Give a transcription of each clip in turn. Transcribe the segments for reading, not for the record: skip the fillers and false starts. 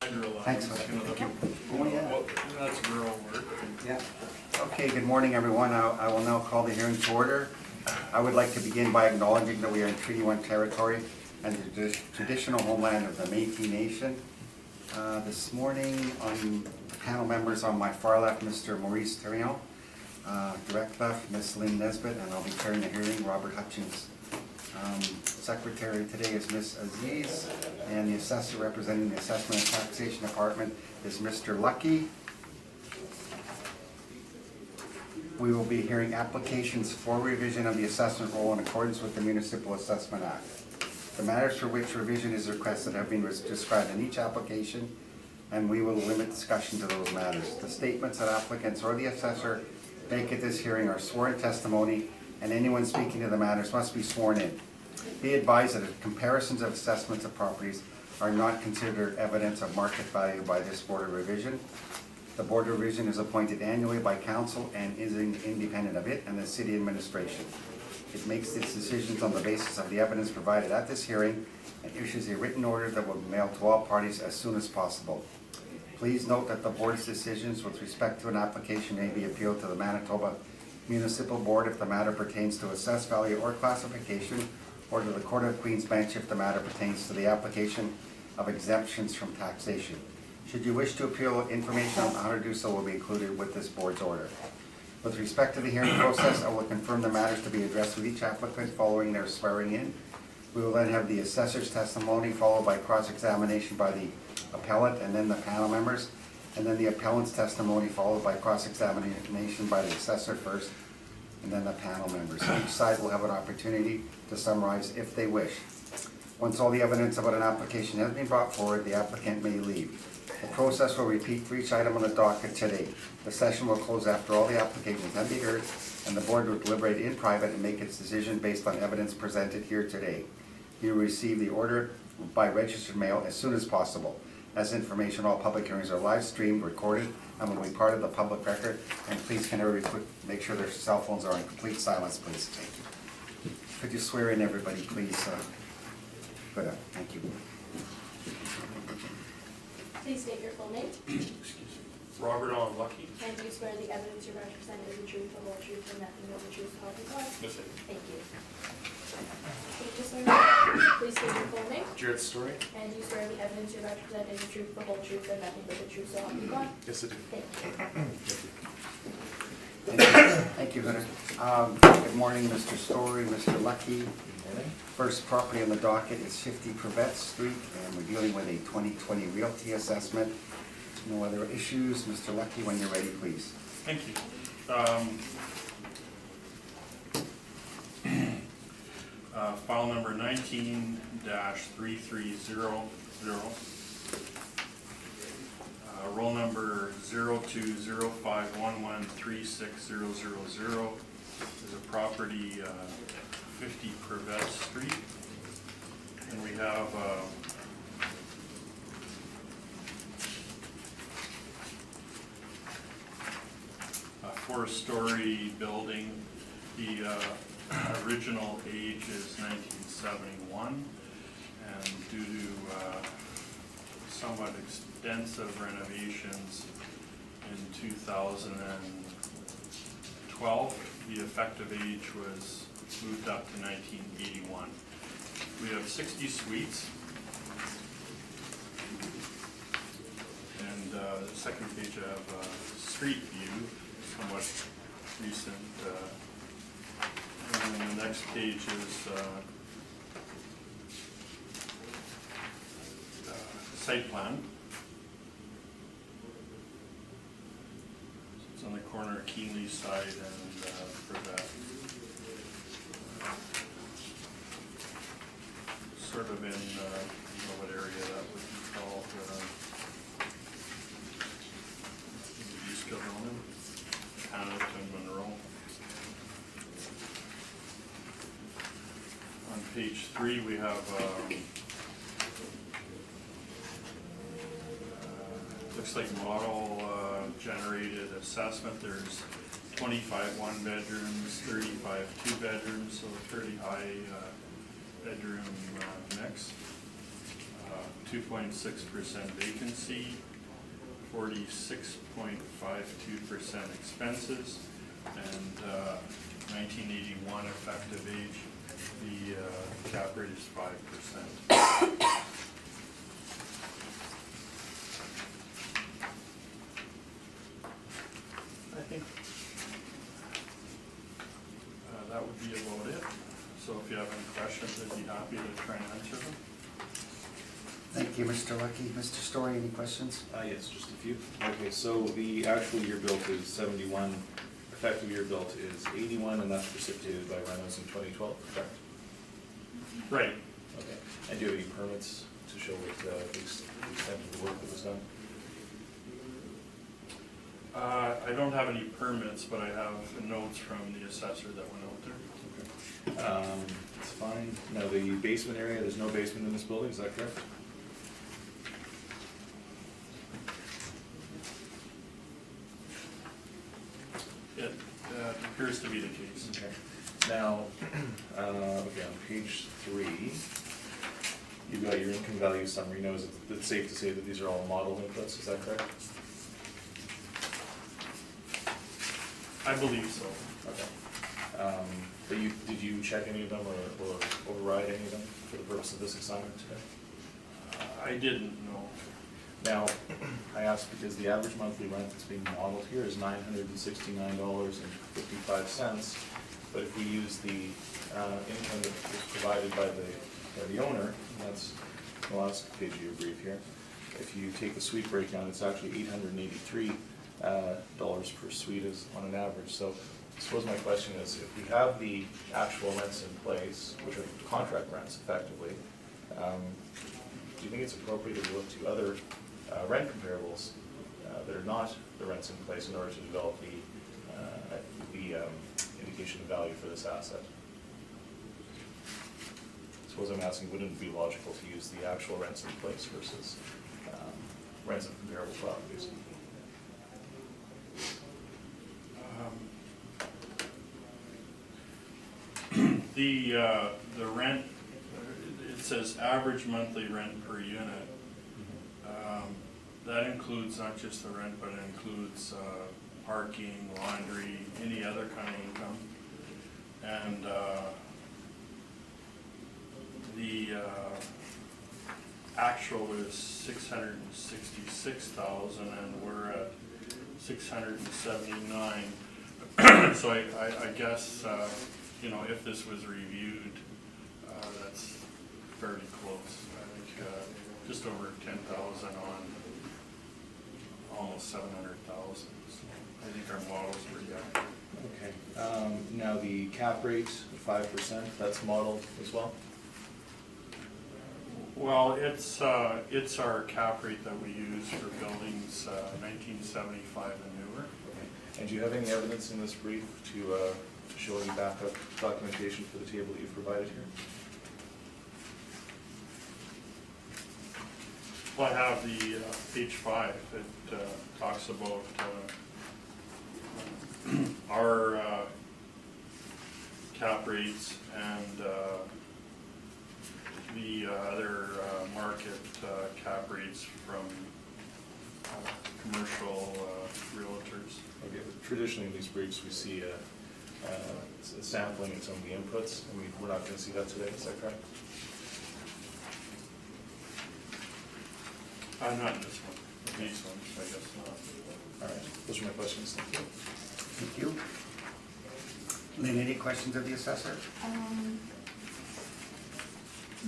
Thanks. Oh, yeah. That's rural work. Yeah. Okay, good morning, everyone. I will now call the hearing to order. I would like to begin by acknowledging that we are in Treaty 1 territory and the traditional homeland of the Métis Nation. This morning, on the panel members on my far left, Mr. Maurice Therion, direct left, Ms. Lynn Nesbitt, and I'll be chairing the hearing, Robert Hutchins. Secretary today is Ms. Aziz, and the assessor representing the Assessment and Taxation Department is Mr. Lucky. We will be hearing applications for revision of the assessment roll in accordance with the Municipal Assessment Act. The matters for which revision is requested have been described in each application, and we will limit discussion to those matters. The statements that applicants or the assessor make at this hearing are sworn testimony, and anyone speaking to the matters must be sworn in. Be advised that comparisons of assessments of properties are not considered evidence of market value by this Board of Revision. The Board of Revision is appointed annually by Council and is independent of it and the City Administration. It makes its decisions on the basis of the evidence provided at this hearing and issues a written order that will be mailed to all parties as soon as possible. Please note that the Board's decisions with respect to an application may be appealed to the Manitoba Municipal Board if the matter pertains to assessed value or classification, or to the Court of Queen's Bench if the matter pertains to the application of exemptions from taxation. Should you wish to appeal, information on how to do so will be included with this Board's order. With respect to the hearing process, I will confirm the matters to be addressed with each applicant following their swearing in. We will then have the assessor's testimony followed by cross-examination by the appellant and then the panel members, and then the appellant's testimony followed by cross-examination by the assessor first, and then the panel members. Each side will have an opportunity to summarize if they wish. Once all the evidence about an application has been brought forward, the applicant may leave. The process will repeat for each item on the docket today. The session will close after all the applications have been heard, and the Board will deliberate in private and make its decision based on evidence presented here today. You will receive the order by registered mail as soon as possible. As information, all public hearings are live streamed, recorded, and will be part of the public record. And please can everybody make sure their cell phones are in complete silence, please. Thank you. Could you swear in everybody, please? Good. Thank you. Please state your full name. Robert on Lucky. And do you swear the evidence you represent is the truth, the whole truth, and nothing but the truth, so help you God? Yes, I do. Thank you. Can you just please state your full name. Jared Story. And do you swear the evidence you represent is the truth, the whole truth, and nothing but the truth, so help you God? Yes, I do. Thank you. Thank you, Hunter. Good morning, Mr. Story, Mr. Lucky. First property on the docket is 50 Prevette Street, and we're dealing with a 2020 realty assessment. No other issues. Mr. Lucky, when you're ready, please. Thank you. File number 19-3300. Roll number 0205113600 is a property 50 Prevette Street, and we have a four-story building. The original age is 1971, and due to somewhat extensive renovations in 2012, the effective age was moved up to 1981. We have 60 suites, and the second page I have a street view, somewhat recent, and then the next page is site plan. It's on the corner of Keenly side and Prevette. Sort of in, I don't know what area that would be called, East Kildonan, Hamilton, Monroe. On page 3 we have looks like model generated assessment. There's 25 one-bedrooms, 35 two-bedrooms, so a pretty high bedroom mix. 2.6% vacancy, 46.52% expenses, and 1981 effective age, the cap rate is 5%. I think that would be about it. So if you have any questions, I'd be happy to try and answer them. Thank you, Mr. Lucky. Mr. Story, any questions? Yes, just a few. Okay, so the actual year built is 71, effective year built is 81, and that's precipitated by renos in 2012, correct? Right. Okay, and do you have any permits to show what the extent of the work that was done? I don't have any permits, but I have notes from the assessor that went out there. It's fine. Now, the basement area, there's no basement in this building, is that correct? It appears to be the case. Okay. Now, okay, on page 3, you've got your income value summary. Now, is it safe to say that these are all model inputs, is that correct? I believe so. Okay. But did you check any of them or override any of them for the purpose of this assignment today? I didn't know. Now, I asked because the average monthly rent that's being modeled here is $969.55. But if we use the income that was provided by the owner, and that's the last page of your brief here, if you take the suite breakdown, it's actually $883 per suite is on an average. So I suppose my question is, if we have the actual rents in place, which are contract rents effectively, do you think it's appropriate to look to other rent comparables that are not the rents in place in order to develop the indication of value for this asset? I suppose I'm asking, wouldn't it be logical to use the actual rents in place versus rents of comparable properties? The rent, it says average monthly rent per unit. That includes not just the rent, but it includes parking, laundry, any other kind of income. And the actual is 666,000, and we're at 679. So I guess, you know, if this was reviewed, that's fairly close. I think just over 10,000 on almost 700,000. I think our model's pretty accurate. Okay. Now the cap rate, 5%, that's modeled as well? Well, it's our cap rate that we use for buildings 1975 and newer. Okay. And do you have any evidence in this brief to show any backup documentation for the table that you've provided here? Well, I have the page 5. It talks about our cap rates and the other market cap rates from commercial realtors. Okay, but traditionally in these briefs we see a sampling in some of the inputs, and we're not going to see that today, is that correct? Not in this one. These ones, I guess not. All right, those are my questions, thank you. Thank you. Lynn, any questions of the assessor?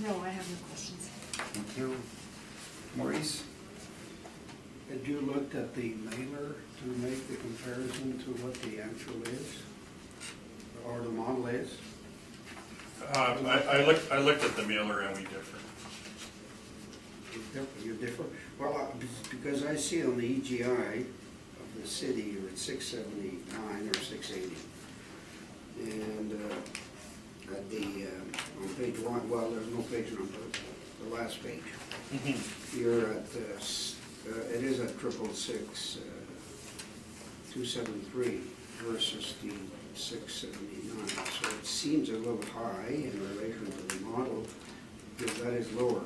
No, I have no questions. Thank you. Maurice? Had you looked at the mailer to make the comparison to what the actual is, or the model is? I looked at the mailer and we differ. You're different? Well, because I see on the EGI of the city, you're at 679 or 680. And at the, on page 1, well, there's no page number, the last page. You're at, it is at 666, 273 versus the 679. So it seems a little high in relation to the model, because that is lower.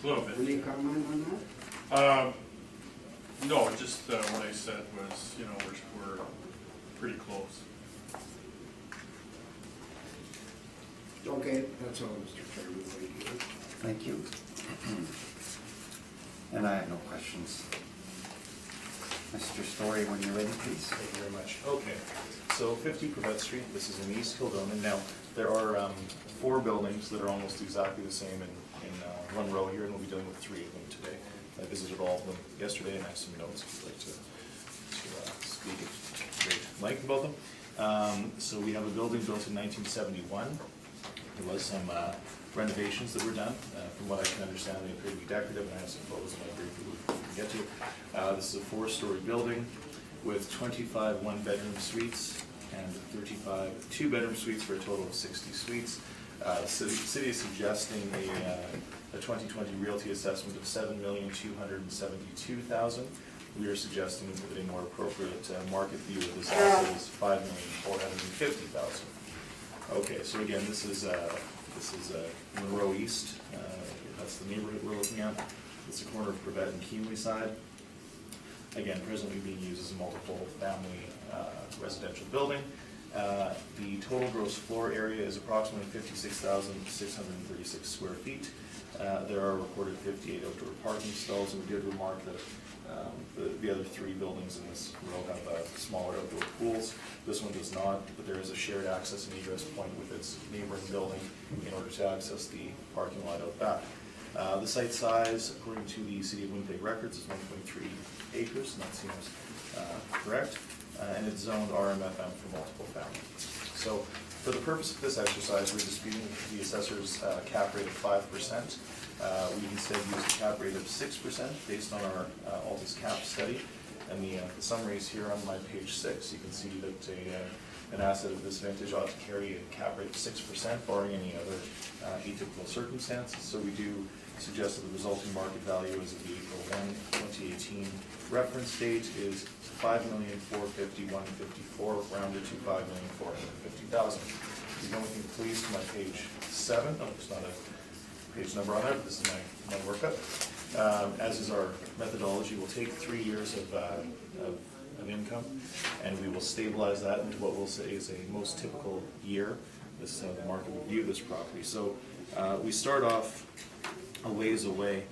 A little bit. Any comment on that? No, just what I said was, you know, we're pretty close. Okay, that's all, Mr. Chairman, thank you. Thank you. And I have no questions. Mr. Story, when you're ready, please. Thank you very much. Okay, so 50 Quebec Street, this is in East Kildonan. Now, there are 4 buildings that are almost exactly the same in one row here, and we'll be dealing with 3 of them today. I visited all of them yesterday, and I have some notes if you'd like to speak at great length about them. So we have a building built in 1971. There was some renovations that were done. From what I can understand, they appear to be decorative, and I have some photos in my brief that we can get to. This is a 4-story building with 25 one-bedroom suites and 35 two-bedroom suites for a total of 60 suites. The city is suggesting a 2020 realty assessment of $7,272,000. We are suggesting that a more appropriate market view of this asset is $5,450,000. Okay, so again, this is Monroe East. That's the neighborhood we're looking at. It's the corner of Brevet and Keenly side. Again, presently being used as a multiple family residential building. The total gross floor area is approximately 56,636 square feet. There are reported 58 outdoor parking stalls, and we did remark that the other 3 buildings in this row have smaller outdoor pools. This one does not, but there is a shared access and egress point with its neighboring building in order to access the parking lot out back. The site size, according to the City of Winnipeg records, is 1.3 acres, and that seems correct. And it's zoned RMFM for multiple family. So for the purpose of this exercise, we're disputing the assessor's cap rate of 5%. We instead use a cap rate of 6% based on our Altus cap study. And the summary is here on my page 6. You can see that an asset of this vintage ought to carry a cap rate of 6%, barring any other atypical circumstances. So we do suggest that the resulting market value as of the April 1, 2018 reference date is $5,451,054, rounded to $5,450,000. You know, we can please to my page 7. No, there's not a page number on there, but this is my workup. As is our methodology, we'll take 3 years of income, and we will stabilize that into what we'll say is a most typical year. This is how the market will view this property. So we start off a ways away.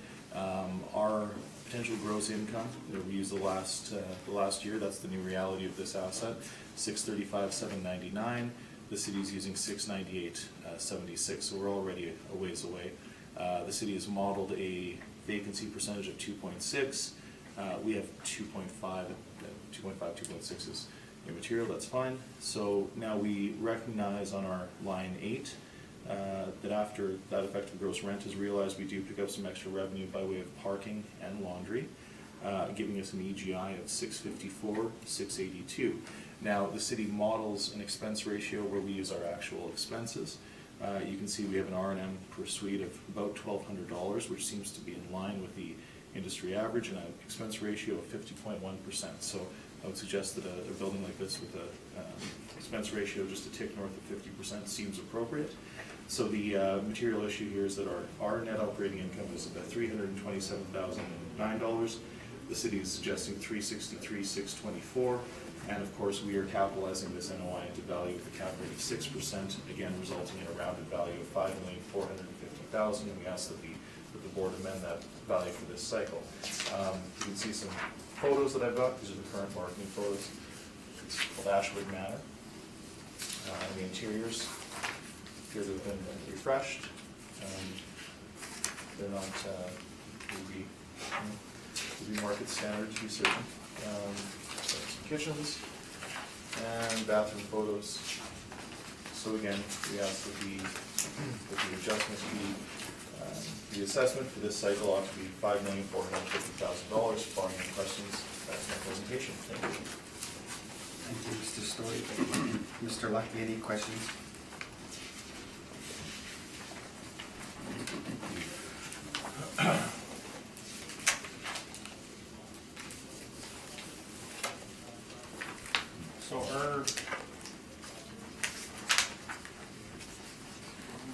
Our potential gross income, we use the last year, that's the new reality of this asset, $635,799. The city's using $698,76, so we're already a ways away. The city has modeled a vacancy percentage of 2.6. We have 2.5, 2.6 is immaterial, that's fine. So now we recognize on our line 8 that after that effective gross rent is realized, we do pick up some extra revenue by way of parking and laundry, giving us an EGI of 654, 682. Now, the city models an expense ratio where we use our actual expenses. You can see we have an R&M per suite of about $1,200, which seems to be in line with the industry average, and an expense ratio of 50.1%. So I would suggest that a building like this with an expense ratio just a tick north of 50% seems appropriate. So the material issue here is that our net operating income is about $327,009. The city is suggesting $363,624. And of course, we are capitalizing this NOI into value with a cap rate of 6%, again resulting in a rounded value of $5,450,000. And we ask that the board amend that value for this cycle. You can see some photos that I've got. These are the current marketing photos. It's called Ashwood Manor. The interiors appear to have been refreshed. They're not would be market standard to be certain. Some kitchens and bathroom photos. So again, we ask that the adjustment be the assessment for this cycle ought to be $5,450,000. Following any questions, that's my presentation. Thank you. Thank you, Mr. Story. Mr. Lucky, any questions? So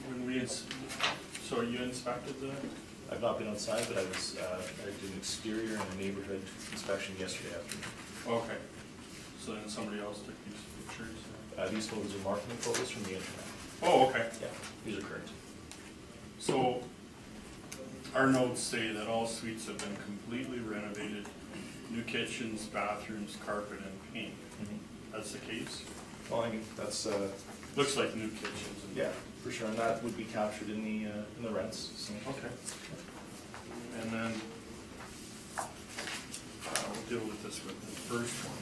when we, so you inspected the I've not been outside, but I was, I did an exterior and a neighborhood inspection yesterday afternoon. Okay, so then somebody else took these pictures? These photos are marketing photos from the internet. Oh, okay. Yeah, these are current. So, our notes say that all suites have been completely renovated, new kitchens, bathrooms, carpet, and paint. That's the case? Well, I mean, that's, Looks like new kitchens. and- yeah, for sure, and that would be captured in the rents, so. Okay. And then, we'll deal with this with the first one.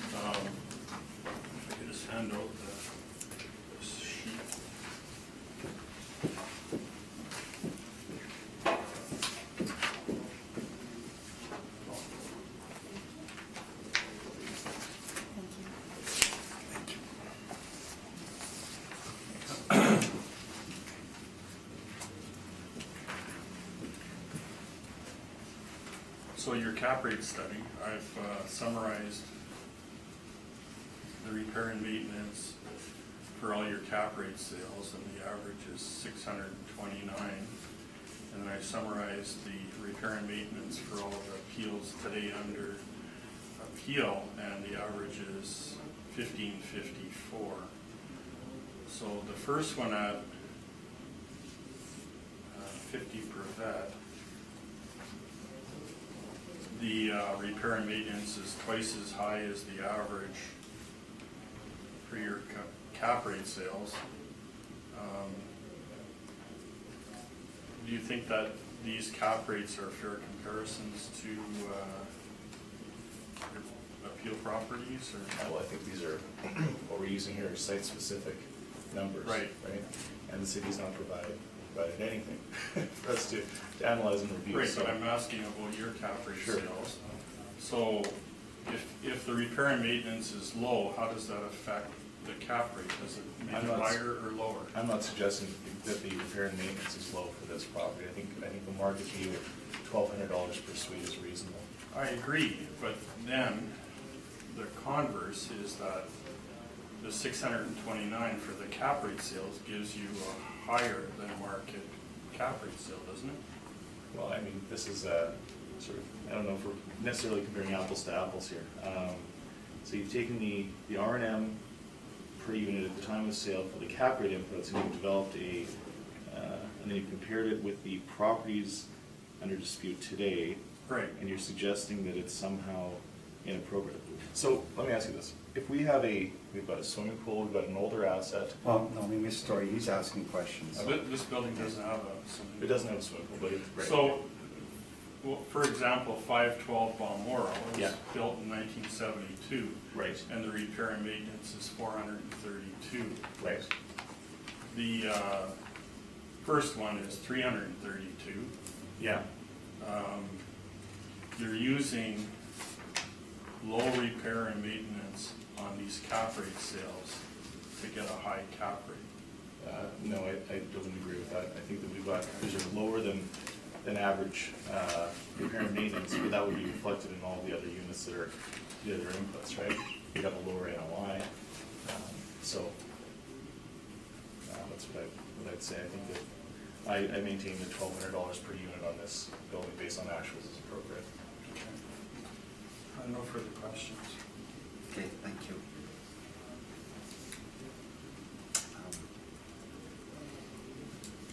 If I could just hand out this sheet. Thank you. So your cap rate study, I've summarized the repair and maintenance for all your cap rate sales, and the average is 629. And then I summarized the repair and maintenance for all of the appeals today under appeal, and the average is 1554. So the first one at 50 per vet, the repair and maintenance is twice as high as the average for your cap rate sales. Do you think that these cap rates are fair comparisons to appeal properties, or? Well, I think these are, what we're using here are site-specific numbers. Right. Right? And the city's not provided anything for us to analyze and review. Right, so- but I'm asking about your cap rate Sure. sales. So if the repair and maintenance is low, how does that affect the cap rate? Does it make I'm it not- higher or lower? I'm not suggesting that the repair and maintenance is low for this property. I think the market view of $1,200 per suite is reasonable. I agree, but then the converse is that the 629 for the cap rate sales gives you a higher than market cap rate sale, doesn't it? Well, I mean, this is sort of, I don't know if we're necessarily comparing apples to apples here. So you've taken the R&M per unit at the time of sale for the cap rate inputs, and you've developed and then you've compared it with the properties under dispute today, Right. and you're suggesting that it's somehow inappropriate. So let me ask you this: if we've got a swimming pool, we've got an older asset, Well, no, I mean, Mr. Story, he's asking questions. This building doesn't have a. it doesn't have a swimming pool, but it's right. So, well, for example, 512 Balmoral was Yeah. built in 1972. Right. And the repair and maintenance is 432. Right. The first one is 332. Yeah. You're using low repair and maintenance on these cap rate sales to get a high cap rate. No, I don't agree with that. I think that these are lower than average repair and maintenance, but that would be reflected in all the other units that are the other inputs, right? You have a lower NOI, so that's what I'd say. I think that I maintain that $1,200 per unit on this building based on actuals is appropriate. No further questions. Okay, thank you.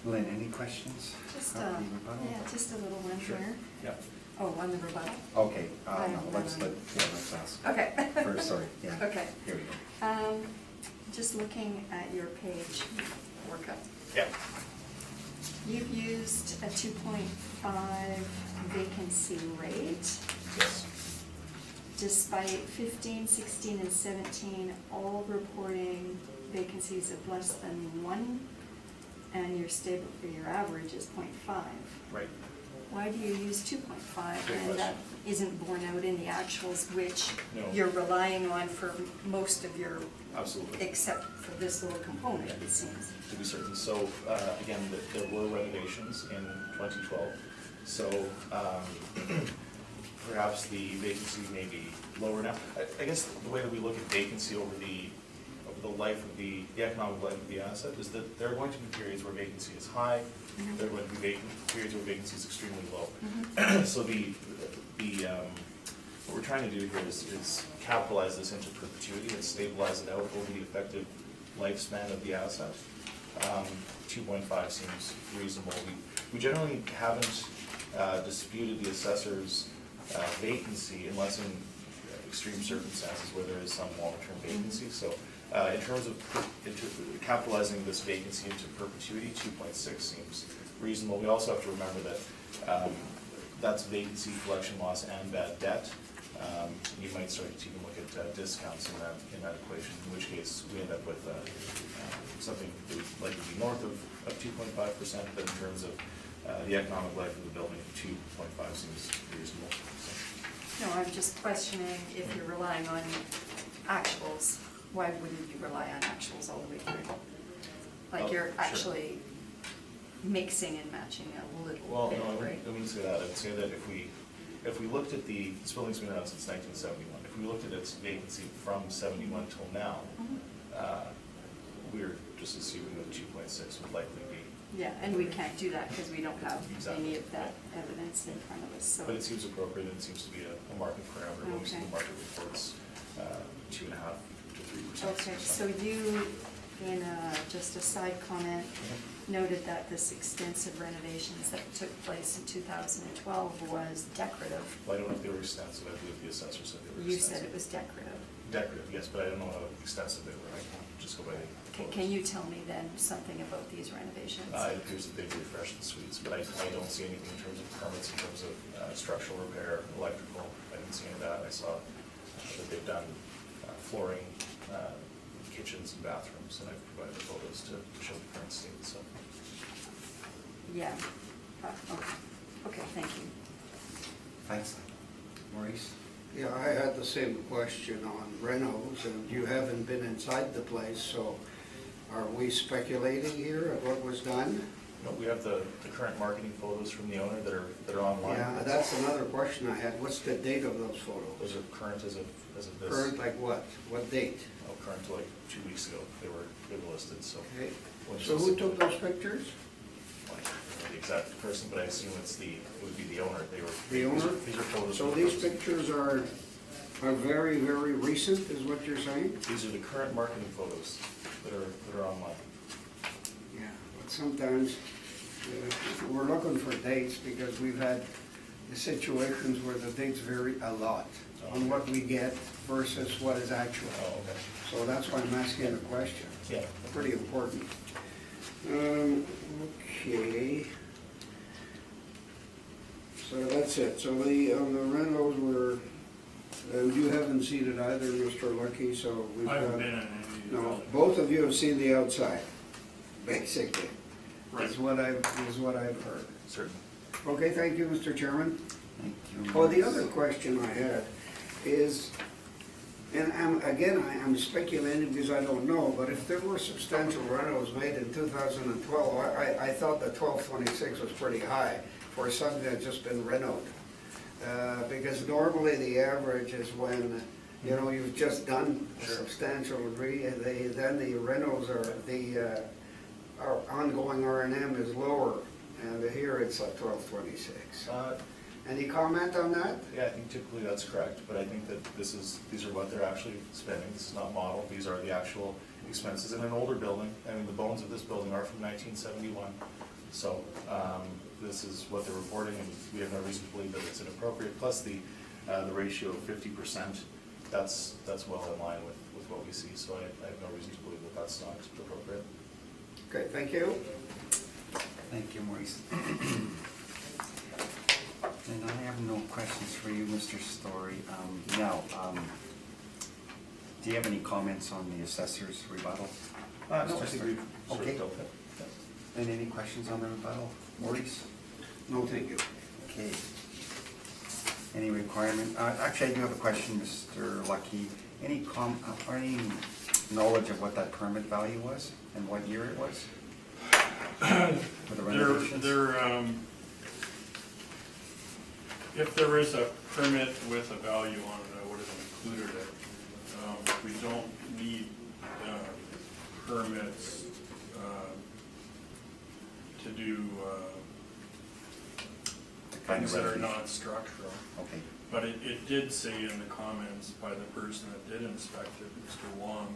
Lynn, any questions? Just, About the rebuttal? yeah, just a little one Sure. here. Yeah. Oh, on the rebuttal? Okay, I no, have let's none. let's ask. Okay. First, sorry, yeah. Okay. Here we go. Just looking at your page workup. Yeah. You've used a 2.5 vacancy rate, Yes. despite 15, 16, and 17 all reporting vacancies of less than 1, and your stable, or your average is 0.5. Right. Why do you use 2.5, Good and that question. isn't borne out in the actuals, which No. you're relying on for most of your, Absolutely. except for this little component, it seems. To be certain. So, again, there were renovations in 2012. So, perhaps the vacancy may be lower now. I guess the way that we look at vacancy over the the life of the economic life of the asset is that there are going to be periods where vacancy is high, there are going to be periods where vacancy is extremely low. So what we're trying to do here is capitalize this into perpetuity and stabilize it out over the effective lifespan of the asset. 2.5 seems reasonable. We generally haven't disputed the assessor's vacancy unless in extreme circumstances where there is some long-term vacancy. So in terms of capitalizing this vacancy into perpetuity, 2.6 seems reasonable. We also have to remember that that's vacancy, collection loss, and bad debt. You might start to even look at discounts in that equation, in which case we end up with something that would likely be north of 2.5%, but in terms of the economic life of the building, 2.5 seems reasonable. So. No, I'm just questioning if you're relying on actuals, why wouldn't you rely on actuals all the way through? Like you're Sure. actually mixing and matching a little Well, bit, no, I right? wouldn't say that. I would say that if we looked at this building's been around since 1971, if we looked at its vacancy from 71 till now, we're just assuming that 2.6 would likely be. Yeah, and we can't do that because we don't have Exactly. any of that evidence in front of us, so. But it seems appropriate, and it seems to be a market parameter. Most of Okay. the market reports 2.5 to 3%. Okay, so you, in just a side comment, noted that this extensive renovations that took place in 2012 was decorative. Well, I don't know if they were extensive. I believe the assessor said they were You extensive. said it was decorative. Decorative, yes, but I don't know how extensive they were. I can just go by the photos. Can you tell me then something about these renovations? It appears that they've refreshed the suites, but I don't see anything in terms of permits, in terms of structural repair, electrical. I didn't see any of that. I saw that they've done flooring, kitchens and bathrooms, and I've provided the photos to show the current state, so. Yeah, okay, okay, thank you. Thanks. Maurice? Yeah, I had the same question on renos, and you haven't been inside the place, so are we speculating here at what was done? No, we have the current marketing photos from the owner that are online. Yeah, that's another question I had. What's the date of those photos? Those are current as of this. Current like what? What date? Oh, current to like 2 weeks ago. They were listed, so. Okay. When So this who is- took those pictures? I don't know the exact person, but I assume it would be the owner. The owner? These are photos. So from these the person. pictures are very, very recent, is what you're saying? These are the current marketing photos that are online. Yeah, but sometimes we're looking for dates because we've had situations where the dates vary a lot on what we get versus what is actual. Oh, okay. So that's why I'm asking the question. Yeah. Pretty important. Okay. So that's it. So on the renos were, you haven't seen it either, Mr. Lucky, so we've I haven't got. been in any of these. No, both of you have seen the outside, basically, Right. is what I've heard. Certainly. Okay, thank you, Mr. Chairman. Thank you. Oh, the Maurice. other question I had is, and I'm speculating because I don't know, but if there were substantial renos made in 2012, I thought that 1226 was pretty high for something that's just been renoed. Because normally the average is when, you know, you've just done a Sure. substantial, then the renos our ongoing R&M is lower, and here it's like 1226. Any comment on that? Yeah, I think typically that's correct, but I think that these are what they're actually spending. This is not modeled. These are the actual expenses in an older building. I mean, the bones of this building are from 1971. So this is what they're reporting, and we have no reason to believe that it's inappropriate. Plus the ratio of 50%, that's well in line with what we see. So I have no reason to believe that that's not appropriate. Okay, thank you. Thank you, Maurice. And I have no questions for you, Mr. Story. Now, do you have any comments on the assessor's rebuttal? No, I Mr. think Story? we've sort Okay. of dealt with it. Yeah. And any questions on the rebuttal? Maurice? No, thank you. Okay. Any requirement, actually, I do have a question, Mr. Lucky. Any knowledge of what that permit value was and what year it was? For the renovations? If there is a permit with a value on it, I would have included it. We don't need permits to do The kind of things that are renovation. non-structural. Okay, But it did say in the comments by the person that did inspect it, Mr. Wong,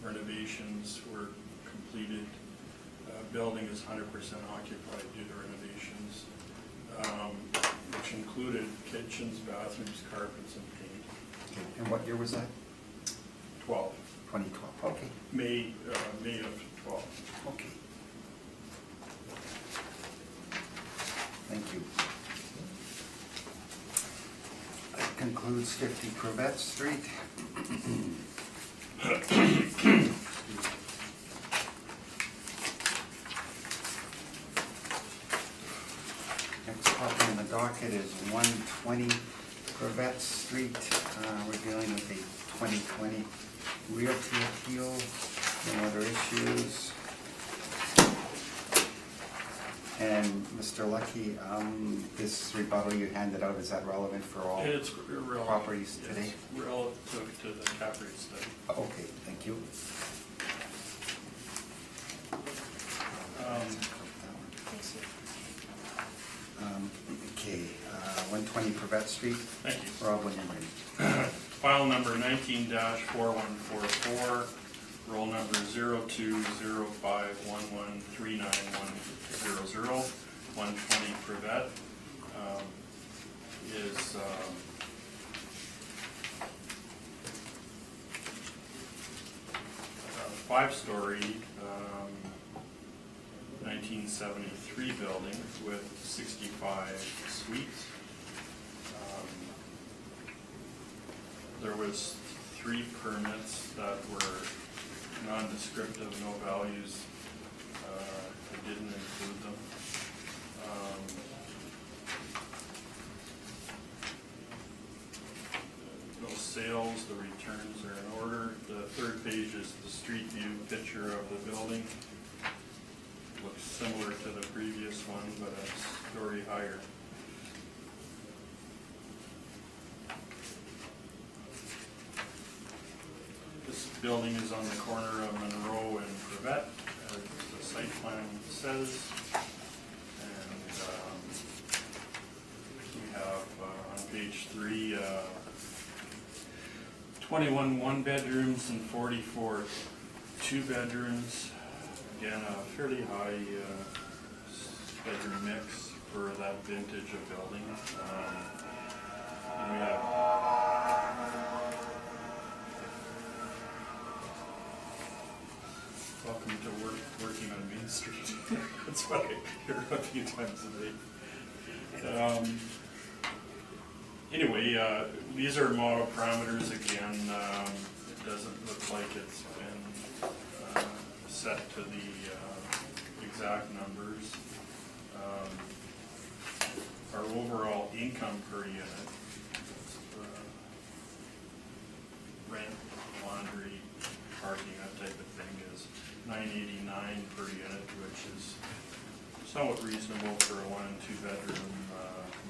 renovations were completed. Building is 100% occupied due to renovations, which included kitchens, bathrooms, carpets, and paint. okay. And what year was that? 12, 2012, okay, May of 12. okay. Thank you. That concludes 50 Crevette Street. Next property on the docket is 120 Crevette Street. We're dealing with a 2020 realty appeal, no other issues. And Mr. Lucky, this rebuttal you handed out, is that relevant for all? It's relative. Properties today? It's relative to the cap rate study. Okay, thank you. Okay, 120 Crevette Street. Thank you. Rob, when you're ready. File number 19-4144, roll number 020511391100, 120 Crevette, is a five-story 1973 building with 65 suites. There was 3 permits that were non-descriptive, no values. I didn't include them. No sales, the returns are in order. The third page is the street view picture of the building. Looks similar to the previous one, but a story higher. This building is on the corner of Monroe and Crevette, as the site plan says. And we have on page 3, 21 one-bedrooms and 44 two-bedrooms. Again, a fairly high bedroom mix for that vintage of building. And we have welcome to working on Main Street. That's what I hear a few times a day. Anyway, these are model parameters again. It doesn't look like it's been set to the exact numbers. Our overall income per unit, rent, laundry, parking, that type of thing, is $989 per unit, which is somewhat reasonable for a 1- and 2-bedroom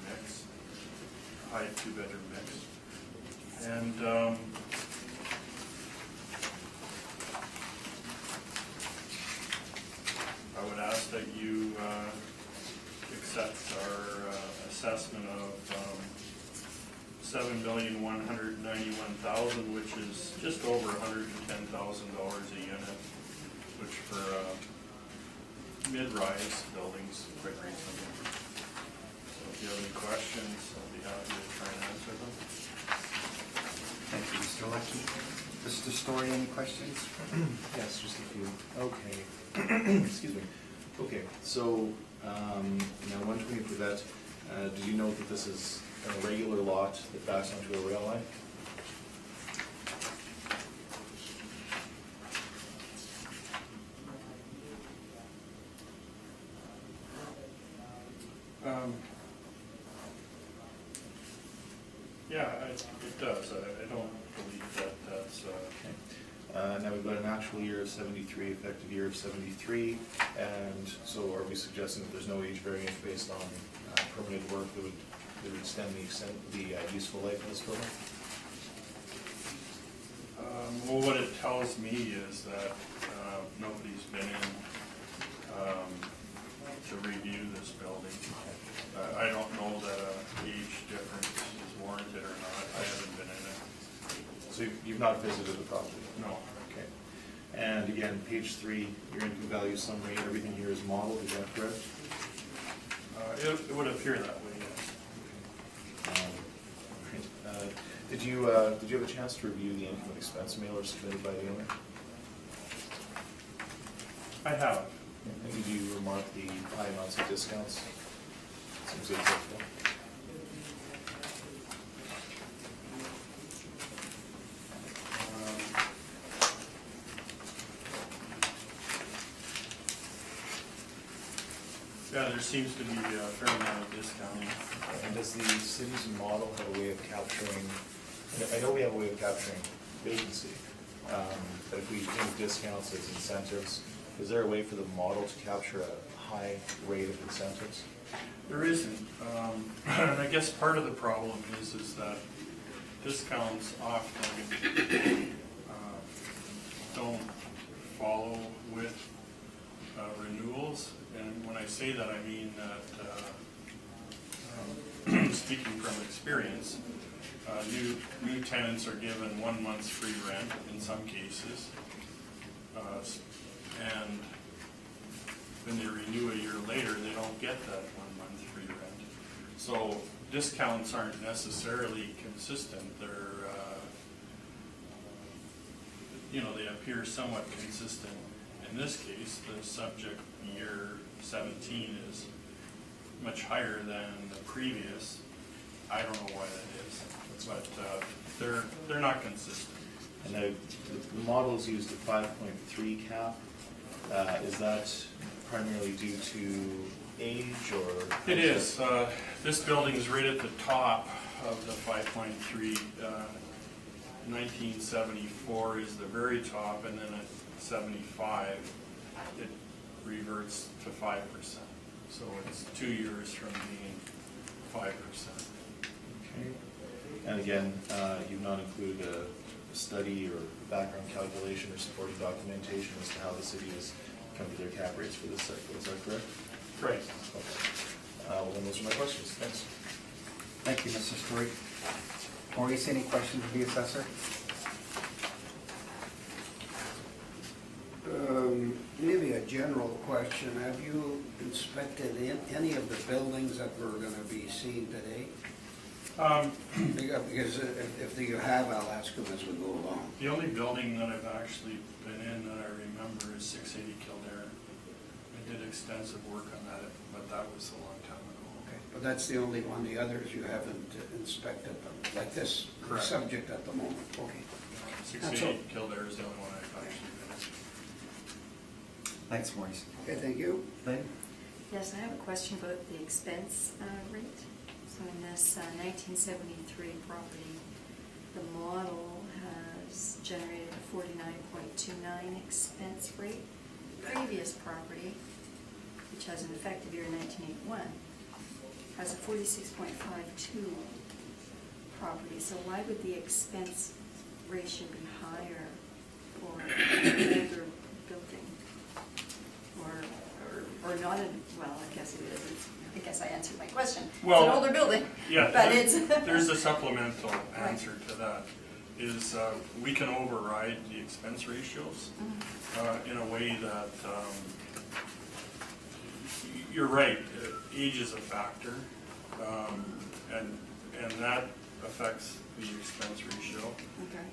mix, high 2-bedroom mix. And I would ask that you accept our assessment of $7,191,000, which is just over $110,000 a unit, which for mid-rise buildings is quite reasonable. So if you have any questions, I'll be happy to try and answer them. Thank you, Mr. Lucky. Mr. Story, any questions? Yes, just a few. Okay. Excuse me. Okay, so now 120 Crevette, do you know that this is a regular lot that backs onto a rail line? Yeah, it does. I don't believe that that's... Okay. Now we've got an actual year of 73, effective year of 73, and so are we suggesting that there's no age variance based on permitted work that would extend the useful life of this building? Well, what it tells me is that nobody's been in to review this building. I don't know that a age difference is warranted or not. I haven't been in it. So you've not visited the property? No. Okay. And again, page 3, your income value summary, everything here is modeled, is that correct? It would appear that way, yes. Right. Did you have a chance to review the income and expense mailer submitted by the owner? I have. And did you remark the high amounts of discounts? Seems acceptable. Yeah, there seems to be a fair amount of discounting. And does the city's model have a way of capturing, I know we have a way of capturing vacancy, but if we use discounts as incentives, is there a way for the model to capture a high rate of incentives? There isn't. And I guess part of the problem is that discounts often don't follow with renewals. And when I say that, I mean that, speaking from experience, new tenants are given 1 month's free rent in some cases. And when they renew a year later, they don't get that 1 month free rent. So discounts aren't necessarily consistent. They're, they appear somewhat consistent. In this case, the subject year 17 is much higher than the previous. I don't know why that is, but they're not consistent. And the models used a 5.3 cap. Is that primarily due to age or? It is. This building is right at the top of the 5.3. 1974 is the very top, and then at 75, it reverts to 5%. So it's 2 years from being 5%. Okay. And again, you've not included a study or background calculation or supporting documentation as to how the city has come to their cap rates for this sector. Is that correct? Right. Okay. Well, then those are my questions. Thanks. Thank you, Mr. Stewart. Maurice, any questions of the assessor? Maybe a general question. Have you inspected any of the buildings that we're gonna be seeing today? Because if you have, I'll ask them as we go along. The only building that I've actually been in that I remember is 680 Kildare. I did extensive work on that, but that was a long time ago. Okay, but that's the only one. The others you haven't inspected them, like this Correct. subject at the moment. Okay. 680 Kildare is the only one I've actually been in. Thanks, Maurice. Okay, thank you. Lynn? Yes, I have a question about the expense rate. So in this 1973 property, the model has generated a 49.29 expense rate. Previous property, which has an effective year 1981, has a 46.52 property. So why would the expense ratio be higher for an older building? Or not in, well, I guess it is. I guess I answered my question. Well, it's an older building, Yeah, but it's. there's a supplemental answer to that, is we can override the expense ratios in a way that, you're right, age is a factor, and that affects the expense ratio. Okay.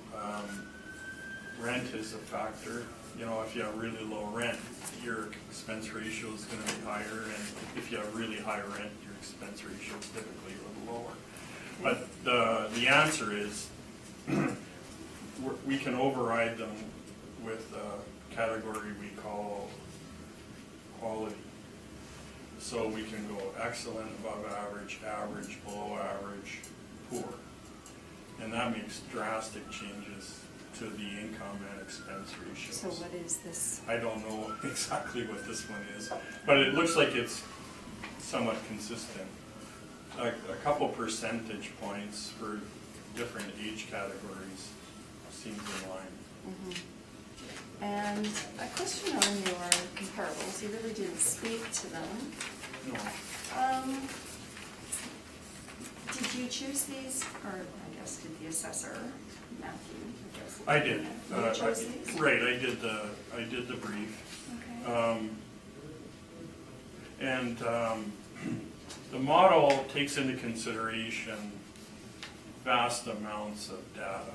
Rent is a factor. If you have really low rent, your expense ratio is going to be higher, and if you have really high rent, your expense ratio is typically a little lower. But the answer is we can override them with a category we call quality. So we can go excellent, above average, average, below average, poor. And that makes drastic changes to the income and expense ratios. So what is this? I don't know exactly what this one is, but it looks like it's somewhat consistent. A couple percentage points for different age categories seems in line. Mhm. And a question on your comparables, you really didn't speak to them. No. Did you choose these, or I guess did the assessor, Matthew? guess, I did. You chose these? Right, I did the brief. Okay. And the model takes into consideration vast amounts of data.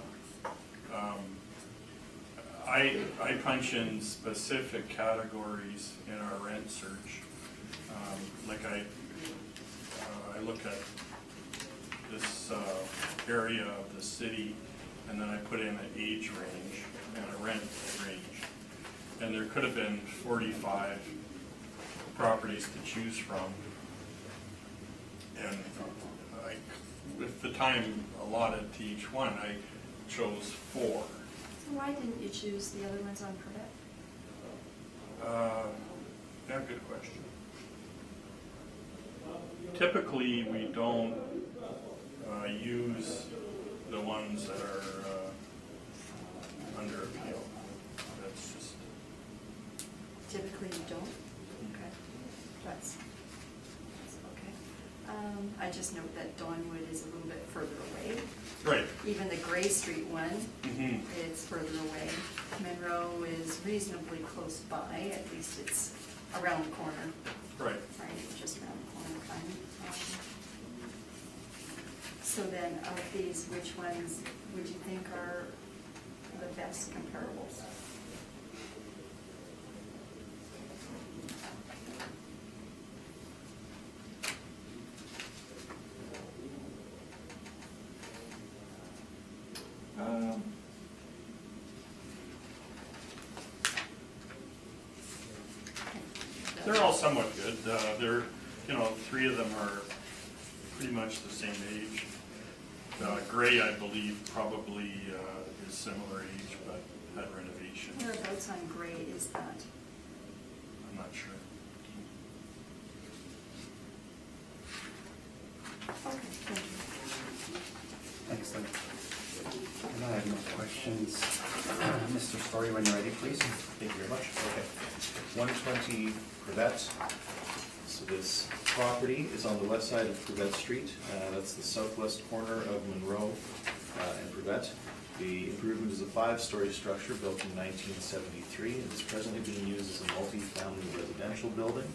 I punch in specific categories in our rent search. Like I look at this area of the city, and then I put in an age range and a rent range. And there could have been 45 properties to choose from. And with the time allotted to each one, I chose 4. So why didn't you choose the other ones on Privette? Yeah, good question. Typically, we don't use the ones that are under appeal. That's just, Typically you don't? Okay. That's okay. I just note that Dawnwood is a little bit further away. right. Even the Gray Street one, Mhm. it's further away. Monroe is reasonably close by, at least it's around the corner, Right. right, just around the corner kind of. So then, of these, which ones would you think are the best comparables? They're all somewhat good. They're, 3 of them are pretty much the same age. Gray, I believe, probably is similar age, but had renovations. Whereabouts on Gray is that? I'm not sure. Okay, thank you. Excellent. And I have no questions. Mr. Story, when you're ready, please. Thank you very much. Okay. 120 Privette. So this property is on the west side of Privette Street. That's the southwest corner of Monroe and Privette. The improvement is a 5-story structure built in 1973 and is presently being used as a multi-family residential building.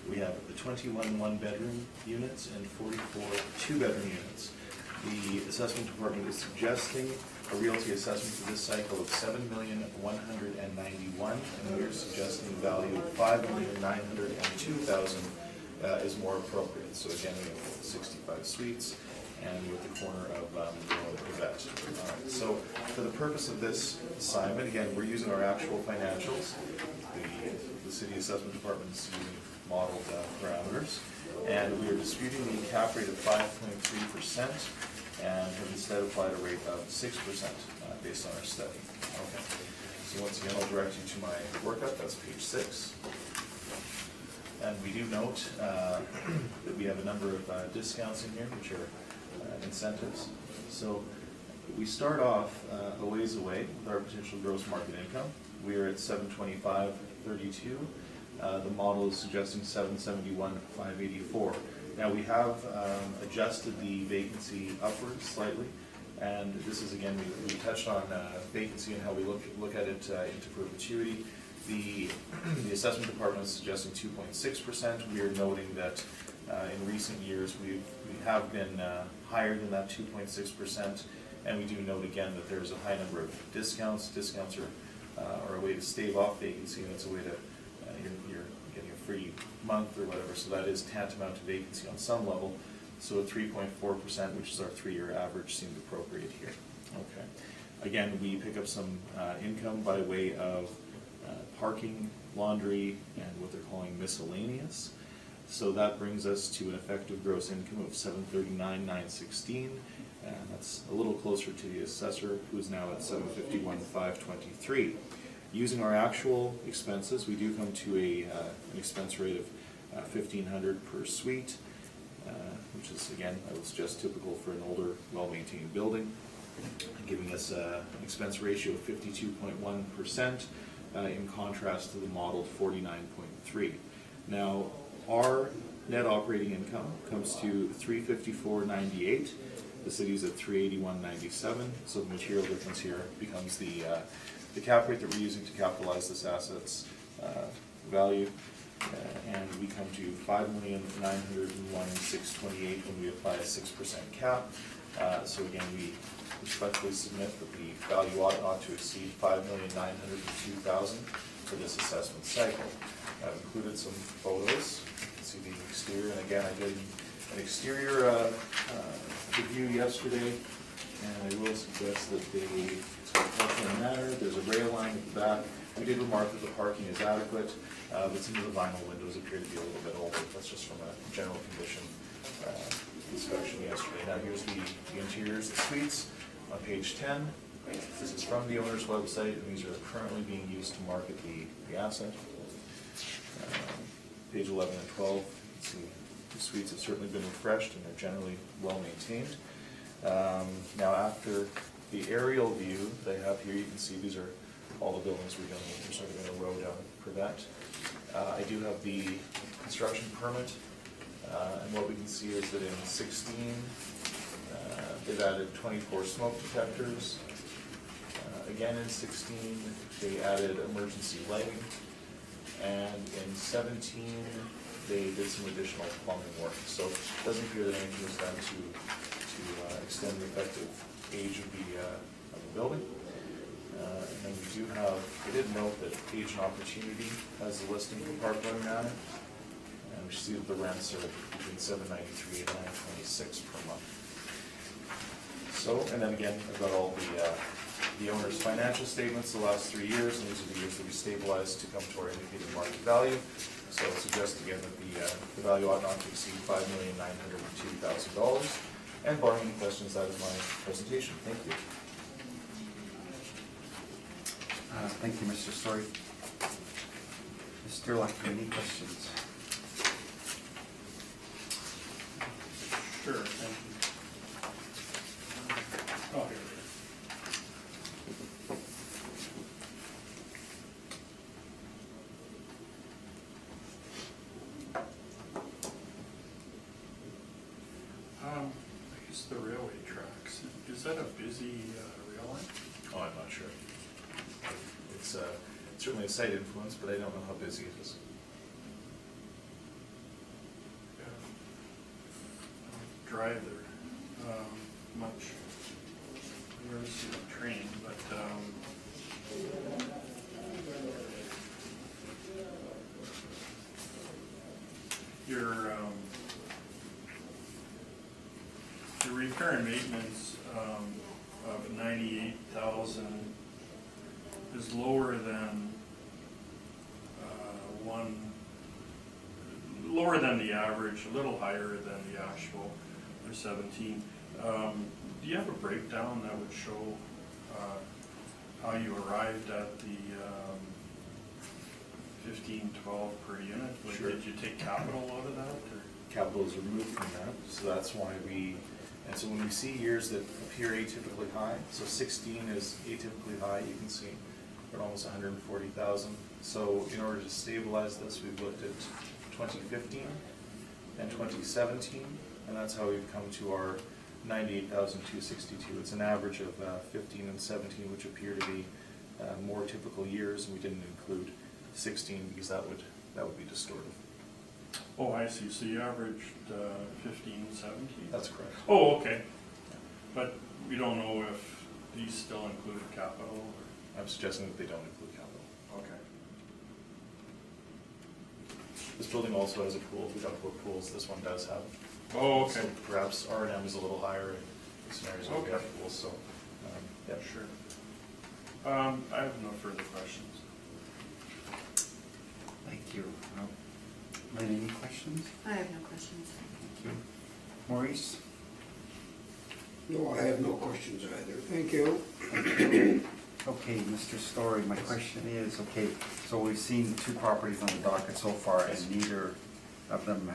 We have the 21 one-bedroom units and 44 two-bedroom units. The assessment department is suggesting a realty assessment for this cycle of $7,191,000, and we are suggesting a value of $5,902,000 is more appropriate. So again, we have 65 suites and with the corner of Monroe and Privette. So for the purpose of this assignment, again, we're using our actual financials. The city assessment department is using modeled parameters, and we are disputing the cap rate of 5.3% and have instead applied a rate of 6% based on our study. Okay. So once again, I'll direct you to my workup. That's page 6. And we do note that we have a number of discounts in here, which are incentives. So we start off a ways away with our potential gross market income. We are at $725.32. The model is suggesting $771,584. Now we have adjusted the vacancy upwards slightly, and this is again we touched on vacancy and how we look at it into perpetuity. The assessment department is suggesting 2.6%. We are noting that in recent years we have been higher than that 2.6%, and we do note again that there's a high number of discounts. Discounts are a way to stave off vacancy, and it's a way to you're getting a free month or whatever, so that is tantamount to vacancy on some level. So a 3.4%, which is our 3-year average, seemed appropriate here. Okay. Again, we pick up some income by way of parking, laundry, and what they're calling miscellaneous. So that brings us to an effective gross income of $739,916, and that's a little closer to the assessor, who is now at $751,523. Using our actual expenses, we do come to an expense rate of $1,500 per suite, which is, again, I would suggest typical for an older, well-maintained building. giving us an expense ratio of 52.1%, in contrast to the modeled 49.3. Now, our net operating income comes to $354.98. The city's at $381.97. So the material difference here becomes the cap rate that we're using to capitalize this asset's value. And we come to $5,901,628 when we apply a 6% cap. So again, we respectfully submit that the value ought not to exceed $5,902,000 for this assessment cycle. I've included some photos. You can see the exterior, and again, I did an exterior review yesterday, and I will suggest that they park in a manner. There's a rail line at the back. We did remark that the parking is adequate, but some of the vinyl windows appear to be a little bit older. That's just from a general condition inspection yesterday. Now here's the interiors, the suites on page 10. This is from the owner's website, and these are currently being used to market the asset. Page 11 and 12, you can see the suites have certainly been refreshed and they're generally well maintained. Now after the aerial view they have here, you can see these are all the buildings we're sort of in a row down for that. I do have the construction permit, and what we can see is that in 16, they've added 24 smoke detectors. Again in 16, they added emergency lighting. And in 17, they did some additional plumbing work. So it doesn't appear that anything was done to extend the effective age of the building. And then we do have, I did note that Age and Opportunity has a listing for Park Run Manor. And we see that the rents are between $793 and $926 per month. So, and then again, I've got all the owner's financial statements the last 3 years, and these are the years that we stabilized to come to our indicated market value. So I suggest again that the value ought not to exceed $5,902,000. And barring any questions, that is my presentation. Thank you. Thank you, Mr. Story. Mr. Luck, any questions? Sure, thank you. Oh, here it is. I guess the railway tracks, is that a busy rail line? Oh, I'm not sure. It's certainly a site influence, but I don't know how busy it is. Yeah. I don't drive there much. I've never seen a train, but your repair and maintenance of 98,000 is lower than lower than the average, a little higher than the actual for 17. Do you have a breakdown that would show how you arrived at the 1512 per unit? Like, Sure. did you take capital out of that? Or? Capital is removed from that, so that's why and so when we see years that appear atypically high, so 16 is atypically high, you can see we're at almost 140,000. So in order to stabilize this, we've looked at 2015 and 2017, and that's how we've come to our 98,262. It's an average of 15 and 17, which appear to be more typical years, and we didn't include 16 because that would be distortive. Oh, I see. So you averaged 15, 17? That's correct. Oh, okay. But we don't know if these still included capital? Or? I'm suggesting that they don't include capital. Okay. This building also has a pool. We got 4 pools. This one does have. Oh, okay. So perhaps R&M is a little higher in scenarios where we have pools. So, yeah, Sure. I have no further questions. Thank you. Lynn, any questions? I have no questions. Thank you. Maurice? No, I have no questions either. Thank you. Okay, Mr. Story, my question is, okay, so we've seen 2 properties on the docket so far, and neither of them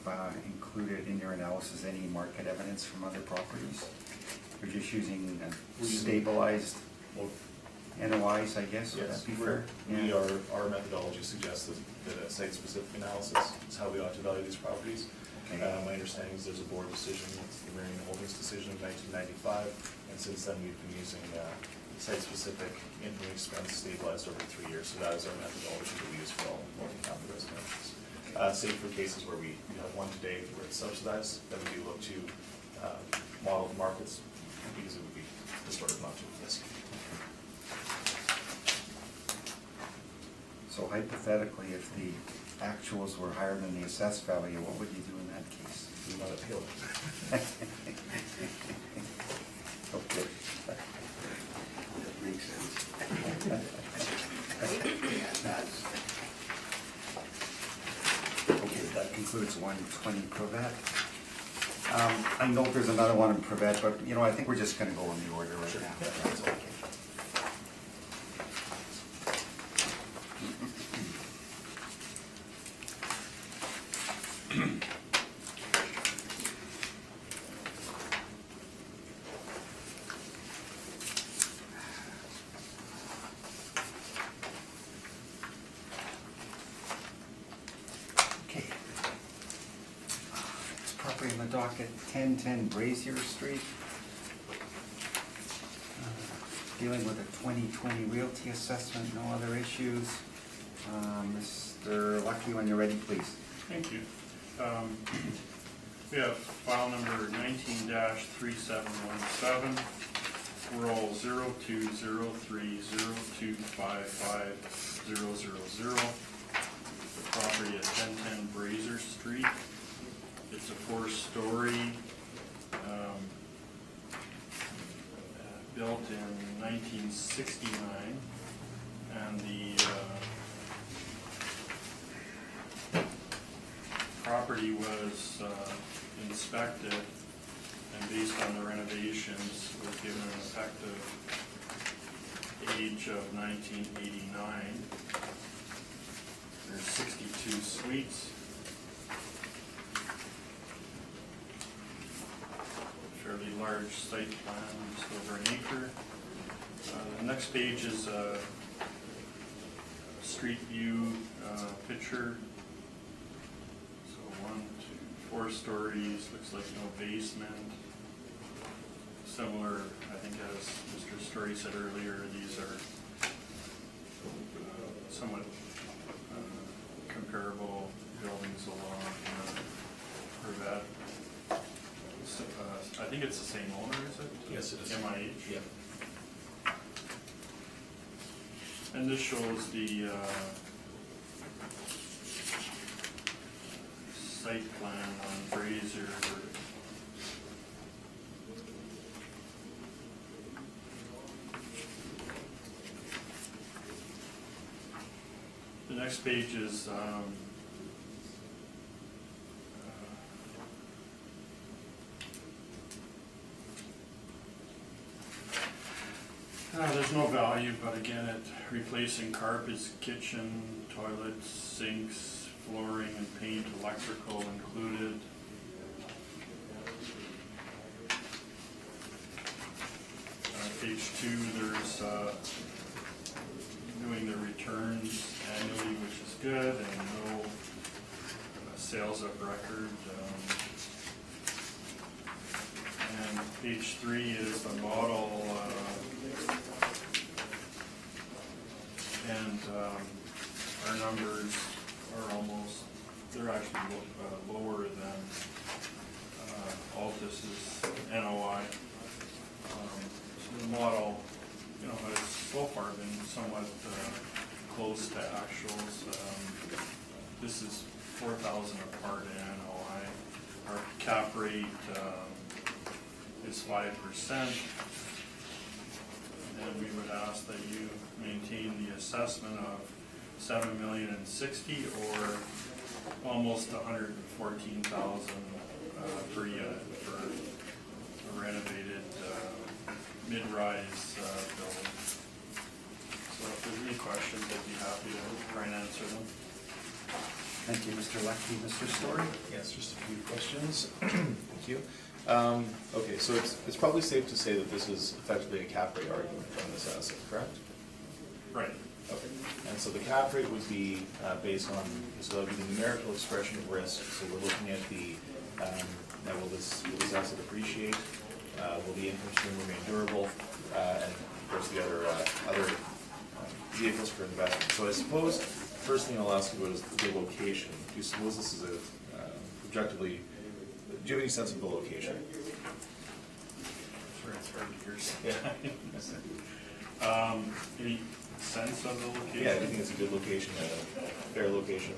have included in your analysis any market evidence from other properties? You're just using stabilized Well, NOIs, I guess, would yes, that be fair? Yeah. our methodology suggests that a site-specific analysis is how we ought to value these properties. Okay. My understanding is there's a board decision, it's the Marion Holdings decision of 1995, and since then we've been using site-specific income expense stabilized over 3 years, so that is our methodology that we use for all multi-family residences. Save for cases where we have one today where it's subsidized, then we do look to model markets, because it would be distorted not to this. So hypothetically, if the actuals were higher than the assessed value, what would you do in that case? We do not appeal it. Okay. That makes sense. Okay, that concludes 120 Privet. I know there's another one in Privet, but you know, I think we're just gonna go in the order right Sure. now. Yeah. That's okay. Okay. It's property in the docket, 1010 Brazier Street. Dealing with a 2020 realty assessment, no other issues. Mr. Lucky, when you're ready, please. Thank you. We have file number 19-3717, roll 0203025500. The property at 1010 Brazier Street. It's a 4-story, built in 1969, and the property was inspected, and based on the renovations, was given an effective age of 1989. There's 62 suites. Fairly large site plan, just over an acre. The next page is a street view picture. So 1, 2, 4 stories, looks like no basement. Similar, I think as Mr. Story said earlier, these are somewhat comparable buildings along Privet. I think it's the same owner, is it? Yes, it is. MIH? Yeah. And this shows the site plan on Brazier. The next page is there's no value, but again, it replacing carpets, kitchen, toilets, sinks, flooring and paint, electrical included. Page 2, there's doing the returns annually, which is good, and no sales of record. And page 3 is the model, and our numbers are almost, they're actually lower than Altus's NOI. So the model, you know, has so far been somewhat close to actuals. This is 4,000 apart in NOI. Our cap rate is 5%. And we would ask that you maintain the assessment of $7,060,000 or almost 114,000 per unit for a renovated mid-rise building. So if there's any questions, I'd be happy to try and answer them. Thank you, Mr. Lucky. Mr. Story? Yes, just a few questions. Thank you. Okay, so it's probably safe to say that this is effectively a cap rate argument on this asset, correct? Right. Okay, and so the cap rate would be based on, so that would be the numerical expression of risk. So we're looking at the, now will this asset appreciate? Will the income stream remain durable? And of course the other vehicles for investment. So I suppose, first thing I'll ask you about is the location. Do you suppose this is a objectively, do you have any sense of the location? Sure, it's hard to hear. Yeah. Any sense of the location? Yeah, do you think it's a good location, a fair location?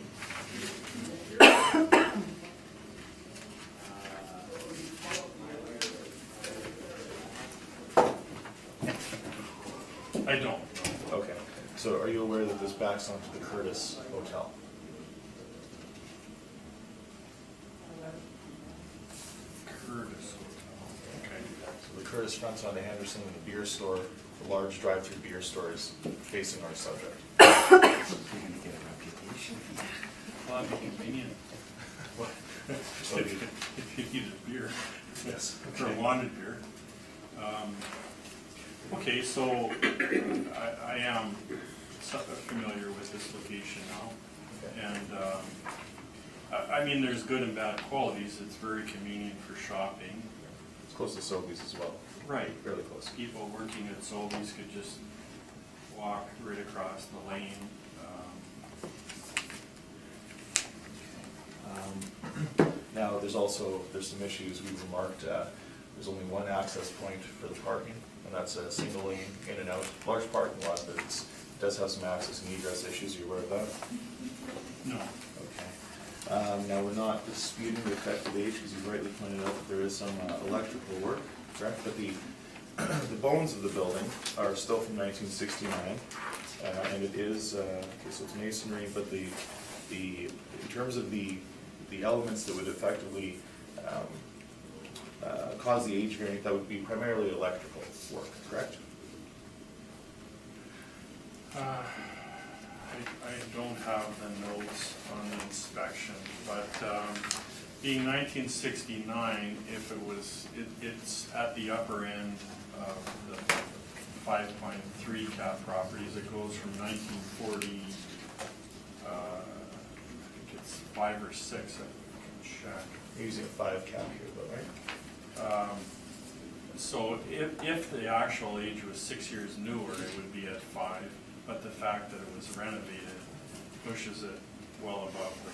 I don't. Okay, so are you aware that this backs onto the Curtis Hotel? Curtis Hotel. Okay. So the Curtis fronts onto Henderson and the beer store, the large drive-through beer stores facing our subject. You're gonna get a reputation. Well, that'd be convenient. What? If you needed beer. Yes. Or wanted beer. Okay, so I am familiar with this location now. Okay. And I mean, there's good and bad qualities. It's very convenient for shopping. It's close to Sobeys as well. Right. Fairly close. People working at Sobeys could just walk right across the lane. Now, there's some issues we've remarked, there's only one access point for the parking, and that's a single lane in and out, large parking lot, but it does have some access and egress issues. Are you aware of that? No. Okay. Now, we're not disputing the effective age, because you rightly pointed out that there is some electrical work, correct? But the bones of the building are still from 1969, and it is, okay, so it's masonry, but in terms of the elements that would effectively cause the age variant, that would be primarily electrical work, correct? I don't have the notes on the inspection, but being 1969, if it was, it's at the upper end of the 5.3 cap properties. It goes from 1940, I think it's 5 or 6, I can check. You're using a 5 cap here, though, right? So if the actual age was 6 years newer, it would be at 5, but the fact that it was renovated pushes it well above the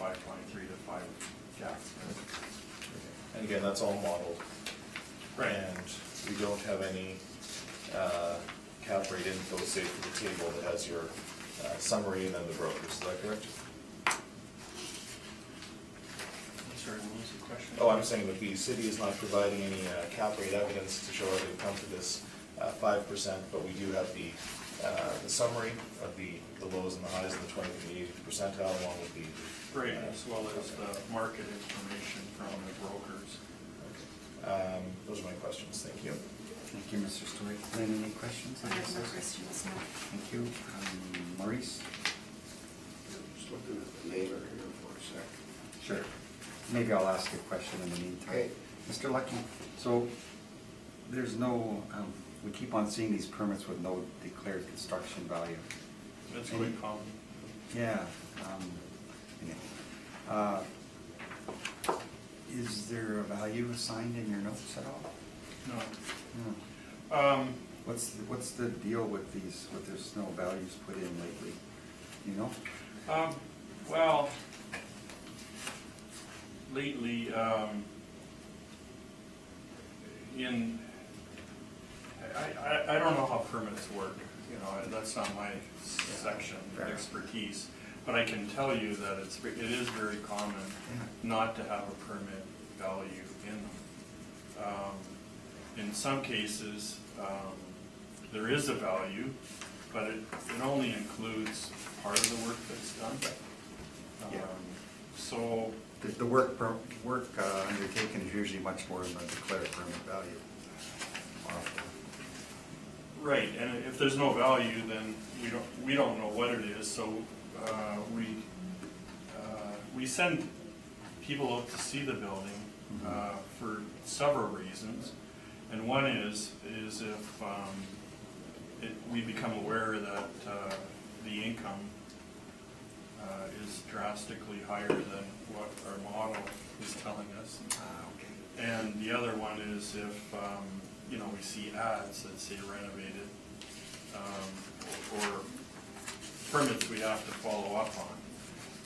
5.3 to 5 gap. And again, that's all modeled. Right. And we don't have any cap rate info saved for the table that has your summary and then the brokers, is that correct? Sorry, what was the question? Oh, I'm saying that the city is not providing any cap rate evidence to show how they've come to this 5%, but we do have the summary of the lows and the highs and the 20th and the 80th percentile, along with the... Right, as well as the market information from the brokers. Okay. Those are my questions, thank you. Thank you, Mr. Story. Lynn, any questions? I have no questions, no. Thank you. Maurice? Just looking at the mailer here for a sec. Sure. Maybe I'll ask a question in the meantime. Okay. Mr. Lucky, so there's no, we keep on seeing these permits with no declared construction value. That's quite common. Yeah. Is there a value assigned in your notes at all? No. No. What's the deal with these, with there's no values put in lately? You know? Well, lately, I don't know how permits work, you know, that's not my section of expertise, but I can tell you that it is very common not to have a permit value in them. In some cases, there is a value, but it only includes part of the work that's done. So The work undertaken is usually much more than the declared permit value. right, and if there's no value, then we don't know what it is. So we send people out to see the building for several reasons. And one is if we become aware that the income is drastically higher than what our model is telling us. And the other one is if, we see ads that say renovated, or permits we have to follow up on.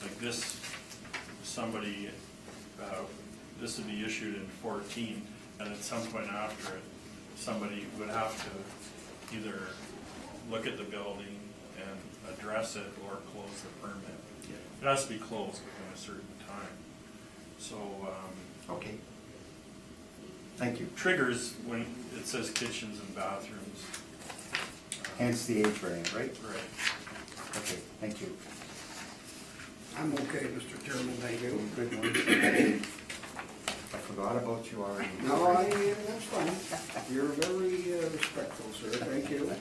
Like this, this would be issued in 14, and at some point after it, somebody would have to either look at the building and address it or close the permit. It has to be closed within a certain time. So, Okay. Thank you. triggers when it says kitchens and bathrooms. Hence the age variant, right? Right. Okay, thank you. I'm okay, Mr. Chairman, thank you. Good one. I forgot about you already. No, that's fine. You're very respectful, sir, thank you.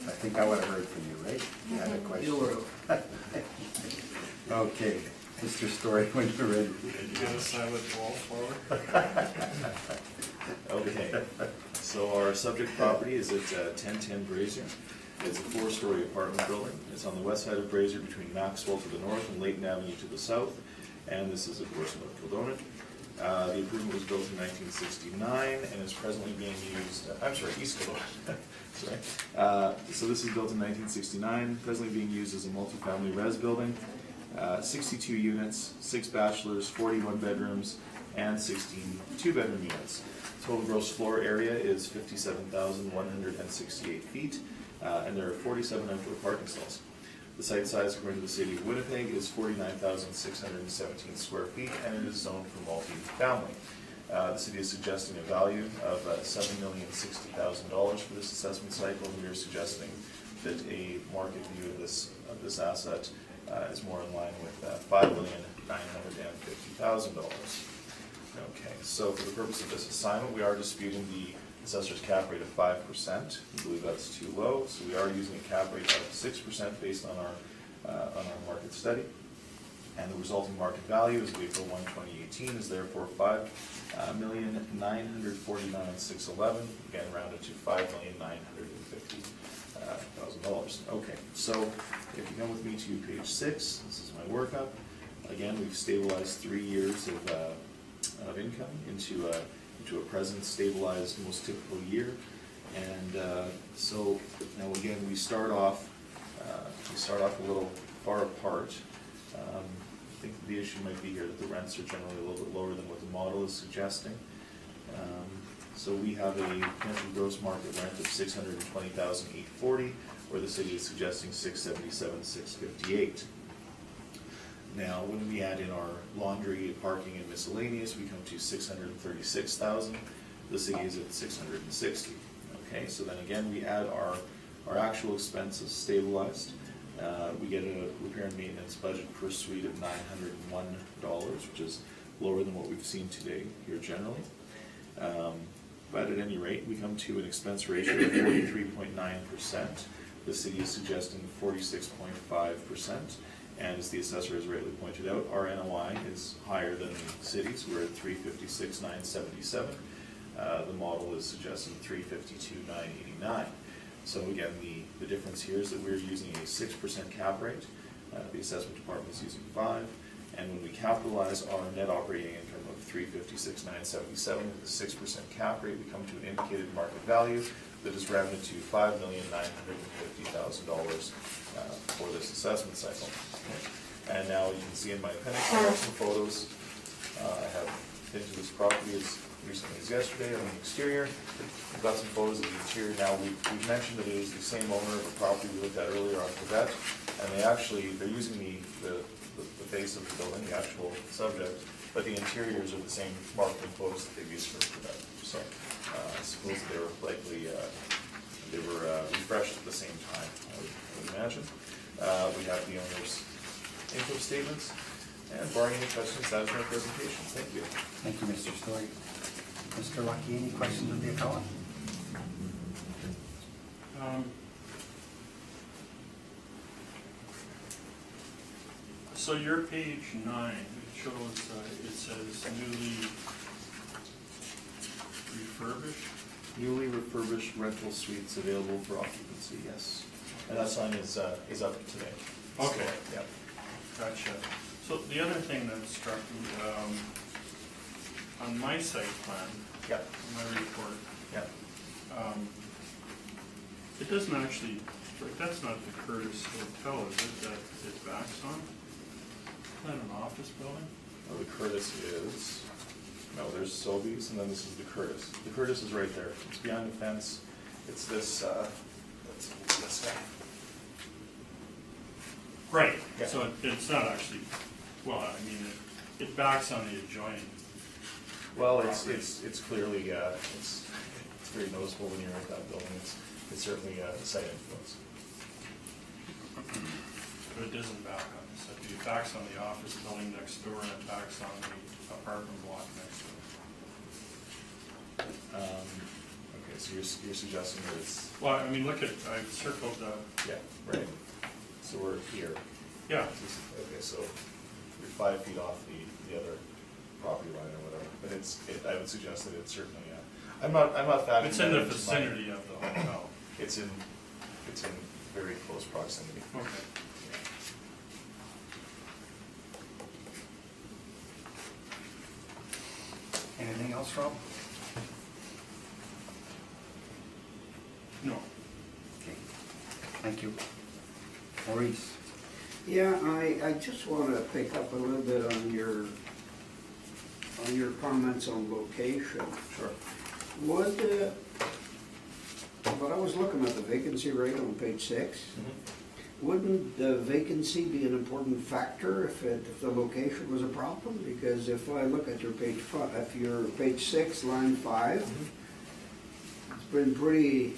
I think I would have heard from you, right? You had a question. You were, Okay, Mr. Story, when you're ready. Did you get a silent wallflower? Okay, so our subject property is at 1010 Brazier. It's a 4-story apartment building. It's on the west side of Brazier between Maxwell to the north and Layton Avenue to the south. And this is, of course, North Kildonan. The improvement was built in 1969 and is presently being used, East Kildonan. Sorry. So this is built in 1969, presently being used as a multifamily res building. 62 units, 6 bachelors, 41 bedrooms, and 16 two-bedroom units. Total gross floor area is 57,168 feet, and there are 47 outdoor parking stalls. The site size, according to the city of Winnipeg, is 49,617 square feet, and it is zoned for multi-family. The city is suggesting a value of $7,060,000 for this assessment cycle, and we are suggesting that a market view of this asset is more in line with $5,950,000. Okay, so for the purpose of this assignment, we are disputing the assessor's cap rate of 5%. We believe that's too low, so we are using a cap rate of 6% based on our market study. And the resulting market value as of April 1, 2018 is therefore $5,949,611, again rounded to $5,950,000. Okay, so if you come with me to page 6, this is my workup. Again, we've stabilized 3 years of income into a present stabilized most typical year. And so now again, we start off a little far apart. I think the issue might be here that the rents are generally a little bit lower than what the model is suggesting. So we have a potential gross market rent of $620,840, where the city is suggesting $677,658. Now, when we add in our laundry, parking, and miscellaneous, we come to $636,000. The city is at $660,000. Okay, so then again, we add our actual expenses stabilized. We get a repair and maintenance budget per suite of $901, which is lower than what we've seen today here generally. But at any rate, we come to an expense ratio of 43.9%. The city is suggesting 46.5%. And as the assessor has rightly pointed out, our NOI is higher than the city's. We're at $356,977. The model is suggesting $352,989. So again, the difference here is that we're using a 6% cap rate. The assessment department is using 5%. And when we capitalize our net operating income of $356,977 with a 6% cap rate, we come to an indicated market value that is rounded to $5,950,000 for this assessment cycle. And now you can see in my appendix, I have some photos. I have been to this property as recently as yesterday on the exterior. We've got some photos of the interior. Now we've mentioned that it is the same owner of the property we looked at earlier on Quebec, and they're using the base of the building, the actual subject, but the interiors are the same marketing photos that they've used for Quebec. So I suppose they were likely refreshed at the same time, I would imagine. We have the owner's income statements, and barring any questions, that is my presentation. Thank you. Thank you, Mr. Story. Mr. Lucky, any questions of the appellant? So your page 9, it shows, it says newly refurbished? Newly refurbished rental suites available for occupancy, yes. And that sign is up today. Okay. Yeah. Gotcha. So the other thing that struck me, on my site plan, Yeah, my report, yeah. it doesn't actually, like, that's not the Curtis Hotel, is it, that it backs on? Isn't that an office building? Well, the Curtis is, no, there's Sobeys, and then this is the Curtis. The Curtis is right there. It's behind the fence. It's this, this guy. Right. Yeah. So it's not actually, well, I mean, it backs on the adjoining. Well, it's clearly, it's very noticeable when you're at that building. It's certainly a site influence. But it doesn't back on this. It backs on the office building next door and it backs on the apartment block next door. Okay, so you're suggesting that it's, Well, I mean, look at, I've circled the, yeah, right. So we're here. yeah, Okay, so you're 5 feet off the other property line or whatever, but I would suggest that it's certainly, I'm not factoring. it's in that the into my- vicinity of the hotel. It's in very close proximity. Okay. Anything else, Rob? No. Okay, thank you. Maurice? Yeah, I just want to pick up a little bit on your comments on location. Sure. Would, but I was looking at the vacancy rate on page 6. Wouldn't the vacancy be an important factor if the location was a problem? Because if I look at your page 6, line 5, it's been pretty,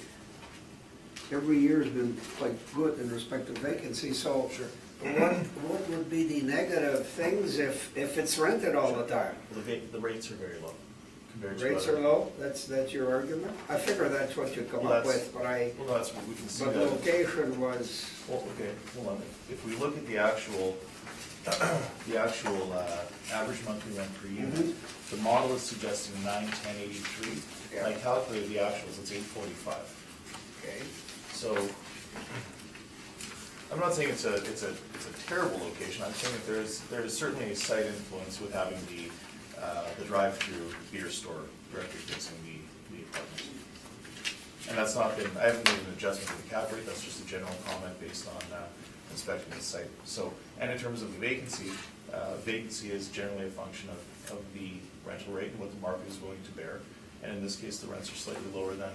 every year's been quite good in respect to vacancy, so. Sure. What would be the negative things if it's rented all the time? Well, the rates are very low compared to Rates other- are low, that's your argument? I figure that's what you come Well, up that's- with, but Well, that's what we can see but that. location was, Well, okay, hold on. If we look at the actual, average monthly rent per unit, the model is suggesting 910.83. Yeah. I calculated the actuals, it's 845. okay, So, I'm not saying it's a terrible location. I'm saying that there is certainly a site influence with having the drive-through beer store directly facing the apartment. And that's not been, I haven't made an adjustment to the cap rate, that's just a general comment based on inspecting the site. So, and in terms of the vacancy, vacancy is generally a function of the rental rate and what the market is willing to bear. And in this case, the rents are slightly lower than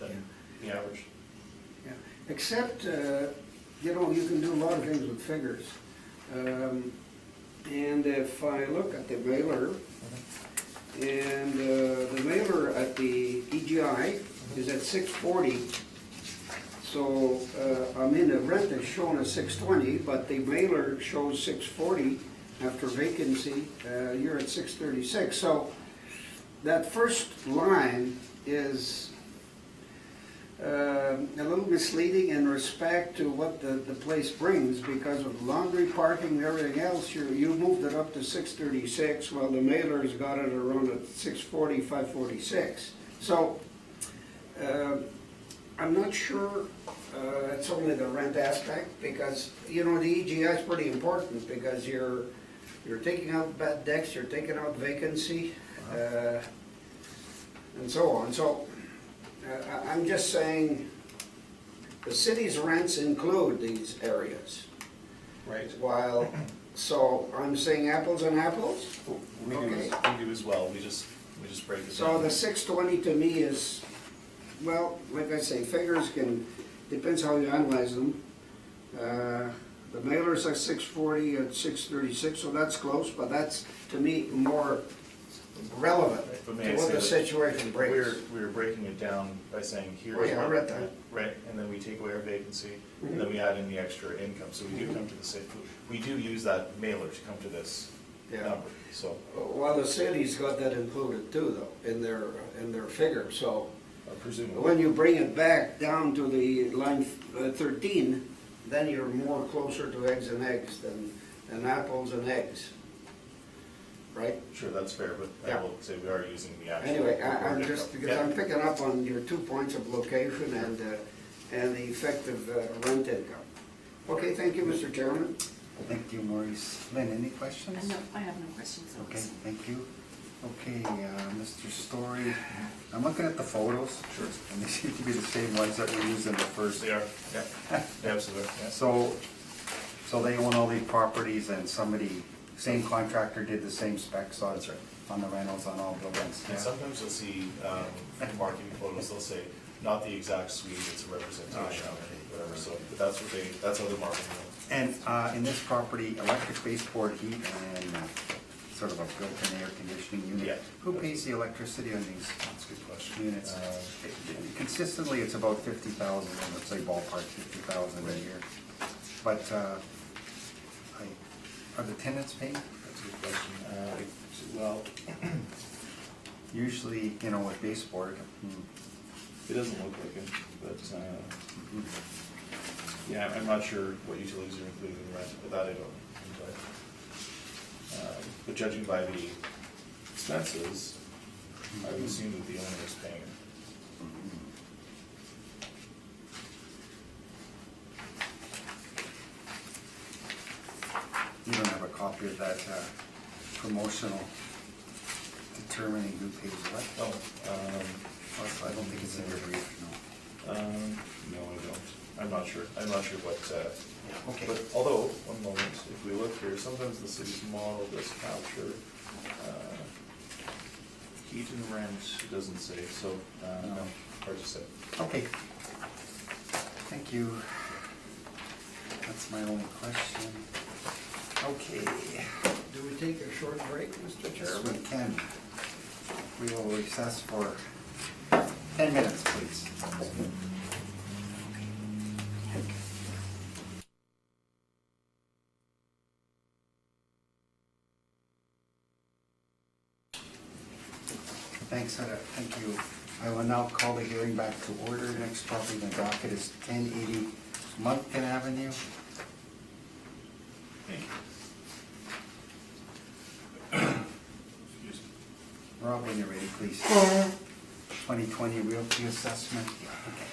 the average. yeah. Except, you know, you can do a lot of things with figures. And if I look at the mailer, and the mailer at the EGI is at 640. So, I mean, the rent is shown as 620, but the mailer shows 640 after vacancy. You're at 636. So that first line is a little misleading in respect to what the place brings, because of laundry, parking, and everything else, you moved it up to 636, while the mailer's got it around at 640, 546. So, I'm not sure it's only the rent aspect, because, you know, the EGI is pretty important, because you're taking out bad decks, you're taking out vacancy, and so on. So, I'm just saying, the city's rents include these areas. Right. While, so I'm saying apples and apples? We Okay. do as well, we just break it down. So the 620 to me is, well, like I say, figures depends how you analyze them. The mailer's at 640 at 636, so that's close, but that's, to me, more relevant But to may I what say the that situation brings. We're breaking it down by saying here's. Oh, yeah, I what- read that. Right, and then we take away our vacancy, and then we add in the extra income, so we do come to the same, we do use that mailer to come to this Yeah. number, so Well, the city's got that included too, though, in their figure, so presumably. when you bring it back down to the line 13, then you're more closer to eggs and eggs than and apples and eggs, right? Sure, that's fair, but I Yeah. will say we are using the actual. Anyway, I'm just, because Yeah. I'm picking up on your 2 points of location and the effective rent income. Okay, thank you, Mr. Chairman. Thank you, Maurice. Lynn, any questions? No, I have no questions. Okay, thank you. Okay, Mr. Story, I'm looking at the photos. Sure. And they seem to be the same ones that we used in the first. They are, yeah, absolutely, yeah. So they own all these properties and somebody, same contractor did the same specs on. That's right. On the rentals on all buildings. And sometimes you'll see, from marketing photos, they'll say, not the exact suite, it's a representation of it, whatever, so, but that's what they, that's how they're marketing it. And in this property, electric baseboard heat and sort of a built-in air conditioning unit. Yeah. Who pays the electricity on these That's a good question. units? Consistently, it's about 50,000, let's say ballpark 50,000 a year. But are the tenants paying? That's a good question. Well, Usually, you know, with baseboard. it doesn't look like it, but, yeah, I'm not sure what utilities are included in the rent, but that I don't. But judging by the expenses, I would assume that the owner is paying it. You don't have a copy of that promotional determining who pays what? Oh, I don't think it's in your brief, no. no, I don't. I'm not sure what, Okay. but although, one moment, if we look here, sometimes the city's model does capture, heat and rent, it doesn't say, so, no, hard to say. Okay. Thank you. That's my only question. Okay. Do we take a short break, Mr. Yes, Chairman? we can. We will recess for 10 minutes, please. Thanks, thank you. I will now call the hearing back to order. Next property in the docket is 1080 Moncton Avenue. Thank you. Excuse me. Rob, when you're ready, please. 2020 realty assessment. Okay.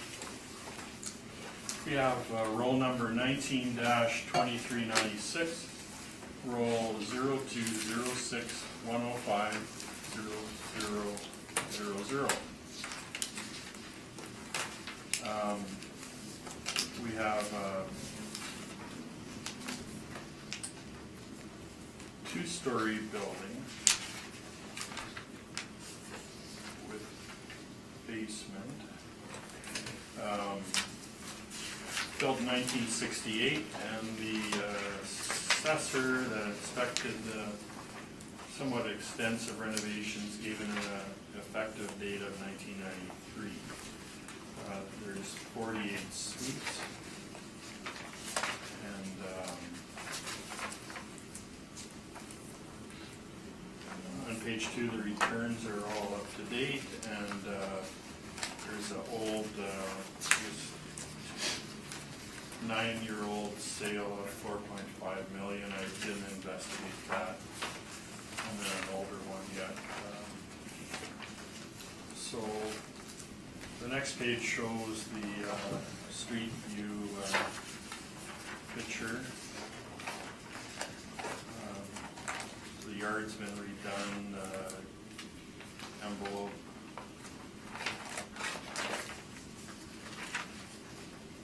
We have roll number 19-2396, roll 0206-105-0000. We have two-story building with basement. Built in 1968, and the assessor that inspected somewhat extensive renovations gave it an effective date of 1993. There's 48 suites, and on page 2, the returns are all up to date, and there's an old 9-year-old sale of 4.5 million. I didn't investigate that, and then an older one yet. So the next page shows the street view picture. The yard's been redone, envelope.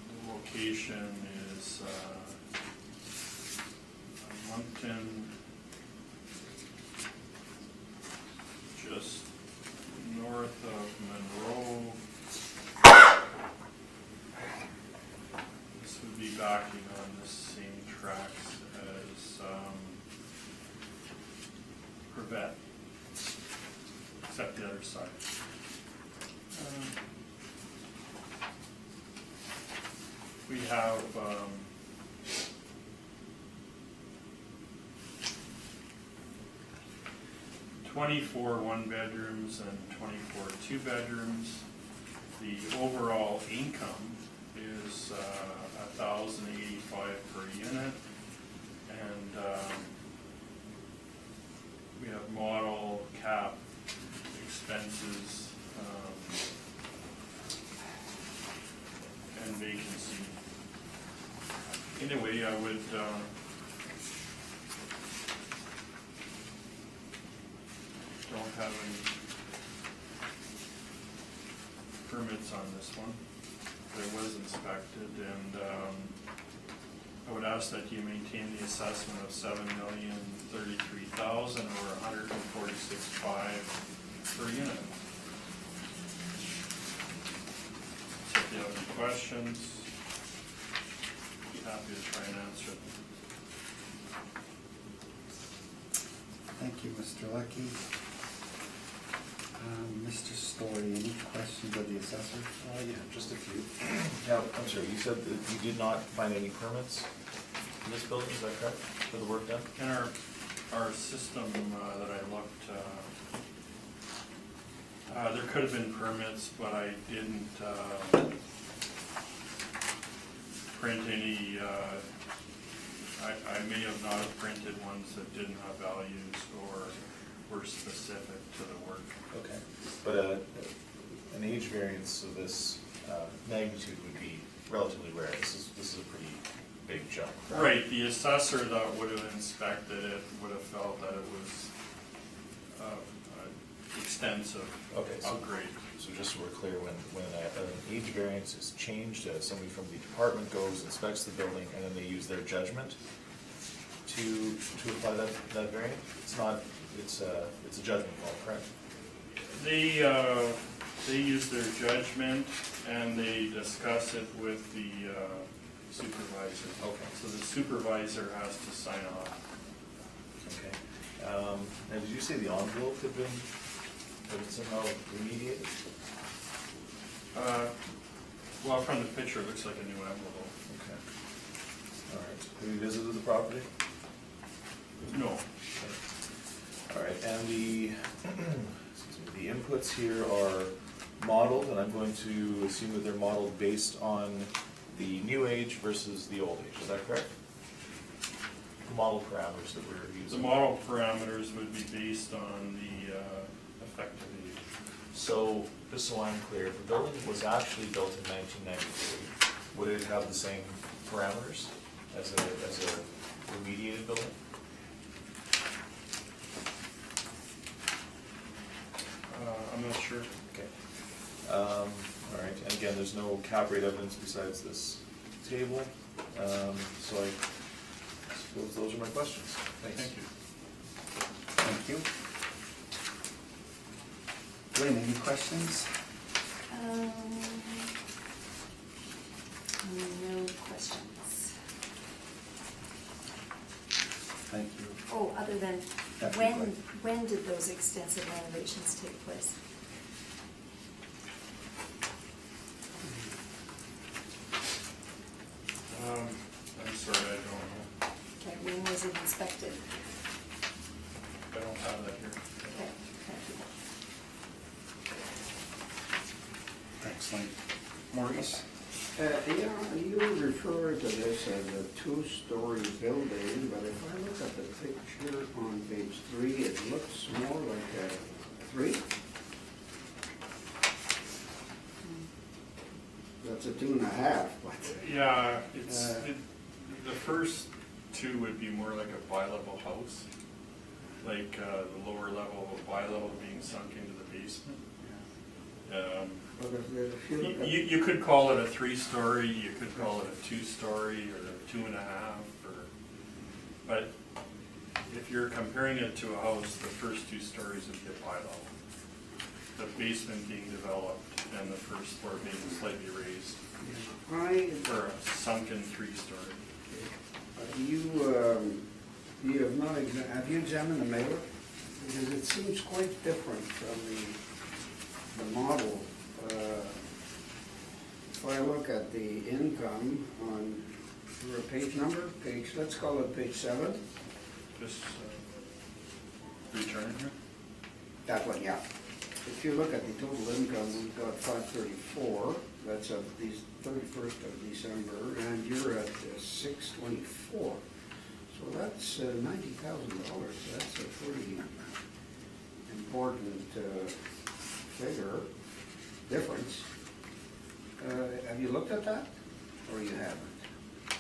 The location is Moncton, just north of Monroe. This would be backing on the same tracks as Corvette, except the other side. We have 24 one-bedrooms and 24 two-bedrooms. The overall income is $1,085 per unit, and and, we have model, cap, expenses, and vacancy. Anyway, I would, don't have any permits on this one. It was inspected, and I would ask that you maintain the assessment of $7,033,000 or $146,500 per unit. So if you have any questions, be happy to try and answer them. Thank you, Mr. Lucky. Mr. Story, any questions of the assessor? Yeah, just a few. Now, I'm sorry, you said that you did not find any permits in this building, is that correct, for the work done? In our system that I looked, there could have been permits, but I didn't print any, I may have not have printed ones that didn't have values or were specific to the work. Okay, but an age variance of this magnitude would be relatively rare. This is a pretty big jump. Right, the assessor that would have inspected it would have felt that it was extensive Okay, so- upgrade. So just so we're clear, when an age variance is changed, somebody from the department goes, inspects the building, and then they use their judgment to apply that variance? It's not, it's a judgment call, correct? They use their judgment and they discuss it with the supervisor. Okay. So the supervisor has to sign off. Okay. Now, did you say the envelope had been somehow remediated? Well, from the picture, it looks like a new envelope. Okay. All right. Have you visited the property? No. All right, and the, excuse me, the inputs here are modeled, and I'm going to assume that they're modeled based on the new age versus the old age, is that correct? The model parameters that we're The using. model parameters would be based on the effective age. So, just so I'm clear, if the building was actually built in 1993, would it have the same parameters as a remediated building? I'm not sure. Okay. All right, and again, there's no cap rate evidence besides this table, so I suppose those are my questions. Thanks. Thank you. Thank you. Lynn, any questions? No questions. Thank you. Oh, other than, That'd be when, great. when did those extensive renovations take place? I'm sorry, I don't know. Okay, when was it inspected? I don't have that here. Okay, thank you. Excellent. Maurice? Yeah, you refer to this as a two-story building, but if I look at the picture on page 3, it looks more like a 3. That's a 2.5, but. Yeah, the first two would be more like a bi-level house, like the lower level of a bi-level being sunk into the basement. But if you look at. You could call it a 3-story, you could call it a 2-story or a 2.5, but if you're comparing it to a house, the first 2 stories would be a bi-level. The basement being developed and the first floor being slightly raised, or a sunken 3-story. You have not have you examined the mailer? Because it seems quite different from the model. If I look at the income on your page number, let's call it page 7. Just return here. That one, yeah. If you look at the total income, we've got 534. That's of the 31st of December, and you're at 624. So that's $90,000. That's a pretty important figure, difference. Have you looked at that, or you haven't?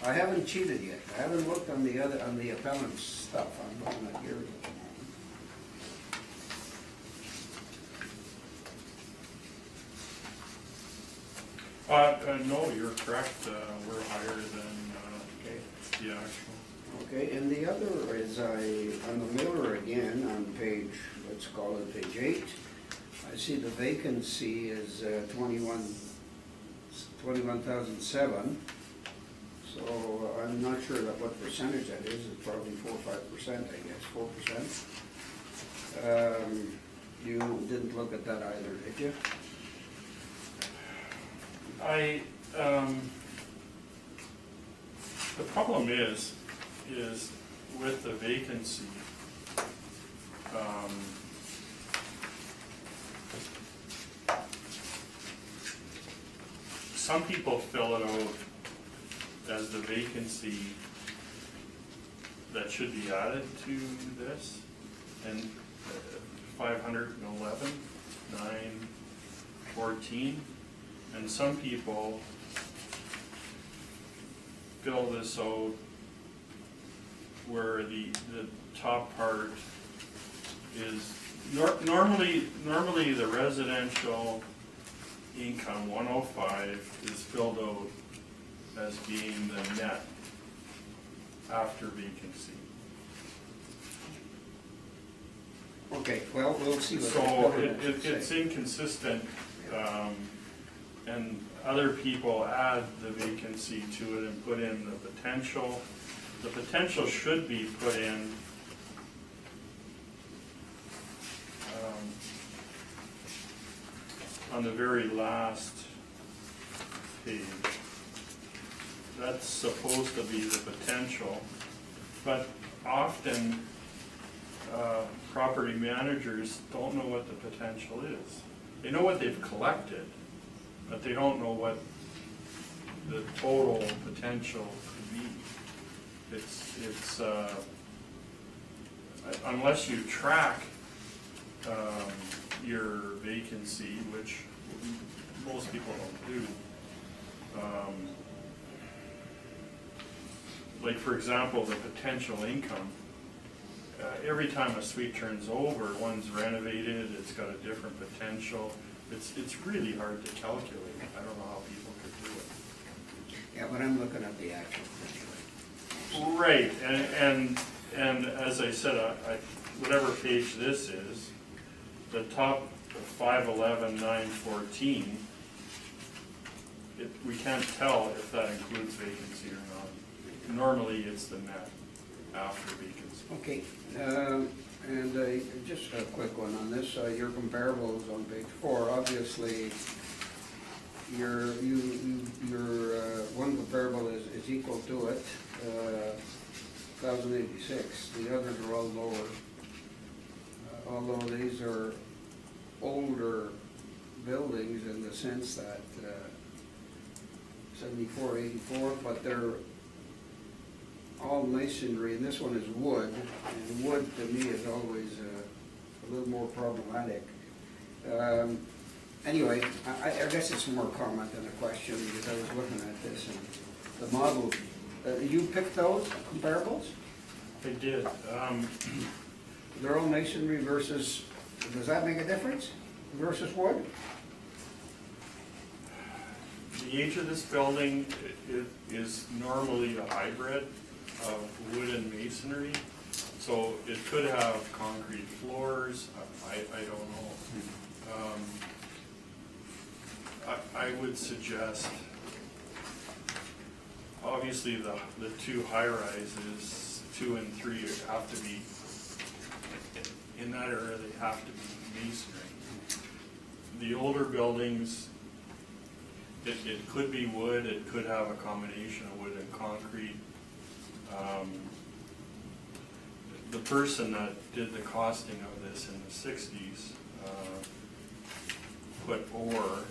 I haven't cheated yet. I haven't looked on the appellant's stuff. I'm looking at yours at the moment. No, you're correct, we're higher than, Okay. the actual. Okay, and the other is on the Miller again, on page, let's call it page 8, I see the vacancy is 21,007. So I'm not sure what percentage that is. It's probably 4 or 5%, I guess, 4%. You didn't look at that either, did you? The problem is with the vacancy, some people fill it out as the vacancy that should be added to this, and 511, 914, and some people fill this out where the top part is, normally the residential income 105 is filled out as being the net after vacancy. Okay, well, we'll see what the So government it's say. inconsistent, and other people add the vacancy to it and put in the potential. The potential should be put in on the very last page. That's supposed to be the potential, but often property managers don't know what the potential is. They know what they've collected, but they don't know what the total potential could be. It's unless you track your vacancy, which most people don't do. Like for example, the potential income. Every time a suite turns over, one's renovated, it's got a different potential. It's really hard to calculate. I don't know how people could do it. Yeah, but I'm looking at the actual anyway. Right, and as I said, whatever page this is, the top 511, 914, we can't tell if that includes vacancy or not. Normally, it's the net after vacancy. Okay, and just a quick one on this. Your comparables on page 4, obviously, your one comparable is equal to it, 1,086. The others are all lower. Although these are older buildings in the sense that 74, 84, but they're all masonry, and this one is wood, and wood to me is always a little more problematic. Anyway, I guess it's more comment than a question, because I was looking at this, and the model, you picked those comparables? I did. They're all masonry versus, does that make a difference, versus wood? The age of this building is normally a hybrid of wood and masonry, so it could have concrete floors. I don't know. I would suggest, obviously the two high-rises, 2 and 3, have to be, in that area, they have to be masonry. The older buildings, it could be wood, it could have a combination of wood and concrete. The person that did the costing of this in the 60s put ore,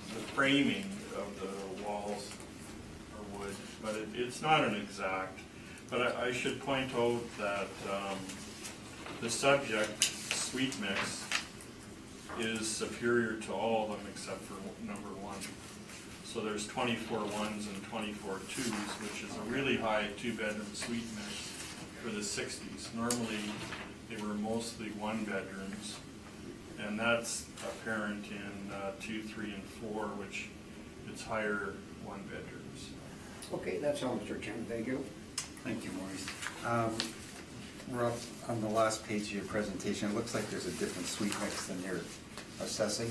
the framing of the walls are wood, but it's not an exact. But I should point out that the subject sweet mix is superior to all of them except for number 1. So there's 24 ones and 24 twos, which is a really high 2-bedroom suite mix for the 60s. Normally, they were mostly 1-bedrooms, and that's apparent in 2, 3, and 4, which it's higher 1-bedrooms. Okay, that's all, Mr. Chairman, thank you. Thank you, Maurice. We're up on the last page of your presentation. It looks like there's a different suite mix than you're assessing.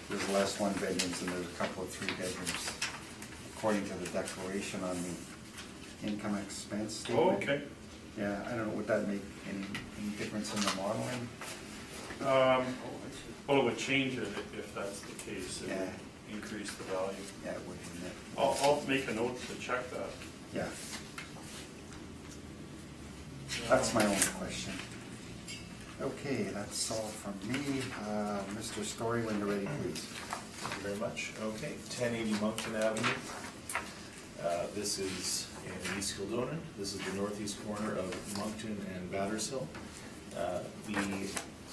There's less 1-bedrooms and there's a couple of 3-bedrooms, according to the declaration on the income expense statement. Oh, okay. Yeah, I don't know, would that make any difference in the modeling? Well, it would change it if that's the case. It Yeah. would increase the value. Yeah, it would, wouldn't it? I'll make a note to check that. Yeah. That's my only question. Okay, that's all from me. Mr. Story, when you're ready, please. Thank you very much. Okay, 1080 Moncton Avenue. This is in East Kildonan. This is the northeast corner of Moncton and Battershill. The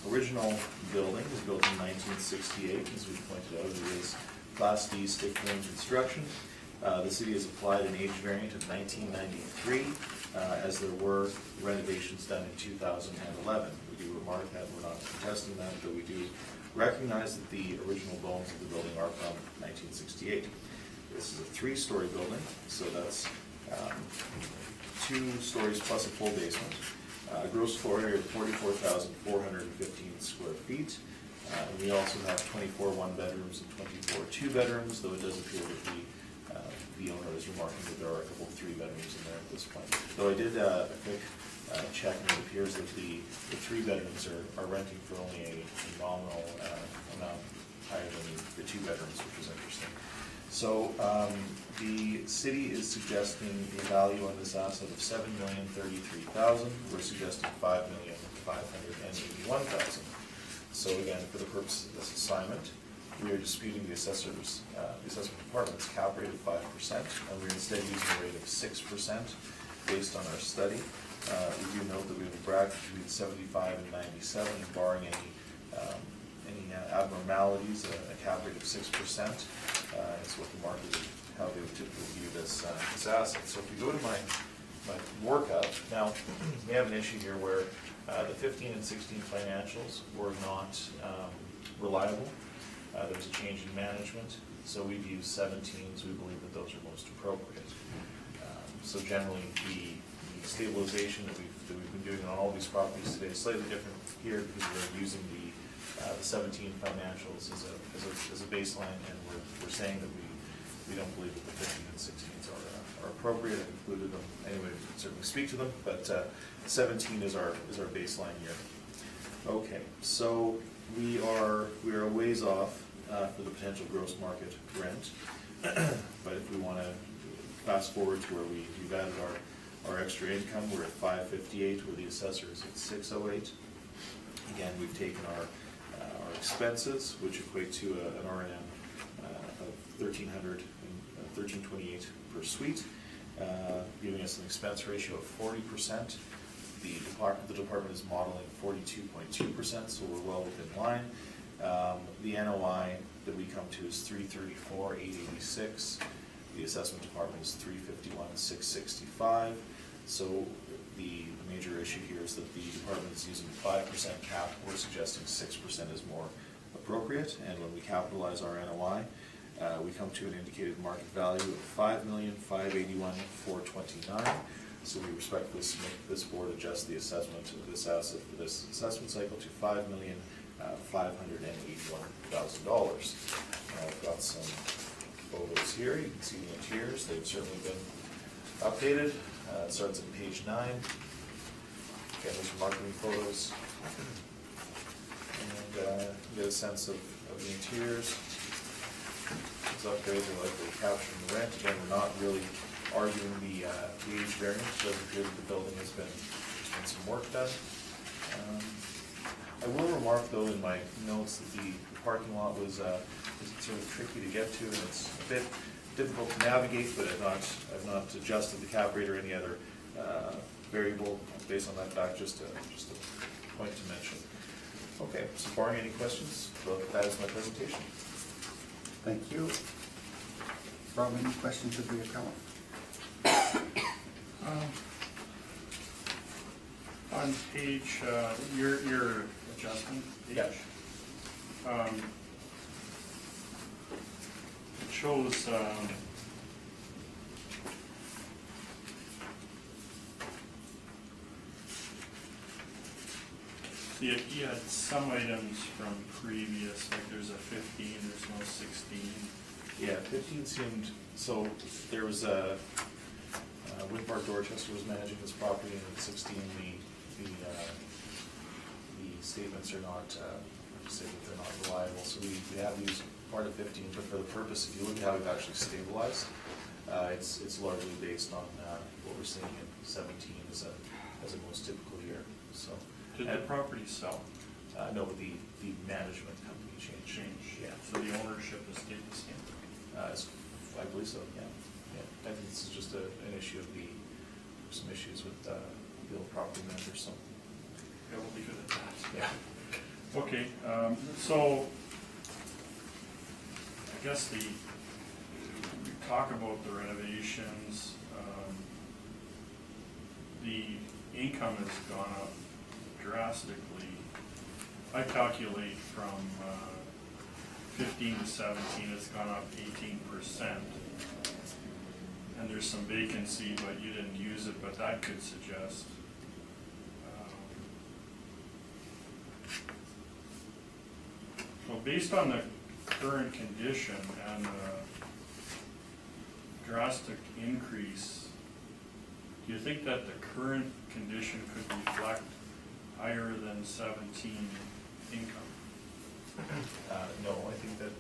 original building was built in 1968, as we pointed out. It is Class D stick frame construction. The city has applied an age variant of 1993, as there were renovations done in 2011. We do remark that we're not contesting that, but we do recognize that the original bones of the building are from 1968. This is a 3-story building, so that's 2 stories plus a full basement. Gross floor area of 44,415 square feet. We also have 24 1-bedrooms and 24 2-bedrooms, though it does appear that the owner is remarking that there are a couple of 3-bedrooms in there at this point. Though I did a quick check, and it appears that the 3-bedrooms are renting for only a nominal amount higher than the 2-bedrooms, which is interesting. So the city is suggesting a value on this asset of $7,033,000. We're suggesting $5,581,000. So again, for the purpose of this assignment, we are disputing the assessment department's cap rate of 5%, and we're instead using a rate of 6% based on our study. We do note that we have a bracket between 75 and 97, and barring any abnormalities, a cap rate of 6%. Is what the market, how they would typically view this asset. So if you go to my workup, now we have an issue here where the 15 and 16 financials were not reliable. There was a change in management, so we've used 17s. We believe that those are most appropriate. So generally, the stabilization that we've been doing on all these properties today is slightly different here because we're using the 17 financials as a baseline, and we're saying that we don't believe that the 15 and 16s are appropriate. I've included them anyway. We can certainly speak to them, but 17 is our baseline year. Okay, so we are a ways off for the potential gross market rent, but if we want to fast forward to where we've added our extra income, we're at 558, where the assessor is at 608. Again, we've taken our expenses, which equate to an R&M of $1,328 per suite, giving us an expense ratio of 40%. The department is modeling 42.2%, so we're well within line. The NOI that we come to is $334,886. The assessment department is $351,665. So the major issue here is that the department is using 5% cap. We're suggesting 6% is more appropriate. And when we capitalize our NOI, we come to an indicated market value of $5,581,429. So we respectfully submit this board adjust the assessment of this asset for this assessment cycle to $5,581,000. I've got some photos here. You can see the interiors. They've certainly been updated. It starts on page 9. Again, these are marketing photos. And you get a sense of the interiors. These upgrades are likely capturing the rent. Again, we're not really arguing the age variance. It does appear that the building there's been some work done. I will remark, though, in my notes that the parking lot was sort of tricky to get to, and it's a bit difficult to navigate, but I've not adjusted the cap rate or any other variable based on that fact, just a point to mention. Okay, so barring any questions, well, that is my presentation. Thank you. Rob, any questions of the appellant? On page, your adjustment page. Yeah. It shows, you had some items from previous, like there's a 15, there's no 16. Yeah, 15 seemed, so there was a, Winnipeg Dorchester was managing this property, and in 16, the statements are not, say that they're not reliable, so we have used part of 15, but for the purpose, if you look at how we've actually stabilized, it's largely based on what we're seeing in 17 as a most typical year, so. Did the property sell? No, but the management company changed. Yeah. So the ownership is stayed the same? I believe so, yeah. I think this is just an issue of some issues with the old property manager, so. Yeah, we'll leave it at that. Yeah. Okay, so I guess we talk about the renovations. The income has gone up drastically. I calculate from 15 to 17, it's gone up 18%. And there's some vacancy, but you didn't use it, but that could suggest. So based on the current condition and the drastic increase, do you think that the current condition could reflect higher than 17 income? No, I think that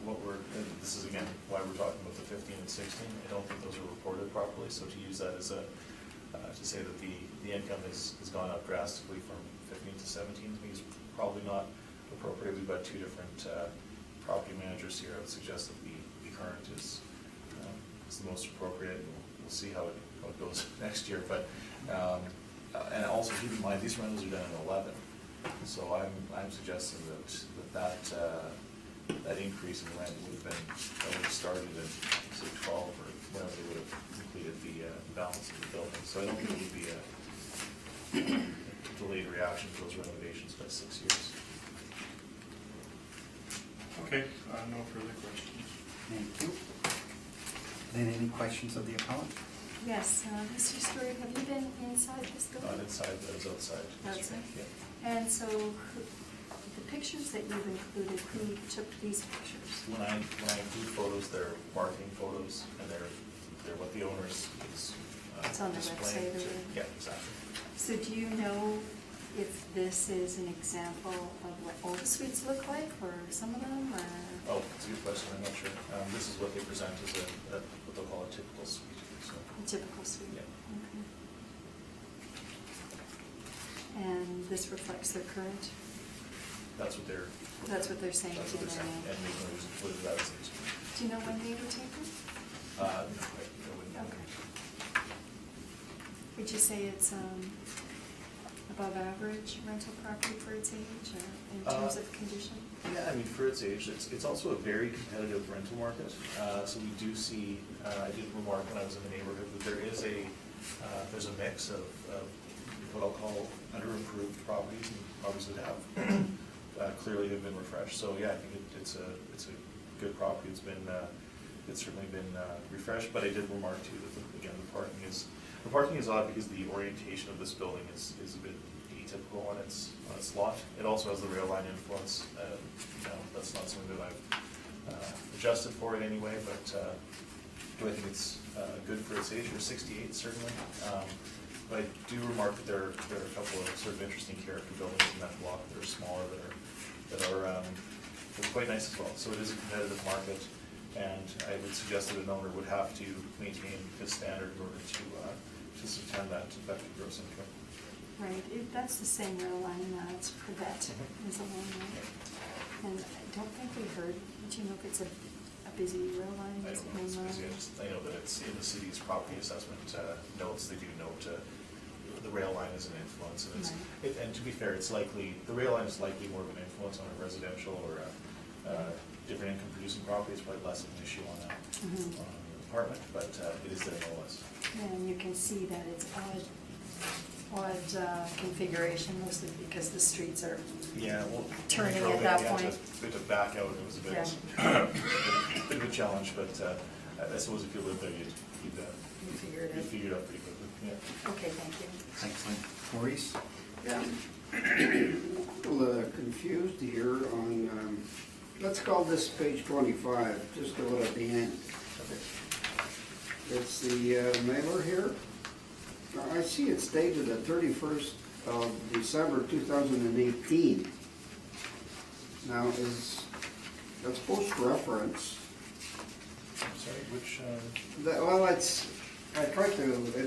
and this is again why we're talking about the 15 and 16. I don't think those are reported properly, so to use that as to say that the income has gone up drastically from 15 to 17 to me is probably not appropriate. We've got two different property managers here. I would suggest that the current is the most appropriate. We'll see how it goes next year, but and also keep in mind these rentals are done in 11, so I'm suggesting that increase in rent would have been already started at say 12 or whenever they would have completed the balance of the building. So I don't think it would be a delayed reaction to those renovations by 6 years. Okay, no further questions. Thank you. Then any questions of the appellant? Yes, Mr. Stewart, have you been inside this building? Not inside, but it's outside. Outside? Yeah. And so, the pictures that you've included, who took these pictures? When I include photos, they're marketing photos, and they're what the owner is It's on the displaying website or to- whatever. Yeah, exactly. So do you know if this is an example of what all the suites look like, or some of them, or? Oh, that's a good question, I'm not sure. This is what they present as what they'll call a typical suite, so. A typical suite? Yeah. Okay. And this reflects their current? That's what they're. That's what they're saying That's what in they're their saying, name. and making those included that as an example. Do you know when they were taken? No, I wouldn't know. Okay. Would you say it's above average rental property for its age, or in terms of condition? Yeah, I mean, for its age, it's also a very competitive rental market. So we do see, I did remark when I was in the neighborhood that there's a mix of what I'll call under-improved properties and properties that have clearly have been refreshed. So yeah, I think it's a good property. It's certainly been refreshed, but I did remark too that again the parking is odd because the orientation of this building is a bit atypical on its lot. It also has the rail line influence. That's not something that I've adjusted for in any way, but do I think it's good for its age? For 68 certainly. But I do remark that there are a couple of sort of interesting character buildings in that block that are smaller that are quite nice as well. So it is a competitive market, and I would suggest that an owner would have to maintain this standard in order to subtend that effective gross income. Right, that's the same rail line that Privet is along there. And I don't think we heard, do you know if it's a busy rail line. I It's don't know, it's been, busy, I know that it's in the city's property assessment notes, they do note the rail line is an influence, and it's, and to be fair, it's likely, the rail line is likely more of an influence on a residential or a different income producing property, it's probably less of an issue on a, Mhm. on an apartment, but it is there no less. And you can see that it's odd configuration, mostly because the streets are, Yeah, well. Turning when we at drove that in, we point. had to back out, it was a bit, bit of a challenge, but I suppose if you lived there, you'd you figure it you'd out. figure it out pretty quickly, yeah. Okay, thank you. Thanks, Lynn. Maurice? Yeah, a little confused here on, let's call this page 25, just a little at the end. It's the mailer here. Now, I see it's dated the 31st of December 2018. Now, that's post-reference. I'm sorry, which, Well, it's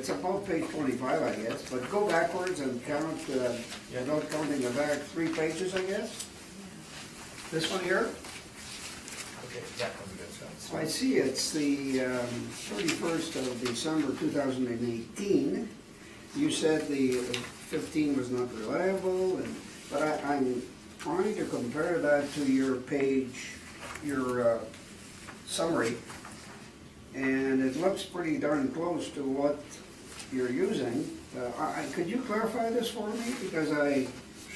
above page 25, I guess, but go backwards and count, without counting the back 3 pages, I guess. This one here? okay, yeah, let me get So I see it's the 31st of December 2018. You said the 15 was not reliable, but I'm trying to compare that to your page, your summary, and it looks pretty darn close to what you're using. Could you clarify this for me? Because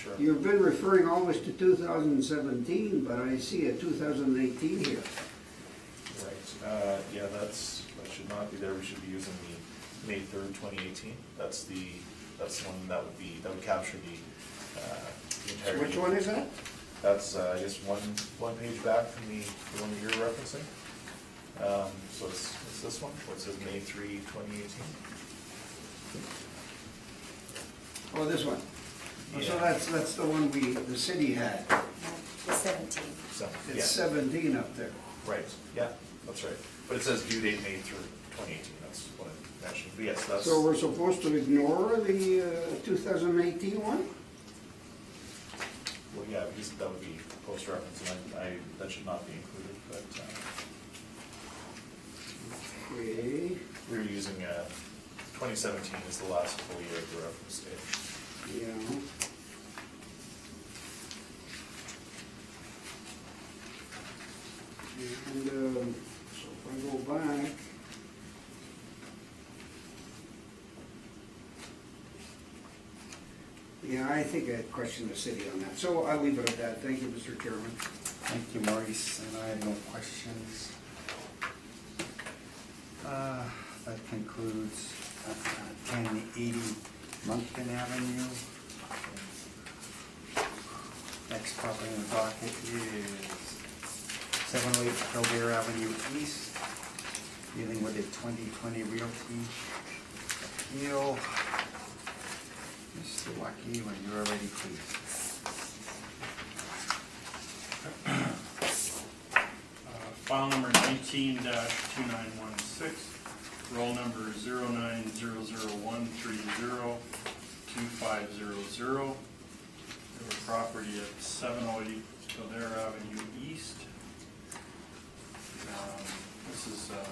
Sure. you've been referring always to 2017, but I see a 2018 here. Right, yeah, that should not be there, we should be using the May 3rd, 2018. That's the one that would capture the entire. Which one is that? That's, I guess, one page back from the one that you're referencing. So it's this one, where it says May 3, 2018. Oh, this one. Oh, so Yeah. that's the one the city had. No, the 17. So, It's yeah, 17 up there. right, yeah, that's right. But it says due date May 3rd, 2018, that's what I mentioned. But yes, that's. So we're supposed to ignore the 2018 one? Well, yeah, because that would be post-reference, and that should not be included, but Okay. we were using 2017 as the last full year of the reference date. Yeah. And so if I go back, yeah, I think I'd question the city on that. So I'll leave it at that. Thank you, Mr. Chairman. Thank you, Maurice, and I have no questions. That concludes 1080 Moncton Avenue. Next property in the docket is 708 Kildare Avenue East, dealing with a 2020 Realty appeal. Mr. Lucky, when you're ready, please. File number 19-2916, roll number 0900130250. We have a property at 708 Kildare Avenue East. This is a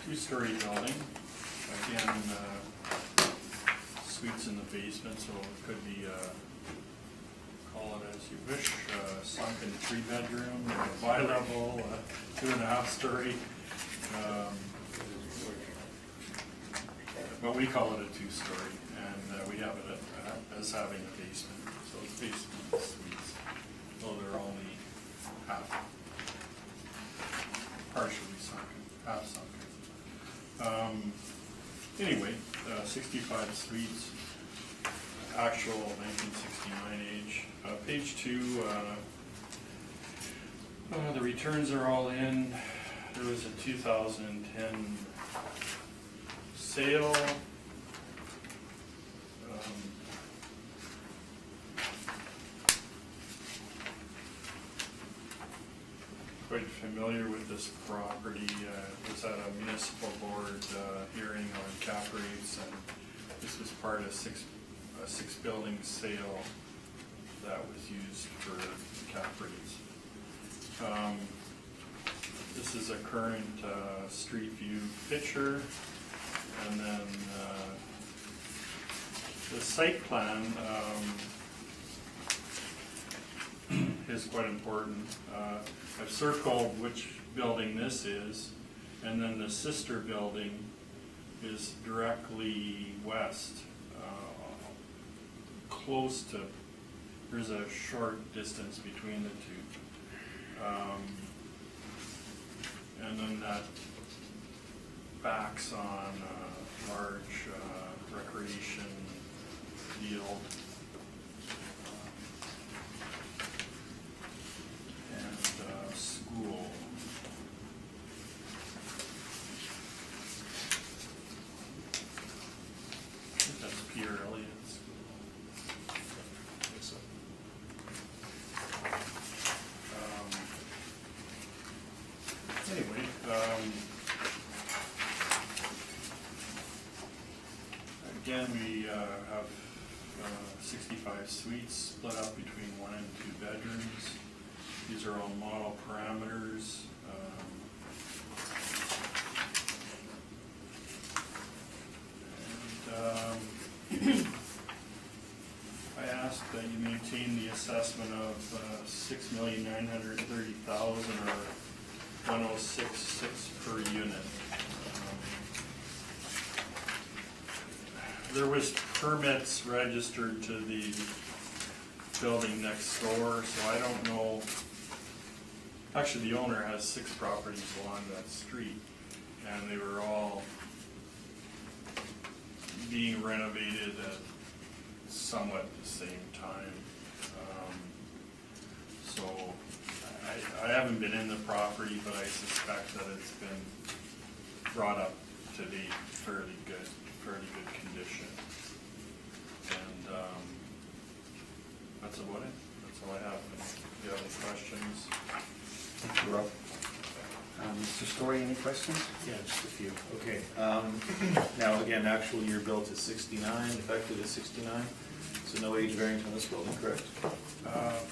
two-story building. Again, suites in the basement, so it could be, call it as you wish, sunken 3-bedroom, bi-level, 2.5-story. But we call it a 2-story, and we have it as having a basement, so it's basement suites, though they're only half, partially sunken, half sunken. Anyway, 65 suites, actual 1969 age. Page 2, the returns are all in. There was a 2010 sale. Quite familiar with this property. Was at a municipal board hearing on cap rates, and this was part of a six building sale that was used for cap rates. This is a current street view picture, and then the site plan is quite important. I've circled which building this is, and then the sister building is directly west, close to, there's a short distance between the two. And then that backs on a large recreation field. And school. I think that's Peter Elliott's school. I think so. Anyway, again, we have 65 suites split up between 1 and 2 bedrooms. These are all model parameters. I asked that you maintain the assessment of $6,930,000 or $1,066 per unit. There was permits registered to the building next door, so I don't know. Actually, the owner has 6 properties along that street, and they were all being renovated at somewhat the same time. So I haven't been in the property, but I suspect that it's been brought up to be fairly good condition. And that's about it. That's all I have. If you have any questions. Thank you, Rob. Mr. Story, any questions? Yeah, just a few. Okay. Now, again, actual year built is 69, effective is 69, so no age variance on this building, correct?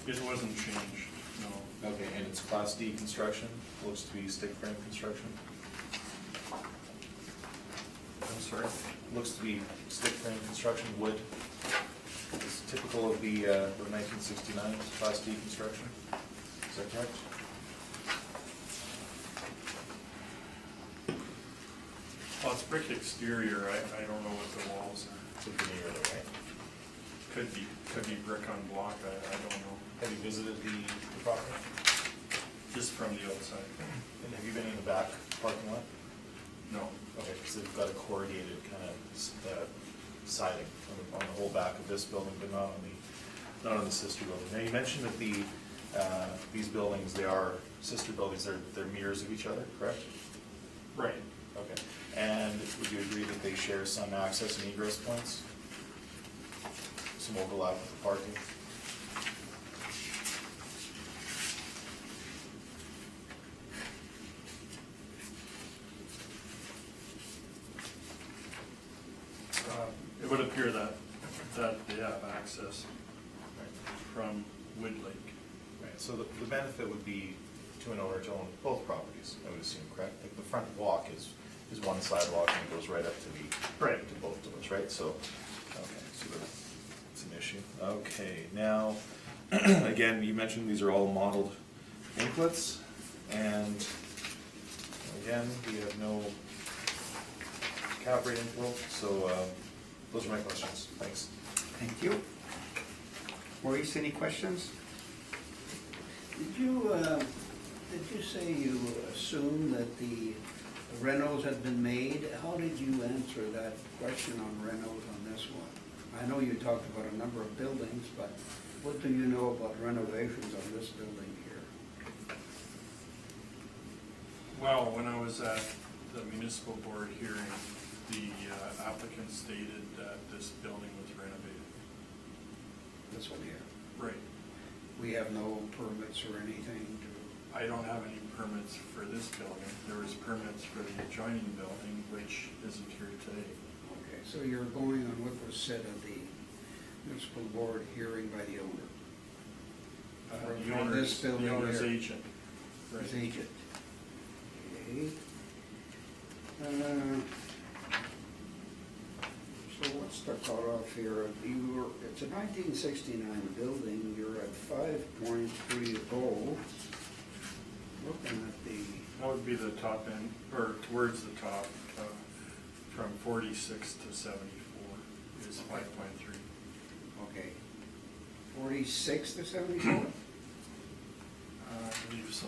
It wasn't changed, no. Okay, and it's Class D construction, looks to be stick frame construction. I'm sorry? Looks to be stick frame construction, wood. It's typical of the 1969 Class D construction. Is that correct? Well, it's brick exterior. I don't know what the walls are. It's a veneer, right? Could be brick on block. I don't know. Have you visited the property? Just from the outside. And have you been in the back parking lot? No. Okay, because they've got a corrugated kind of siding on the whole back of this building, but not on the sister building. Now, you mentioned that these buildings, they are sister buildings, they're mirrors of each other, correct? Right. Okay. And would you agree that they share some access and egress points? Some overlap with the parking? It would appear that they have access from Wood Lake. Right, so the benefit would be to an owner to own both properties, I would assume, correct? Like the front walk is one sidewalk and it goes right up to to both doors, right? So, okay, so that's an issue. Okay, now, again, you mentioned these are all modeled inputs, and again, we have no cap rate info, so those are my questions. Thanks. Thank you. Maurice, any questions? Did you say you assumed that the renos had been made? How did you answer that question on renos on this one? I know you talked about a number of buildings, but what do you know about renovations on this building here? Well, when I was at the municipal board hearing, the applicant stated that this building was renovated. This one here. Right. We have no permits or anything to, I don't have any permits for this building. There was permits for the adjoining building, which isn't here today. okay, so you're going on what was said at the municipal board hearing by the owner? For The owner's this building the owner's here. agent. Right. His agent. Okay. So what's the cutoff here? It's a 1969 building, you're at 5.30. Looking at the, That would be the top end, or towards the top, from 46 to 74 is 5.3. okay, 46 to 74? I believe so.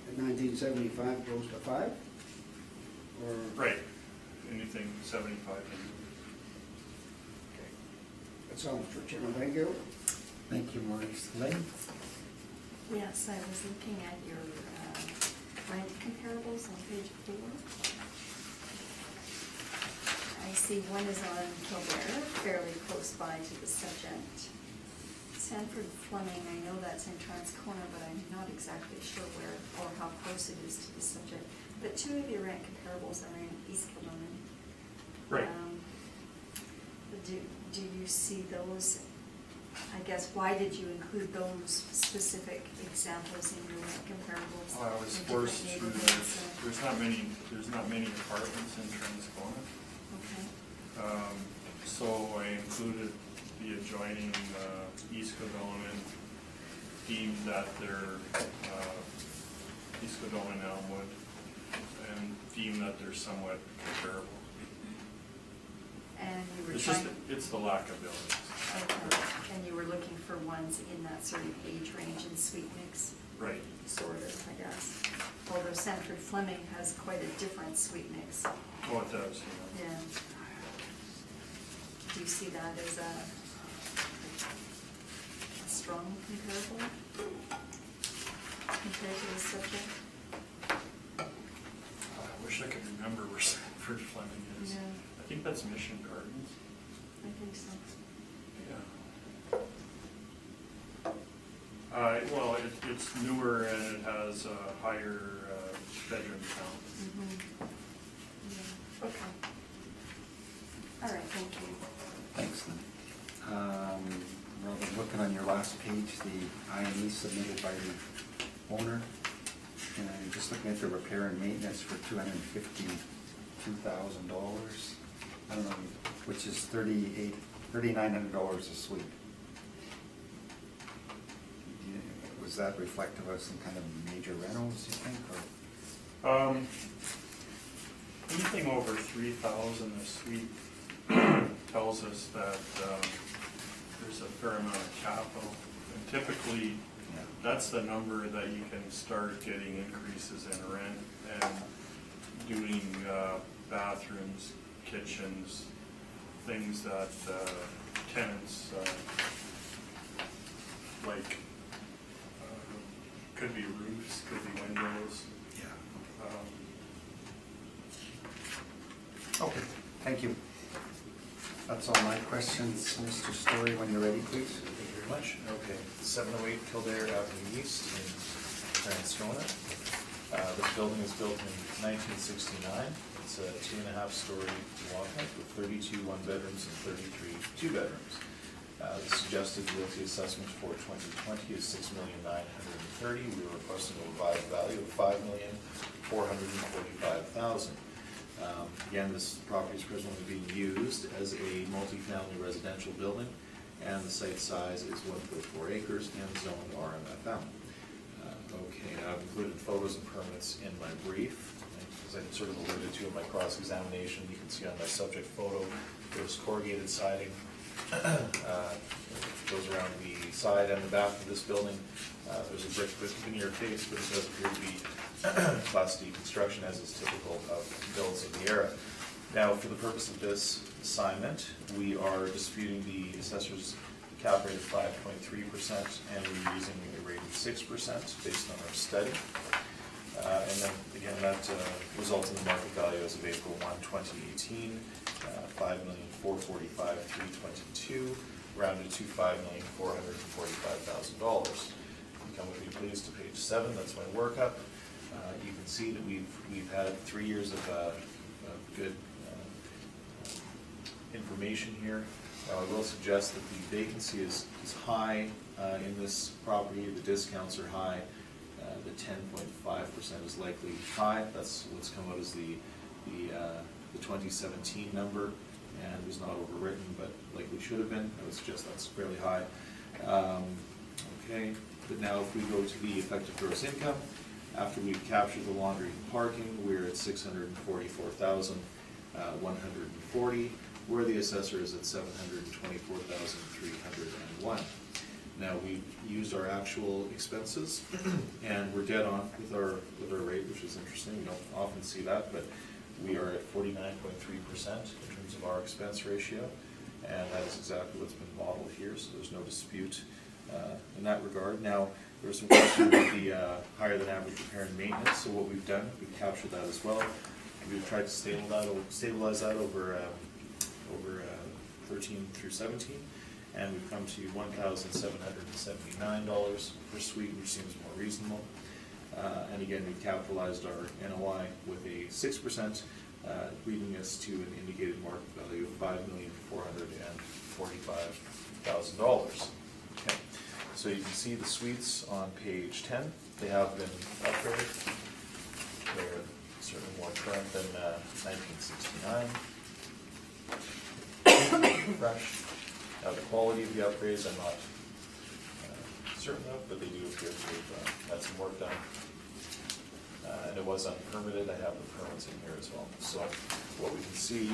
And 1975 goes to 5? Or? Right, anything 75 and Okay. That's all, Mr. Chairman, thank you. Thank you, Maurice. Lynn? Yes, I was looking at your rent comparables on page 4. I see one is on Kildare, fairly close by to the subject. Sanford Fleming, I know that's in Transcona, but I'm not exactly sure where or how close it is to the subject. But two of your rent comparables are in East Kildonan. Right. Do you see those? I guess, why did you include those specific examples in your rent comparables? I was in forced to, different neighborhoods, there's not many apartments in Transcona. Okay. So I included the adjoining East Kildonan, deemed that they're East Kildonan Elmwood, and deemed that they're somewhat comparable. And you were It's trying. just, it's the lack of buildings. Okay, and you were looking for ones in that sort of age range and suite mix, Right. sort of, I guess. Although Sanford Fleming has quite a different suite mix. Oh, it does, yeah. Yeah. Do you see that as a strong comparable compared to the subject? I wish I could remember where Sanford Fleming is. Yeah. I think that's Mission Gardens. I think so. Yeah. Well, it's newer and it has a higher bedroom count. Mm-hmm. Yeah, okay. All right, thank you. Thanks, Lynn. Robert, looking on your last page, the IME submitted by the owner, and I'm just looking at the repair and maintenance for $252,000. I don't know, which is $3,900 a suite. Was that reflective of some kind of major rentals, you think, or? Anything over 3,000 a suite tells us that there's a fair amount of capital. And typically, Yeah. that's the number that you can start getting increases in rent and doing bathrooms, kitchens, things that tenants like. Could be roofs, could be windows. Yeah. Um, Okay, thank you. That's all my questions. Mr. Story, when you're ready, please. Thank you very much. Okay, 708 Kildare Avenue East in Transcona. This building was built in 1969. It's a 2.5-story block height with 32 one-bedrooms and 33 two-bedrooms. The suggested realty assessment for 2020 is $6,930,000. We were requesting a revised value of $5,445,000. Again, this property is presently being used as a multifamily residential building, and the site size is 1.4 acres and zoned RMFM. Okay, now I've included photos and permits in my brief. As I sort of alluded to in my cross-examination, you can see on my subject photo, there's corrugated siding goes around the side and the back of this building. There's a brick veneer face, but it does appear to be Class D construction, as is typical of builds of the era. Now, for the purpose of this assignment, we are disputing the assessor's cap rate of 5.3%, and we're using a rate of 6% based on our study. And then, again, that results in the market value as of April 1, 2018, $5,445,322, rounded to $5,445,000. Come with me, please, to page 7. That's my workup. You can see that we've had 3 years of good information here. I will suggest that the vacancy is high in this property. The discounts are high. The 10.5% is likely high. That's what's come out as the 2017 number, and it was not overwritten, but likely should have been. I would suggest that's fairly high. Okay, but now if we go to the effective gross income, after we've captured the laundry and parking, we're at $644,140, where the assessor is at $724,301. Now, we've used our actual expenses, and we're dead on with our rate, which is interesting. We don't often see that, but we are at 49.3% in terms of our expense ratio, and that is exactly what's been modeled here, so there's no dispute in that regard. Now, there was some question about the higher than average repair and maintenance, so what we've done, we've captured that as well. We've tried to stabilize that over 13 through 17, and we've come to $1,779 per suite, which seems more reasonable. And again, we've capitalized our NOI with a 6%, leading us to an indicated market value of $5,445,000. Okay, so you can see the suites on page 10. They have been upgraded. They're certainly more current than 1969. Fresh. Now, the quality of the upgrades I'm not certain of, but they do appear to have had some work done. And it was unpermitted. I have the permits in here as well. So what we can see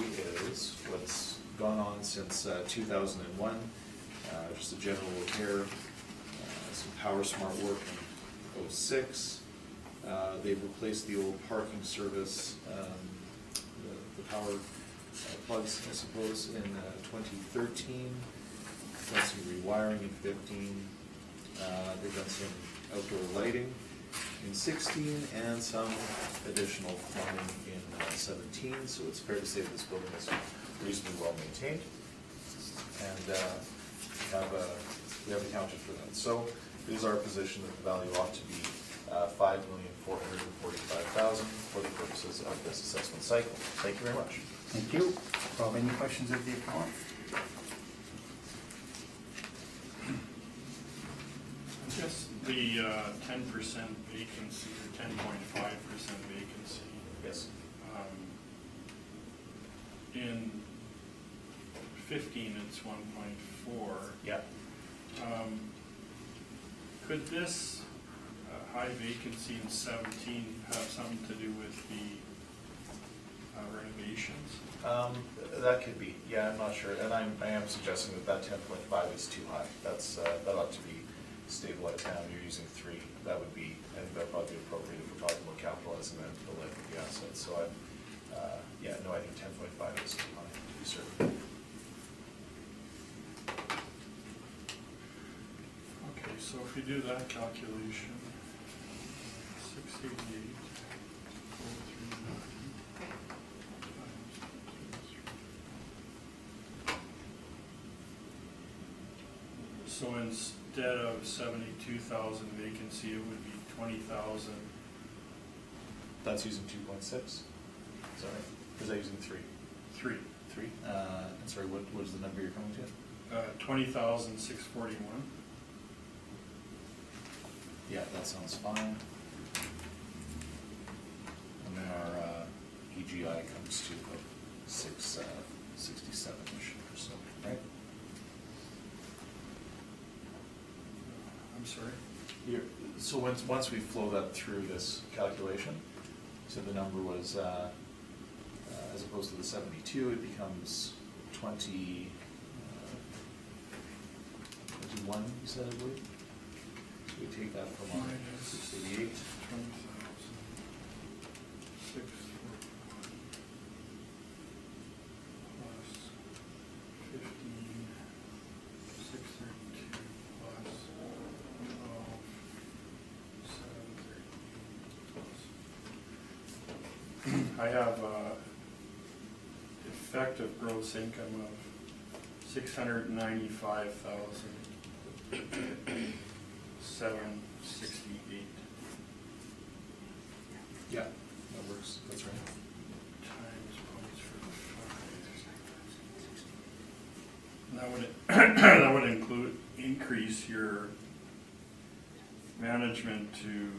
is what's gone on since 2001. Just a general repair, some power smart work in 06. They've replaced the old parking service, the power plugs, I suppose, in 2013. Done some rewiring in 15. They've done some outdoor lighting in 16 and some additional plumbing in 17. So it's fair to say that this building is reasonably well maintained, and we have accounted for that. So it is our position that the value ought to be $5,445,000 for the purposes of this assessment cycle. Thank you very much. Thank you. Rob, any questions of the accountant? Just the 10% vacancy, or 10.5% vacancy. Yes. In 15, it's 1.4. Yeah. Could this high vacancy in 17 have something to do with the renovations? That could be. Yeah, I'm not sure, and I am suggesting that 10.5 is too high. That's that ought to be stabilized down. You're using 3. That would be. I think that would probably be appropriate if we're talking about capitalizing the life of the asset. So I think 10.5 is too high, to be certain. Okay, so if you do that calculation, 688, 439. So instead of 72,000 vacancy, it would be 20,000. That's using 2.6. Sorry, is that using 3? 3. 3. And sorry, what was the number you're coming to? 20,641. Yeah, that sounds fine. And then our EGI comes to about 667-ish or so, right? I'm sorry. So once we flow that through this calculation, so the number was, as opposed to the 72, it becomes 21, you said, I believe? So we take that from our 688. 20,641 plus 15, 632 plus 12, 730 plus. I have effective gross income of 695,768 Yeah, that works, that's right. times 0.35. That would increase your management to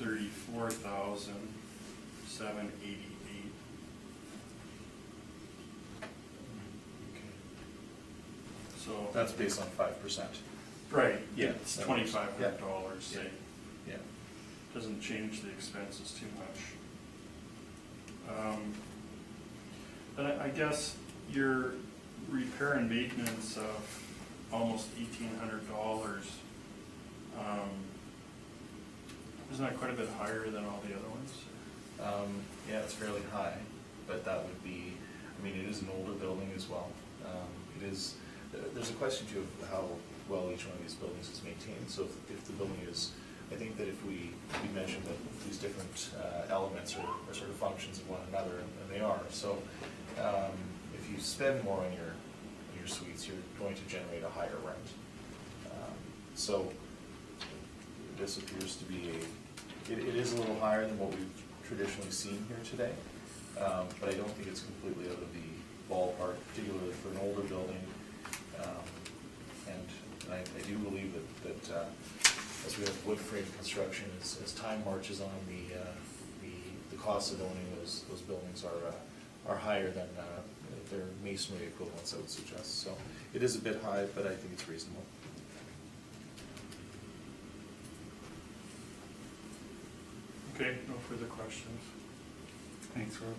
$34,788. So. That's based on 5%. Right, Yeah. it's $2,500, say. Yeah. Doesn't change the expenses too much. But I guess your repair and maintenance of almost $1,800, isn't that quite a bit higher than all the other ones? Yeah, it's fairly high, but that would be, I mean, it is an older building as well. It is, there's a question too of how well each one of these buildings is maintained. So if the building is, I think that if we mentioned that these different elements are sort of functions of one another, and they are. So if you spend more on your suites, you're going to generate a higher rent. So this appears to be it is a little higher than what we've traditionally seen here today, but I don't think it's completely out of the ballpark, particularly for an older building. And I do believe that as we have wood frame construction, as time marches on, the cost of owning those buildings are higher than their masonry equivalents, I would suggest. So it is a bit high, but I think it's reasonable. Okay, no further questions. Thanks, Rob.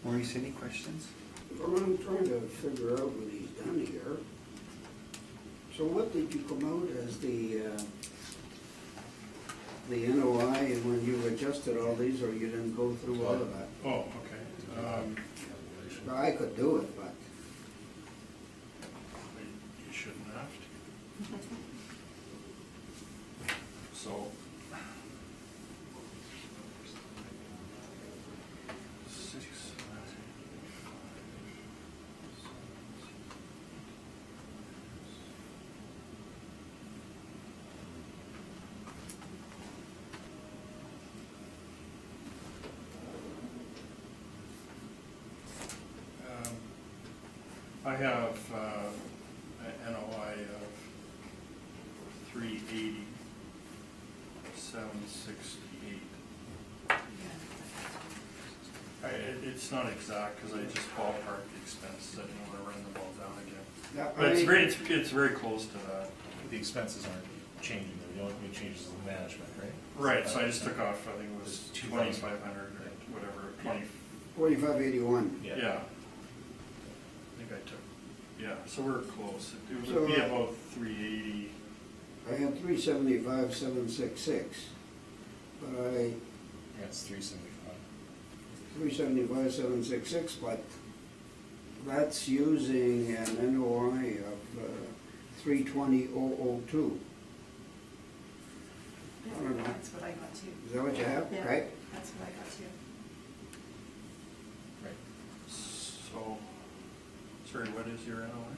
Maurice, any questions? Well, I'm trying to figure out what he's done here. So what did you come out as the NOI when you adjusted all these, or you didn't go through all of that? Oh, okay. Well, I could do it, but You shouldn't have to. So. I have an NOI of 380, 768. It's not exact because I just ballpark the expenses. I didn't want to run them all down again. yeah, But it's great. It's very close to that. The expenses aren't changing, though. The only thing that changes is the management, right? Right. So I just took off. I think it was Just 2,500 or whatever. 20. 4581. Yeah. I think I took. Yeah. So we're close. It would So, be about 380. I had 375, 766, but I, Yeah, it's 375. 375, 766, but that's using an NOI of 320,002. I don't know. That's what I got too. Is that what you have? Yeah, Right? that's what I got too. Right. So, sorry, what is your NOI?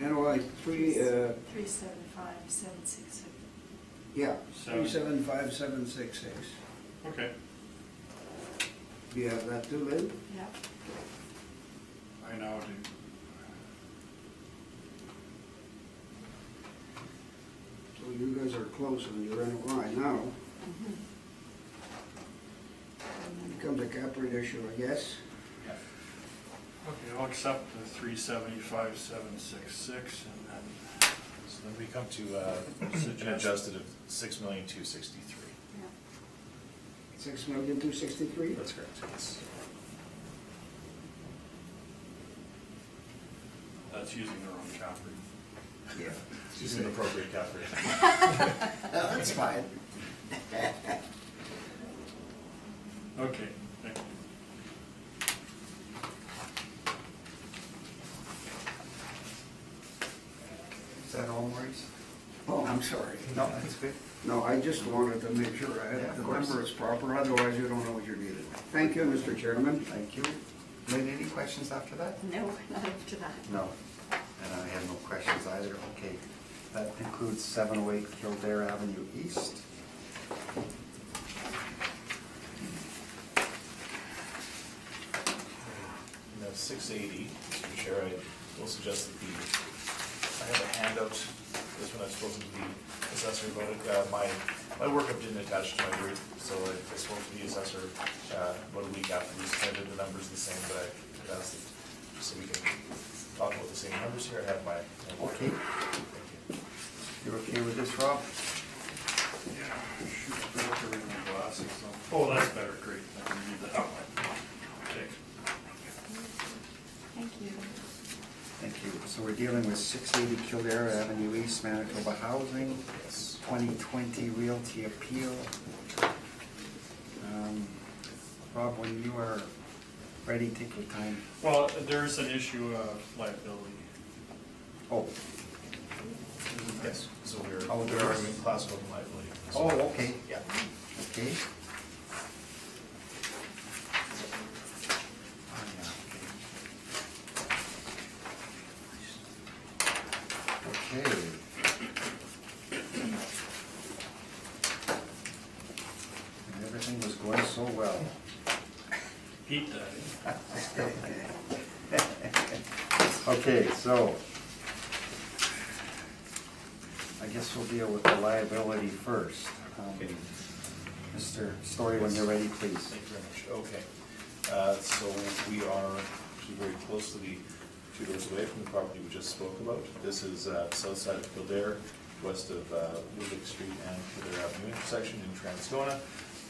NOI 375, 766. yeah, Seven. 375, 766. Okay. Do you have that too, Lynn? Yeah. I now do. So you guys are close on your NOI now. Mhm. Becomes a cap rate issue, I guess. Yeah. Okay, I'll accept the 375, 766 and then. So then we come to an adjusted of 6,263,000. Yeah. 6,263,000? That's correct, yes. That's using the wrong cap rate. Yeah. It's using an appropriate cap rate. That's fine. Okay, thank you. Is that all, Maurice? Oh, I'm sorry. No, that's good. No, I just wanted to make sure I Yeah, had of the course. numbers proper, otherwise you don't know what you're dealing with. Thank you, Mr. Chairman. Thank you. Lynn, any questions after that? No, not after that. No. And I have no questions either. Okay. That includes 708 Kildare Avenue East. Now, 680, Mr. Chair, I will suggest that I have a handout this one I've spoken to the assessor about it. My workup didn't attach to my brief, so I spoke to the assessor about a week after we submitted. The numbers the same, but I asked it just so we can talk about the same numbers here. I have my Okay. Thank you. You're okay with this, Rob? Yeah, shoot, I forgot to read my glasses. Oh, that's better, great, I can read that one. Okay. Thank you. Thank you. So we're dealing with 680 Kildare Avenue East, Manitoba Housing, Yes. 2020 Realty Appeal. Rob, when you are ready, take your time. Well, there's an issue of liability. Oh, Isn't there? Yes, so we're Oh, there is. arguing classical liability. oh, okay, Yeah. okay. Okay. And everything was going so well. Beat that, eh? Okay, so I guess we'll deal with the liability first. Okay. Mr. Story, when you're ready, please. Thank you very much. Okay. So we are actually very close to the 2 doors away from the property we just spoke about. This is south side of Kildare, west of Winnipeg Street and Kildare Avenue intersection in Transcona.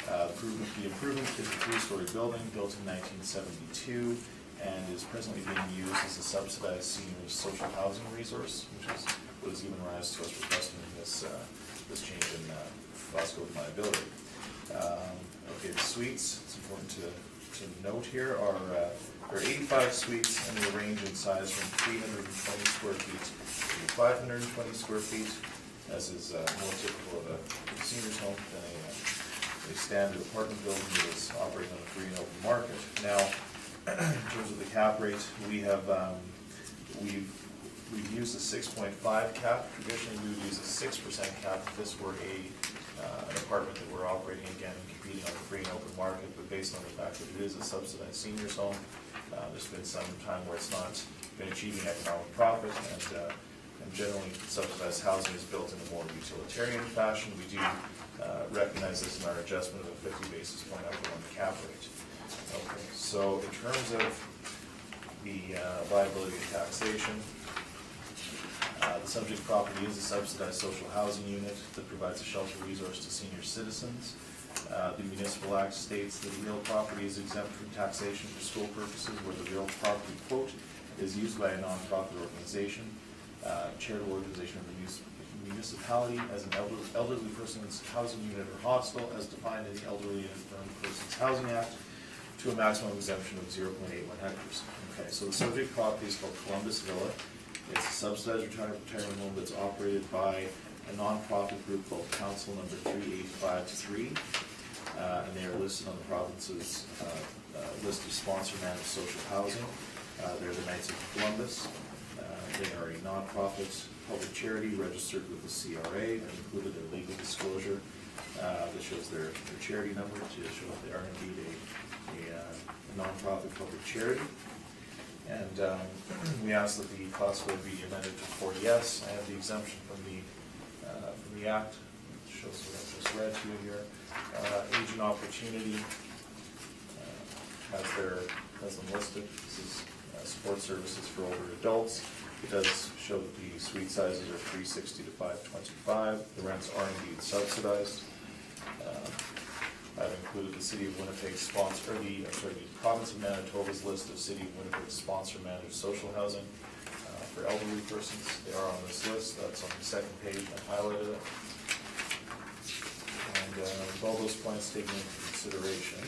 The improvement is a 3-story building built in 1972 and is presently being used as a subsidized seniors social housing resource, which is what has given rise to us requesting this change in Glasgow liability. Okay, the suites, it's important to note here, are there are 85 suites and they range in size from 320 square feet to 520 square feet, as is more typical of a seniors home than a standard apartment building that is operating on a free and open market. Now, in terms of the cap rate, we have we've used a 6.5 cap. Traditionally, we would use a 6% cap if this were an apartment that we're operating again and competing on the free and open market. But based on the fact that it is a subsidized seniors home, there's been some time where it's not been achieving economic profit, and generally subsidized housing is built in a more utilitarian fashion. We do recognize this in our adjustment of a 50 basis point upward on the cap rate. Okay, so in terms of the liability and taxation, the subject property is a subsidized social housing unit that provides a shelter resource to senior citizens. The municipal act states that real property is exempt from taxation for school purposes where the real property, quote, is used by a nonprofit organization, charitable organization of the municipality as an elderly person's housing unit or hostel as defined in the Elderly and Infirm Persons Housing Act to a maximum exemption of 0.81 hectares. Okay, so the subject property is called Columbus Villa. It's a subsidized retirement home that's operated by a nonprofit group called Council Number 3853, and they are listed on the province's list of sponsor managed social housing. They're the Knights of Columbus. They are a nonprofit public charity registered with the CRA and included their legal disclosure that shows their charity number to show that they are indeed a nonprofit public charity. And we ask that the classified be amended to 40S. I have the exemption from the act. It shows what I just read to you here. Agent Opportunity has them listed. This is support services for older adults. It does show that the suite sizes are 360 to 525. The rents are indeed subsidized. I've included the City of Winnipeg sponsor, the Province of Manitoba's list of City of Winnipeg sponsor managed social housing for elderly persons. They are on this list. That's on the second page. I highlighted it. And with all those points taken into consideration,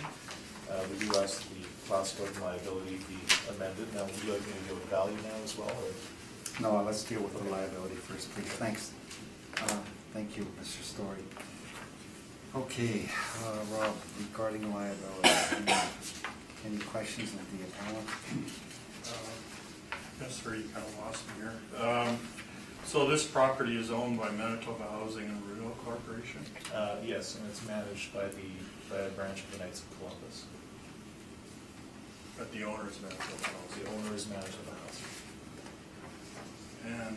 we do ask that the class code liability be amended. Now, would you like me to deal with value now as well? Or? No, let's deal with the liability first, please. Thanks. Thank you, Mr. Story. Okay, Rob, regarding liability, any questions of the appellant? Yes, sir, you kind of lost me here. So this property is owned by Manitoba Housing and Rural Corporation? Yes, and it's managed by a branch of the Knights of Columbus. But the owner is Manitoba Housing. The owner is Manitoba Housing. And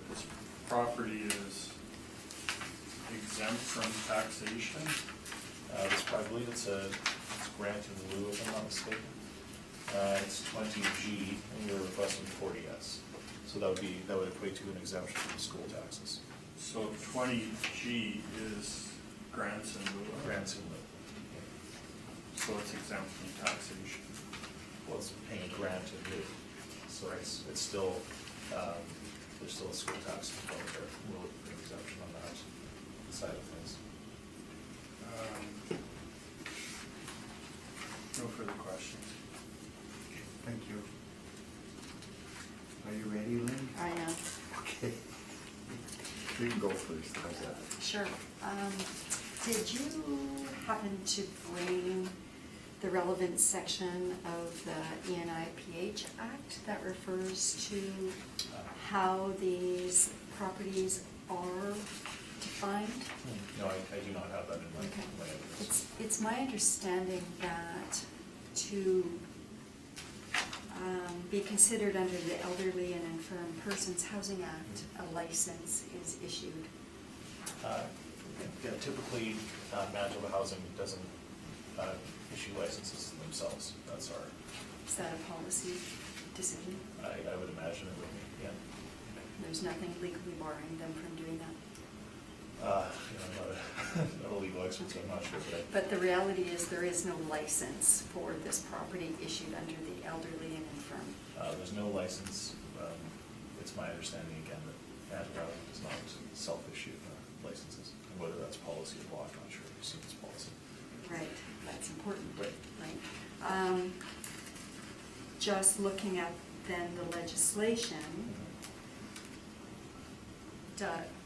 this property is exempt from taxation? I believe it's grant in lieu, if I'm not mistaken. It's 20G, and you're requesting 40S. So that would equate to an exemption from school taxes. So 20G is grants in lieu of? Grants in lieu. So it's exempt from taxation. Well, it's paying a grant in lieu. So it's still, there's still a school tax component there. We'll look for an exemption on that side of things. No further questions. Thank you. Are you ready, Lynn? I am. Okay. You can go first, how's that? Sure. Did you happen to bring the relevant section of the ENI-PH Act that refers to how these properties are defined? No, I do not have that in my Okay. evidence. It's my understanding that to be considered under the Elderly and Infirm Persons Housing Act, a license is issued. Yeah, typically, Manitoba Housing doesn't issue licenses themselves. That's our, Is that a policy decision? I would imagine it would be, yeah. There's nothing legally barring them from doing that. I'm not a legal expert, so I'm not sure, But the reality is there is no license for this property issued under the Elderly and Infirm. there's no license. It's my understanding, again, that Manitoba Housing does not self-issue licenses. And whether that's policy or law, I'm not sure. I assume it's policy. Right, that's important. Right. Right. Just looking at then the legislation,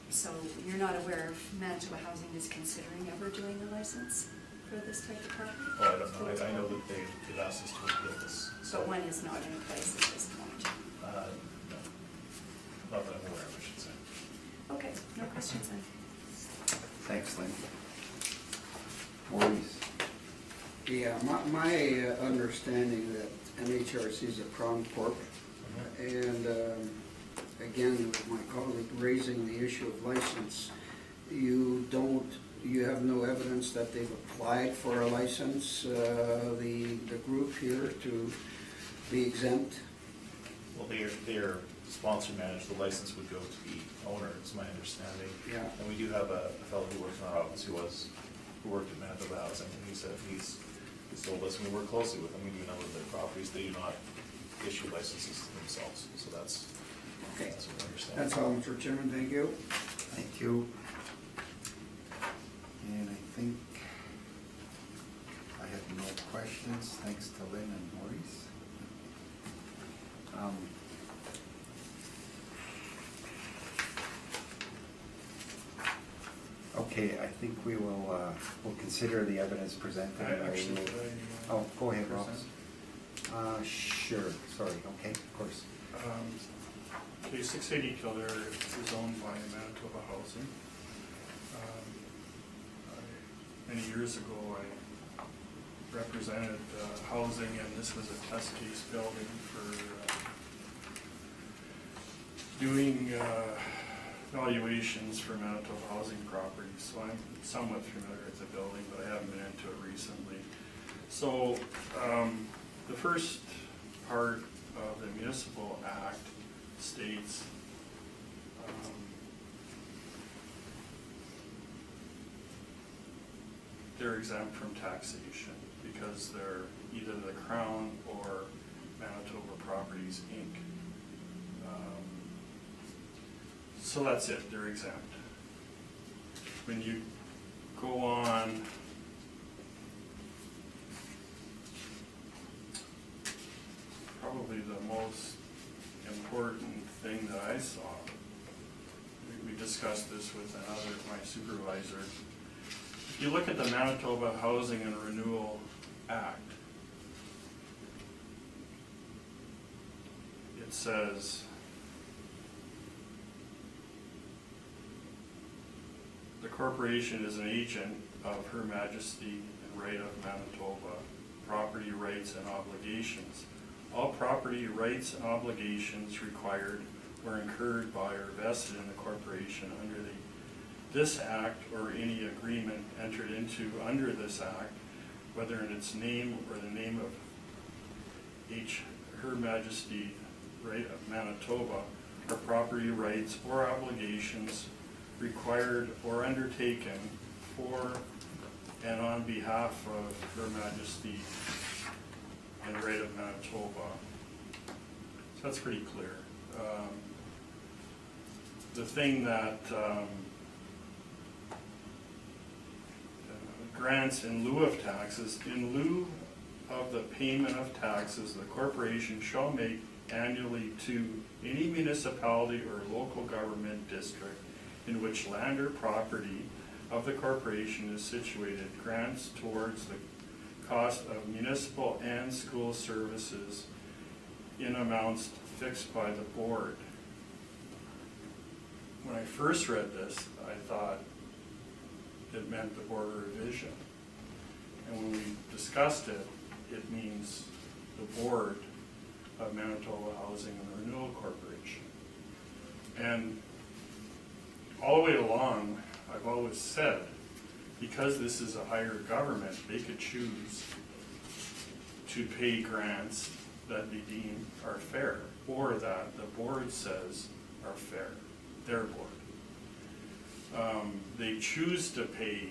so you're not aware if Manitoba Housing is considering ever doing a license for this type of property? Oh, I don't know. I know that they've asked us to appeal this. So one is not in place at this point. No. Not that I'm aware of, I should say. Okay, no questions then. Thanks, Lynn. Maurice? Yeah, my understanding that MHRC is a Crown Corp. And again, with my colleague raising the issue of license, you have no evidence that they've applied for a license, the group here, to be exempt? Well, they're sponsor managed. The license would go to the owner, is my understanding. Yeah. And we do have a fellow who works in our office who worked at Manitoba Housing, and he said he's told us, and we work closely with them, we do a number of their properties, they do not issue licenses themselves, so that's Okay. what I understand. That's all, Mr. Chairman, thank you. Thank you. And I think I have no questions, thanks to Lynn and Maurice. Okay, I think we'll consider the evidence presented. Oh, go ahead, Ross. Sure, sorry, okay, of course. Okay, 680 Kildare is owned by Manitoba Housing. Many years ago, I represented housing, and this was a test case building for doing valuations for Manitoba Housing properties. So I'm somewhat familiar with the building, but I haven't been into it recently. So the first part of the Municipal Act states they're exempt from taxation because they're either the Crown or Manitoba Properties, Inc. So that's it, they're exempt. When you go on probably the most important thing that I saw, we discussed this with my supervisor. If you look at the Manitoba Housing and Renewal Act, it says the corporation is an agent of Her Majesty and right of Manitoba, property rights and obligations. All property rights and obligations required were incurred by or vested in the corporation under this act or any agreement entered into under this act, whether in its name or the name of Her Majesty right of Manitoba, or property rights or obligations required or undertaken for and on behalf of Her Majesty and right of Manitoba. So that's pretty clear. The thing that grants in lieu of taxes, in lieu of the payment of taxes, the corporation shall make annually to any municipality or local government district in which land or property of the corporation is situated, grants towards the cost of municipal and school services in amounts fixed by the board. When I first read this, I thought it meant the Board of Revision. And when we discussed it, it means the Board of Manitoba Housing and Renewal Corporation. And all the way along, I've always said, because this is a higher government, they could choose to pay grants that they deem are fair, or that the board says are fair, their board. They choose to pay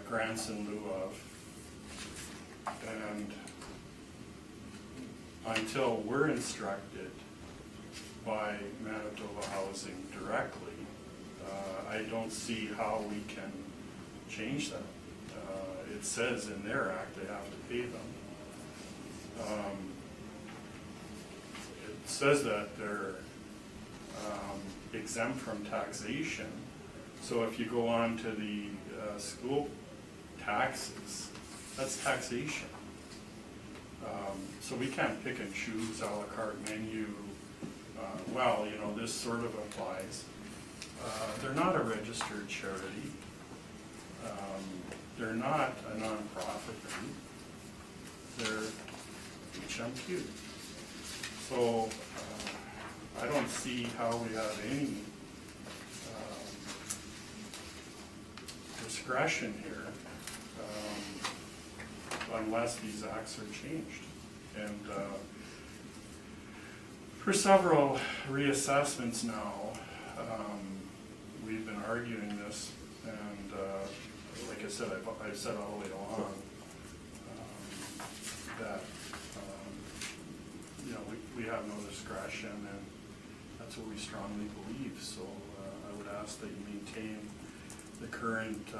grants in lieu of, and until we're instructed by Manitoba Housing directly, I don't see how we can change that. It says in their act they have to pay them. It says that they're exempt from taxation. So if you go on to the school taxes, that's taxation. So we can't pick and choose a la carte menu. Well, you know, this sort of applies. They're not a registered charity. They're not a nonprofit group. They're HMQ. So I don't see how we have any discretion here unless these acts are changed. And for several reassessments now, we've been arguing this, and like I said, I've said all the way along that you know, we have no discretion, and that's what we strongly believe. So I would ask that you maintain the current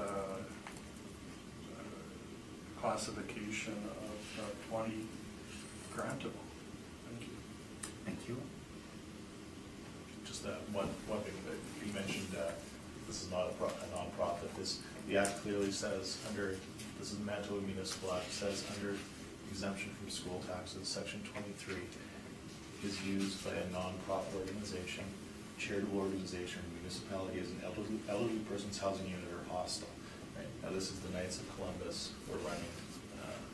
classification of 20 grantable. Thank you. Thank you. Just one thing that you mentioned, this is not a nonprofit. The act clearly says this is the Manitoba Municipal Act, says under exemption from school taxes, section 23 is used by a nonprofit organization, charitable organization, municipality as an elderly person's housing unit or hostel. Right? Now this is the Knights of Columbus. We're running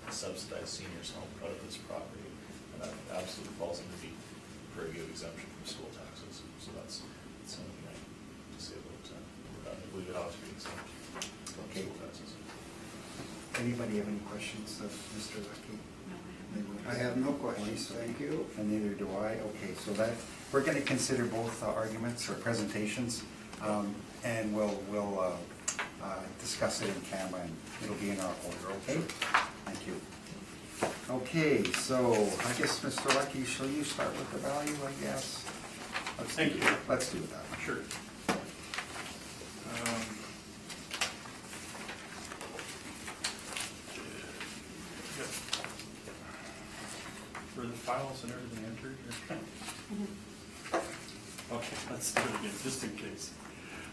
a subsidized seniors home out of this property, and that absolutely falls into the purview of exemption from school taxes. So that's something I to say about I believe it ought to be exempt from Okay. school taxes. Anybody have any questions of Mr. Lucky? I have no questions, thank you. And neither do I. Okay, so that, we're gonna consider both arguments or presentations, and we'll discuss it in camera, and it'll be in our order, okay? Thank you. Okay, so I guess, Mr. Lucky, shall you start with the value, I guess? Thank you. Let's do that. Sure. Were the files and everything entered? Okay, let's do it again, just in case.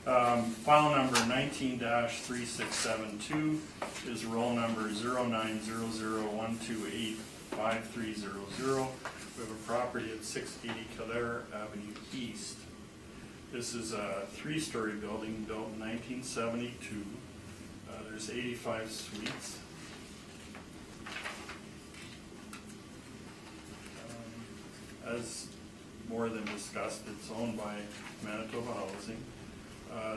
File number 19-3672 is roll number 0900128530. We have a property at 680 Calera Avenue East. This is a 3-story building built in 1972. There's 85 suites. As more than discussed, it's owned by Manitoba Housing.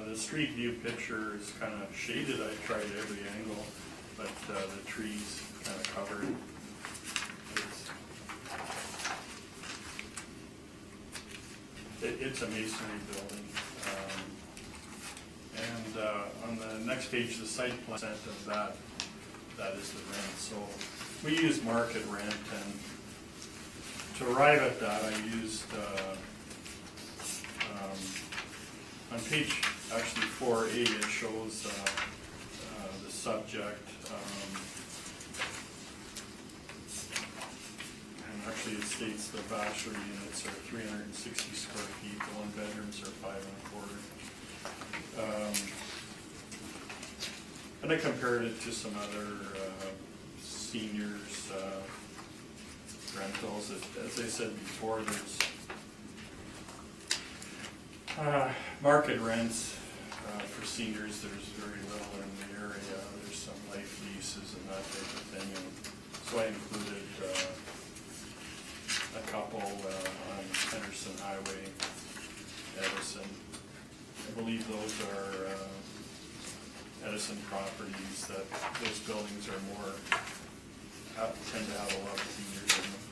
The street view picture is kind of shaded, I tried every angle, but the trees kind of covered. It's a masonry building. And on the next page, the site plan of that is the rent. So we use market rent, and to arrive at that, I used, on page actually 4A, it shows the subject. And actually it states the bachelor units are 360 square feet, the one bedrooms are 5 1/4. And I compared it to some other seniors rentals. As I said before, there's market rents for seniors. There's very little in the area. There's some life leases and that type of thing. And so I included a couple on Henderson Highway, Edison. I believe those are Edison properties, that those buildings are more, tend to have a lot of seniors in them.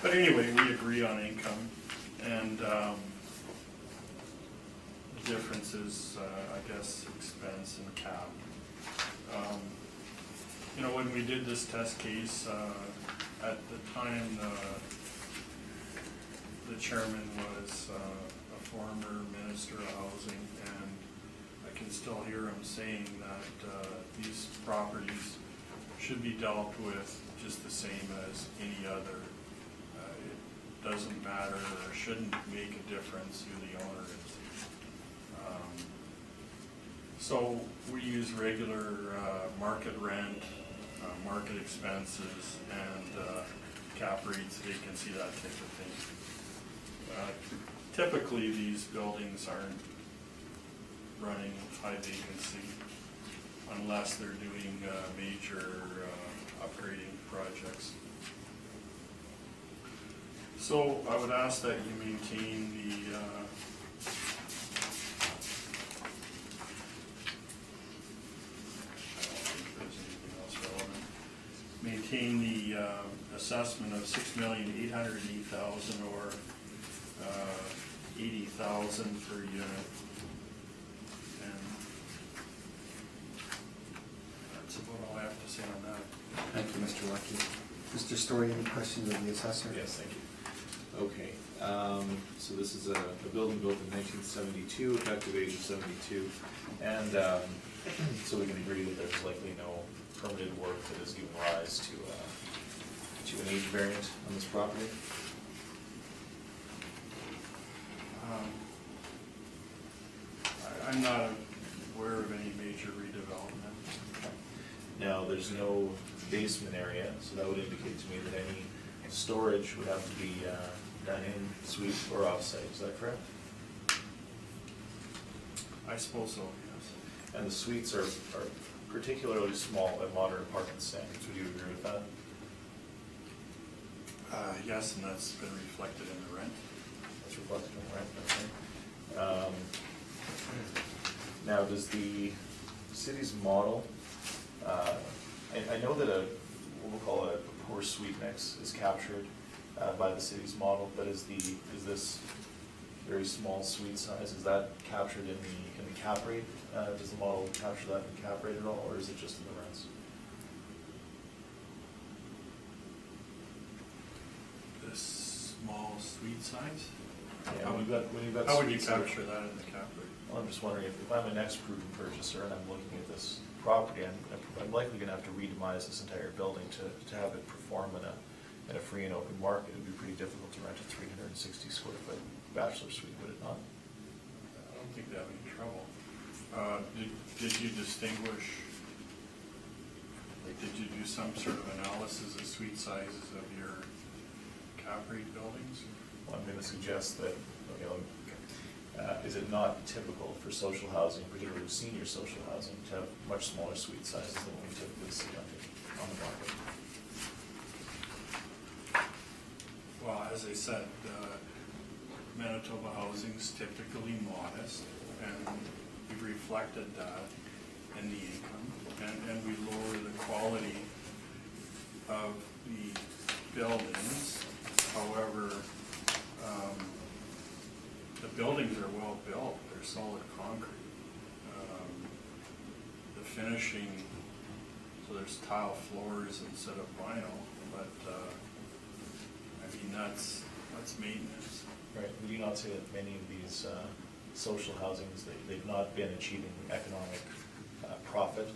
But anyway, we agree on income, and the difference is, I guess, expense and cap. You know, when we did this test case, at the time, the chairman was a former minister of housing, and I can still hear him saying that these properties should be dealt with just the same as any other. It doesn't matter, or shouldn't make a difference who the owner is. So we use regular market rent, market expenses, and cap rates, vacancy, that type of thing. Typically, these buildings aren't running high vacancy unless they're doing major upgrading projects. So I would ask that you maintain the maintain the assessment of $6,808,000 or $80,000 per unit. And that's about all I have to say on that. Thank you, Mr. Lucky. Mr. Story, any questions of the assessor? Yes, thank you. Okay, so this is a building built in 1972, effective age of 72, and so we can agree that there's likely no permitted work that has given rise to an age variant on this property. I'm not aware of any major redevelopment. Now, there's no basement area, so that would indicate to me that any storage would have to be done in suite or off-site, is that correct? I suppose so, yes. And the suites are particularly small at modern apartment standards, would you agree with that? Yes, and that's been reflected in the rent. That's reflected in the rent, okay. Now, does the city's model, I know that what we'll call a poor suite mix is captured by the city's model, but is this very small suite size, is that captured in the cap rate? Does the model capture that in the cap rate at all, or is it just in the rents? This small suite size? Yeah, when you've got How would you suites that are- capture that in the cap rate? Well, I'm just wondering, if I'm an ex-proven purchaser and I'm looking at this property, I'm likely gonna have to re-demise this entire building to have it perform in a free and open market. It'd be pretty difficult to rent a 360 square foot bachelor suite, would it not? I don't think they have any trouble. Did you distinguish, like, did you do some sort of analysis of suite sizes of your cap rate buildings? Well, I'm gonna suggest that, is it not typical for social housing, particularly senior social housing, to have much smaller suite sizes than we typically see on the market? Well, as I said, Manitoba housing's typically modest, and we've reflected that in the income, and we lower the quality of the buildings. However, the buildings are well built, they're solid concrete. The finishing, so there's tile floors instead of vinyl, but, I mean, that's maintenance. Right, would you not say that many of these social housings, they've not been achieving economic profit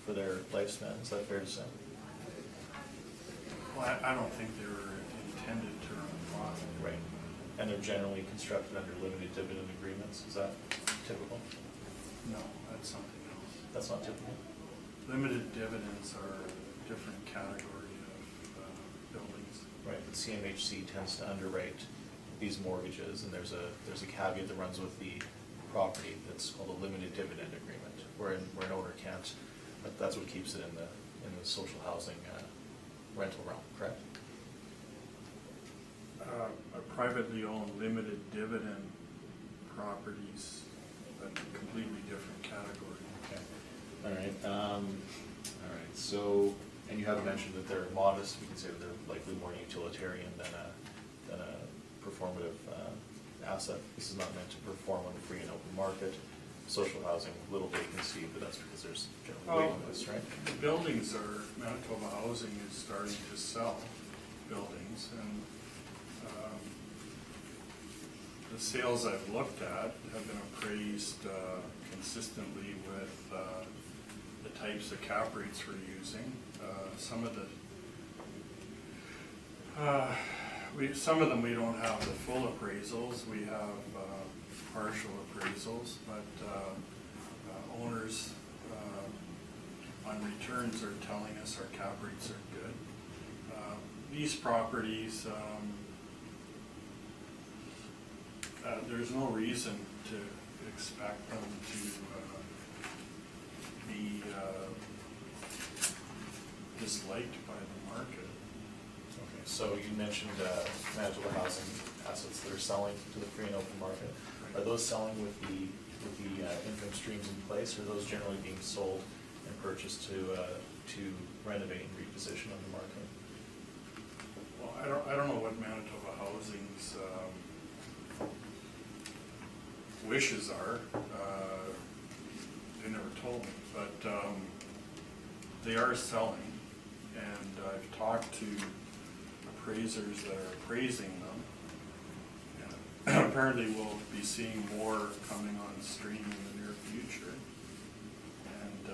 for their lifespan, is that fair to say? Well, I don't think they were intended to run a profit. Right, and they're generally constructed under limited dividend agreements, is that typical? No, that's something else. That's not typical? Limited dividends are a different category of buildings. Right, but CMHC tends to underwrite these mortgages, and there's a caveat that runs with the property that's called a limited dividend agreement, where an owner can't, that's what keeps it in the social housing rental realm, correct? A privately owned limited dividend properties, a completely different category. Okay, all right, so, and you have mentioned that they're modest, we can say that they're likely more utilitarian than a performative asset. This is not meant to perform on the free and open market. Social housing, little vacancy, but that's because there's generally waiting lists, right? The buildings are, Manitoba Housing is starting to sell buildings, and the sales I've looked at have been appraised consistently with the types of cap rates we're using. Some of them we don't have the full appraisals, we have partial appraisals, but owners on returns are telling us our cap rates are good. These properties, there's no reason to expect them to be disliked by the market. Okay, so you mentioned Manitoba housing assets that are selling to the free and open market. Are those selling with the income streams in place, or are those generally being sold and purchased to renovate and reposition on the market? Well, I don't know what Manitoba Housing's wishes are. They never told me, but they are selling, and I've talked to appraisers that are appraising them. And apparently we'll be seeing more coming on stream in the near future. And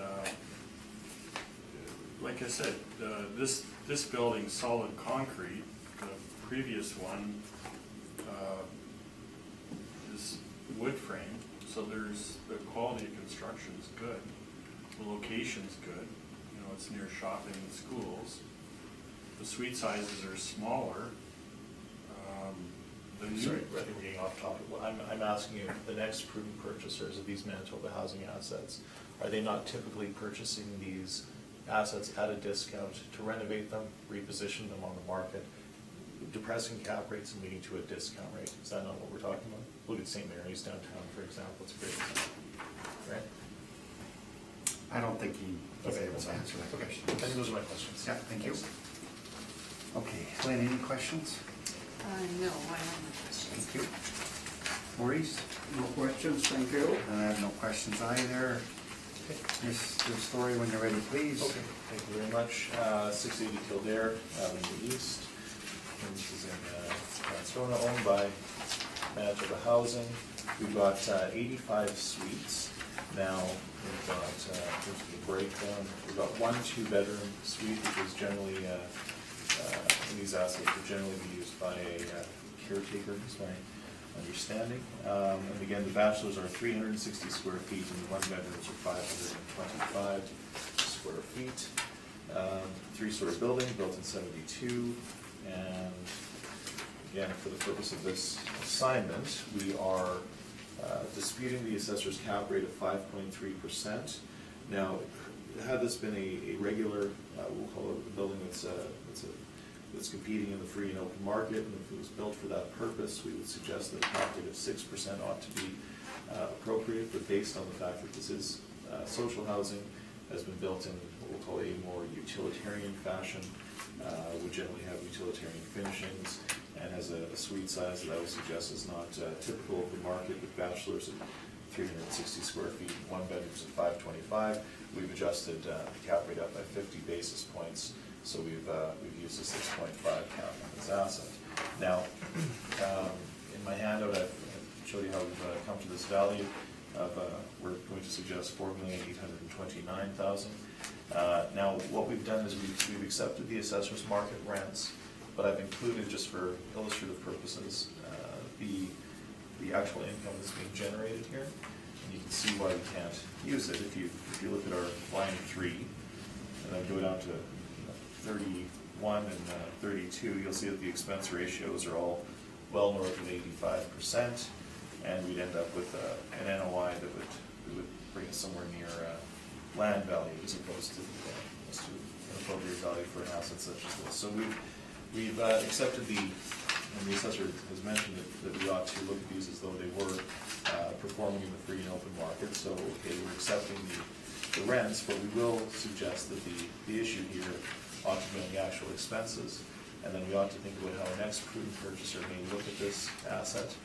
like I said, this building's solid concrete. The previous one is wood frame, so the quality of construction's good. The location's good. You know, it's near shopping and schools. The suite sizes are smaller. Sorry, I think we're getting off topic. Well, I'm asking you, the next prudent purchasers of these Manitoba housing assets, are they not typically purchasing these assets at a discount to renovate them, reposition them on the market, depressing cap rates and leading to a discount rate? Is that not what we're talking about? Look at St. Mary's downtown, for example, it's a great example, right? I don't think he was Okay, able that's to fine. answer that Okay, question. I think those are my questions. Yeah, thank you. Thanks. Okay, Lynn, any questions? No, I have no questions. Thank you. Maurice? No questions, thank you. And I have no questions either. Mr. Story, when you're ready, please. Okay, thank you very much. 680 Kildare Avenue East. And this is in Toronto, owned by Manitoba Housing. We've got 85 suites. Now, we've got, here's the breakdown, we've got 1 2-bedroom suite, which is generally, these assets would generally be used by a caretaker, is my understanding. And again, the bachelors are 360 square feet, and the 1-bedrooms are 525 square feet. 3-story building, built in 72, and again, for the purpose of this assignment, we are disputing the assessor's cap rate of 5.3%. Now, had this been a regular, we'll call it a building that's a that's competing in the free and open market, and if it was built for that purpose, we would suggest that a cap rate of 6% ought to be appropriate, but based on the fact that this is social housing, has been built in what we'll call a more utilitarian fashion, would generally have utilitarian finishings, and has a suite size that I would suggest is not typical of the market, with bachelors at 360 square feet, one bedrooms at 525. We've adjusted the cap rate up by 50 basis points, so we've used a 6.5 cap on this asset. Now, in my handout, I've showed you how we've come to this value of, we're going to suggest $4,829,000. Now, what we've done is we've accepted the assessor's market rents, but I've included, just for illustrative purposes, the actual income that's being generated here. And you can see why we can't use it. If you look at our line 3, and then go down to 31 and 32, you'll see that the expense ratios are all well north of 85%, and we'd end up with an NOI that would bring us somewhere near land value as opposed to an appropriate value for an asset such as this. So we've accepted and the assessor has mentioned that we ought to look at these as though they were performing in the free and open market. So, okay, we're accepting the rents, but we will suggest that the issue here ought to be on the actual expenses, and then we ought to think about how our next prudent purchaser may look at this asset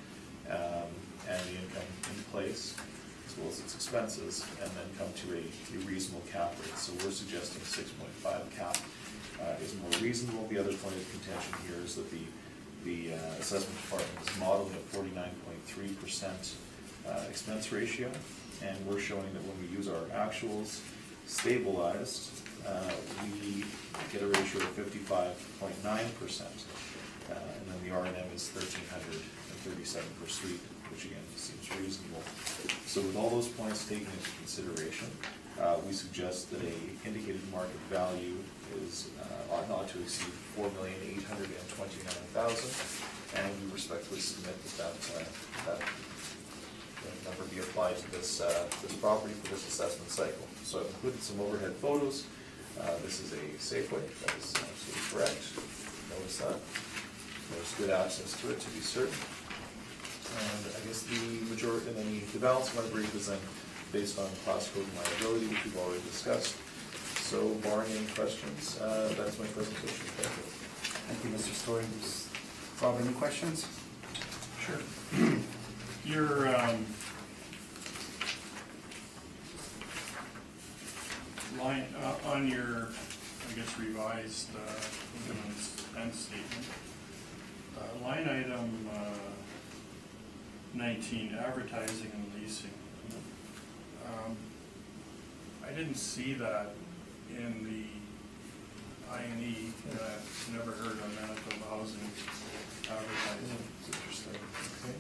and the income in place, as well as its expenses, and then come to a reasonable cap rate. So we're suggesting 6.5 cap is more reasonable. The other point of contention here is that the assessment department is modeling a 49.3% expense ratio, and we're showing that when we use our actuals stabilized, we get a ratio of 55.9%, and then the R&M is 1,337 per suite, which again seems reasonable. So with all those points taken into consideration, we suggest that a indicated market value is ought not to exceed $4,829,000, and we respectfully submit that number be applied to this property for this assessment cycle. So I've included some overhead photos. This is a Safeway, that is absolutely correct. Notice that. There's good access to it, to be certain. And I guess the majority, and then the balance of my brief is then based on class code and liability, which we've already discussed. So barring any questions, that's my presentation. Thank you. Thank you, Mr. Story. Does Rob, any questions? Sure. Your line on your, I guess, revised end statement, line item 19, advertising and leasing. I didn't see that in the I&E. Never heard of Manitoba Housing advertising. It's interesting. Okay.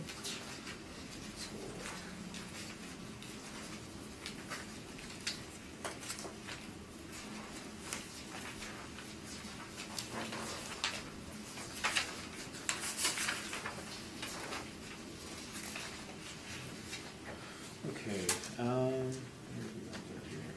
Okay. Where have we got that here?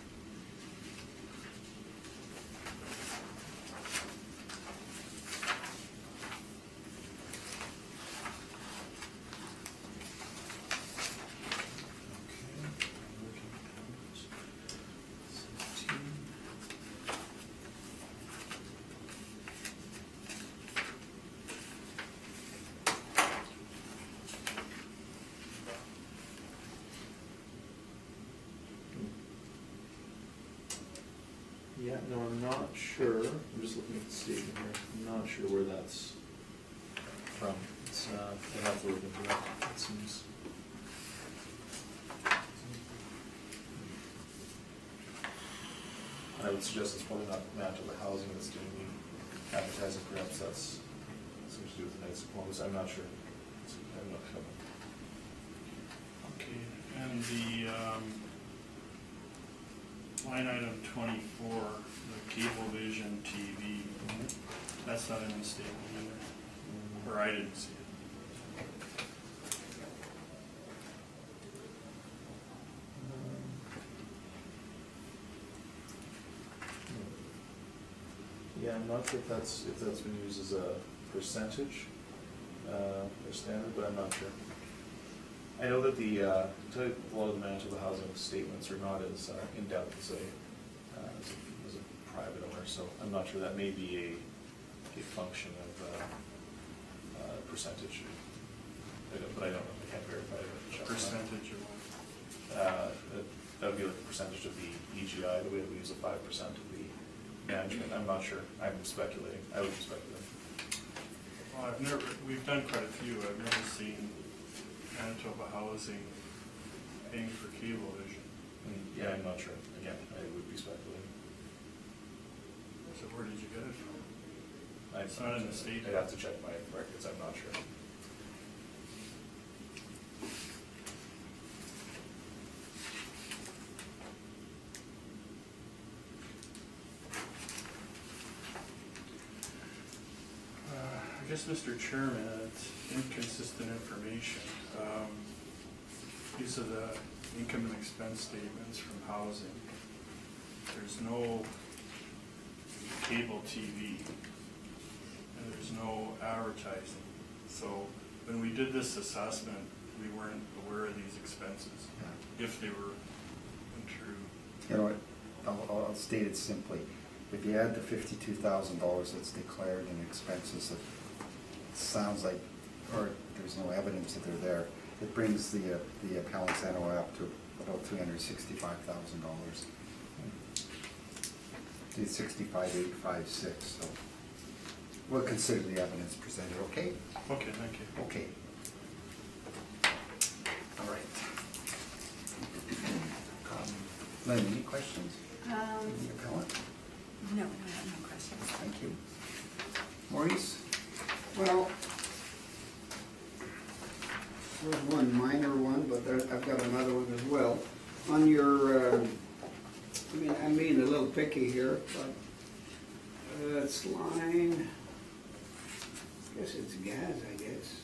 Yeah, no, I'm not sure. I'm just looking at the statement here. I'm not sure where that's from. It's, I have to look into that, it seems. I would suggest it's probably not Manitoba Housing that's doing the advertising. Perhaps that's something to do with the Knights of Columbus. I'm not sure. I'm not sure. Okay, and the line item 24, the Cablevision TV, that's not in the statement either, or I didn't see it. Yeah, Yeah, I'm not sure if that's been used as a percentage, or standard, but I'm not sure. I know that a lot of the Manitoba housing statements are not as in-depth as a private owner, so I'm not sure that may be a function of percentage. But I don't know, I can't verify it. Percentage of That would be like a percentage of the EGI, the way that we use a 5% of the management. I'm not sure, I'm speculating, I would be speculating. well, we've done quite a few. I've never seen Manitoba Housing paying for cable vision. Yeah, I'm not sure, again, I would be speculating. So where did you get it from? It's I'd not in the state. I'd have to check my records, I'm not sure. I guess, Mr. Chairman, it's inconsistent information. These are the income and expense statements from housing. There's no cable TV, and there's no advertising. So when we did this assessment, we weren't aware of these expenses, if they were true. You know what, I'll state it simply. If you add the $52,000 that's declared in expenses, it sounds like, or there's no evidence that they're there, it brings the appellant's NOI up to about $365,000. It's 65,856, so we'll consider the evidence presented, okay? Okay, thank you. Okay. All right. Lynn, any questions? The appellant? No, I have no questions. Thank you. Maurice? Well, there's one minor one, but I've got another one as well. On your, I'm being a little picky here, but it's line, I guess it's gas, I guess.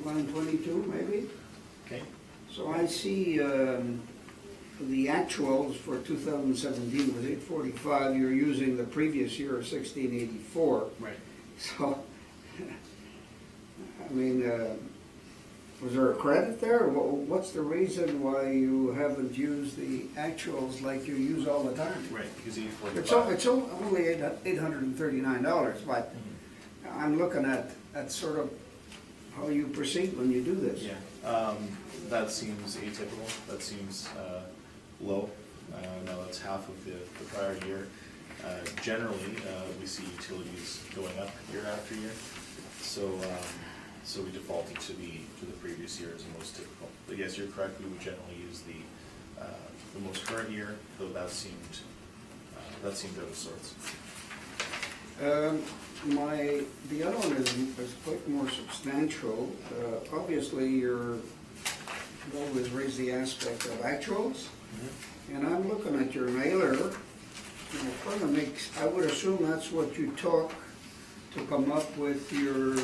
Line 22, maybe? Okay. So I see the actuals for 2017 was 845. You're using the previous year of 1684. Right. So, I mean, was there a credit there? What's the reason why you haven't used the actuals like you use all the time? Right, because the It's 845. only $839, but I'm looking at sort of how you proceed when you do this. Yeah, that seems atypical, that seems low. Now that's half of the prior year. Generally, we see utilities going up year after year, so we defaulted to the previous year as the most typical. But yes, you're correct, we would generally use the most current year, though that seemed out of sorts. The other one is quite more substantial. Obviously, you always raise the aspect of actuals, and I'm looking at your mailer, and it kind of makes, I would assume that's what you took to come up with your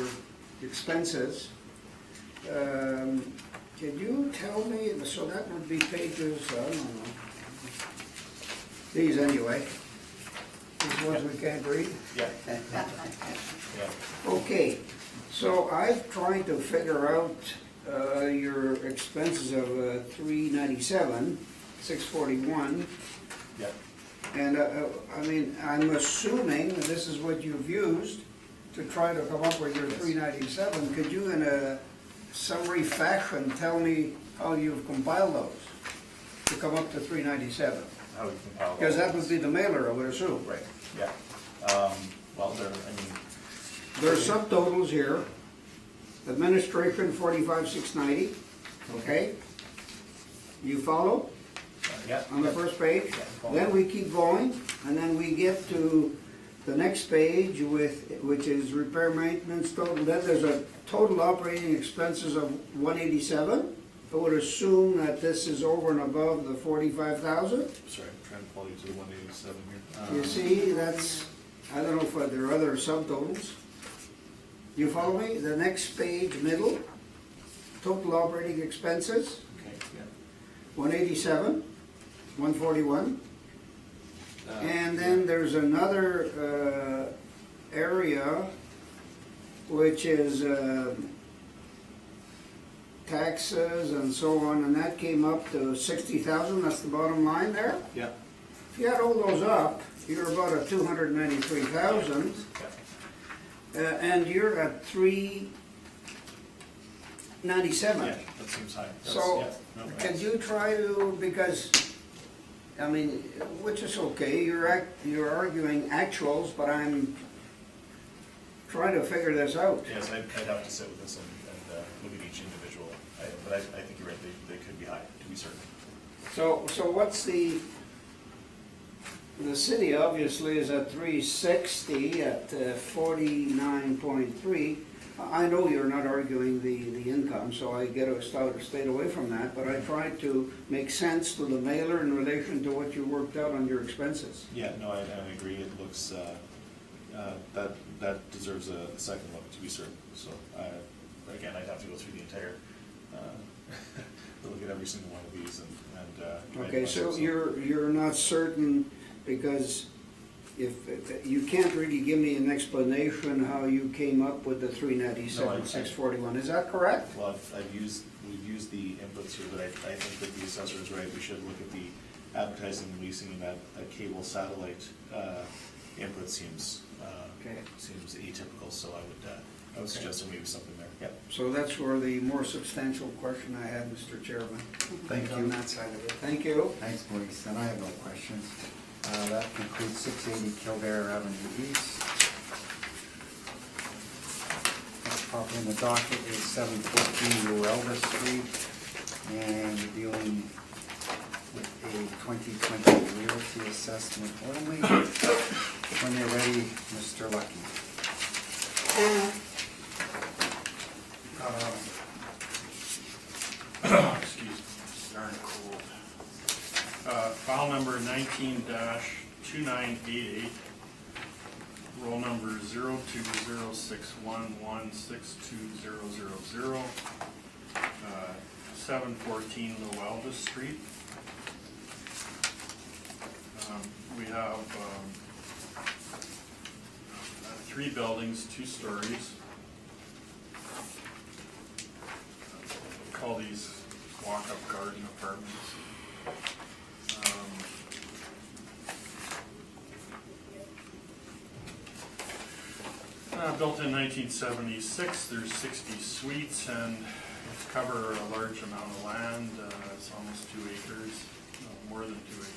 expenses. Can you tell me, so that would be pages, I don't know, these anyway, these ones we can't read? Yeah. Yeah. Okay, so I've tried to figure out your expenses of $397, $641, Yeah. and I mean, I'm assuming that this is what you've used to try to come up with your $397. Could you, in a summary fashion, tell me how you've compiled those to come up to $397? How we compile all Because that this. would be the mailer, I would assume. Right, yeah. Well, There's subtotals here. Administration, 45,690, okay? You follow? yeah. On the first page? Yeah, follow. Then we keep going, and then we get to the next page which is repair maintenance total. Then there's a total operating expenses of 187. I would assume that this is over and above the 45,000. Sorry, I'm trying to follow you to the 187 here. You see, that's, I don't know if there are other subtotals. You follow me? The next page, middle, total operating expenses, Okay, yeah. 187, 141. And then there's another area which is taxes and so on, and that came up to 60,000, that's the bottom line there. Yeah. If you add all those up, you're about at 293,000, and you're at 397. Yeah, that seems high. That's- So, yeah, no, can that's- you try to, because, I mean, which is okay, you're arguing actuals, but I'm trying to figure this out. Yes, I'd have to sit with this and look at each individual item, but I think you're right, they could be high, to be certain. So what's the city obviously is at 360 at 49.3. I know you're not arguing the income, so I get to stay away from that, but I tried to make sense to the mailer in relation to what you worked out on your expenses. Yeah, no, I agree, it looks, that deserves a second look, to be certain, so, again, I'd have to go through the entire, look at every single one of these and. Okay, so you're not certain, because if, you can't really give me an explanation how you came up with the 397, 641, is that correct? Well, we've used the inputs here, but I think that the assessor is right, we should look at the advertising and leasing, and that cable satellite, input seems, Okay. seems atypical, so I would suggest there may be something there. Yep. So that's where the more substantial question I had, Mr. Chairman. Thank On you. that side of it. Thank you. Thanks, Maurice, and I have no questions. That concludes 680 Kildare Avenue East. Next property in the docket is 714 Ruelda Street, and we're dealing with a 2020 realty assessment only. When you're ready, Mr. Lucky. Excuse me, it's darn cold. File number 19-2988, roll number 0206116200, 714 Luelda Street. We have 3 buildings, 2 stories. Call these walk-up garden apartments. Built in 1976, there's 60 suites and cover a large amount of land. It's almost 2 acres, no, more than 2 acres.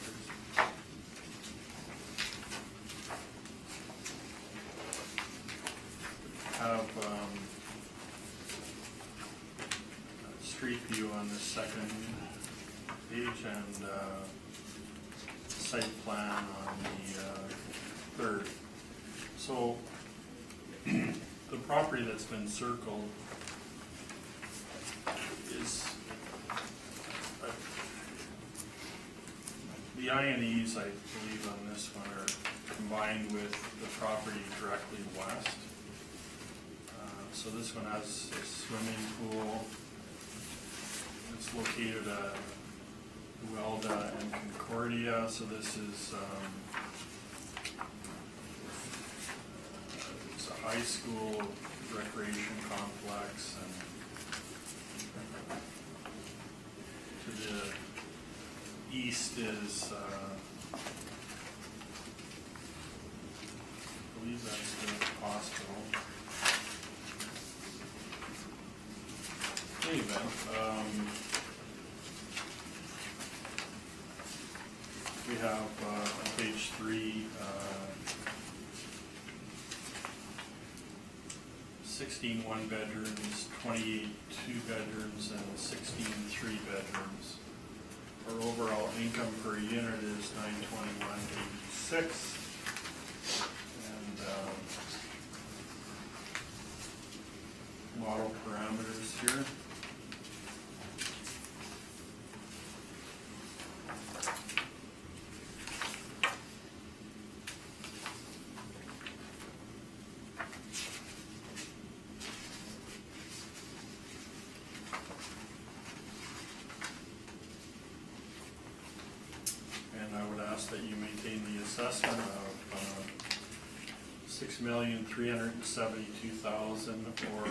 Have street view on the second page and site plan on the third. So the property that's been circled is the I&Es, I believe, on this one are combined with the property directly west. So this one has a swimming pool. It's located at Ruelda and Concordia, so this is it's a high school recreation complex, and to the east is I believe that's the hospital. In any event, we have on page 3, 16 one-bedrooms, 28 two-bedrooms, and 16 three-bedrooms. Our overall income per unit is $921.86, and model parameters here. And I would ask that you maintain the assessment $6,372,000 or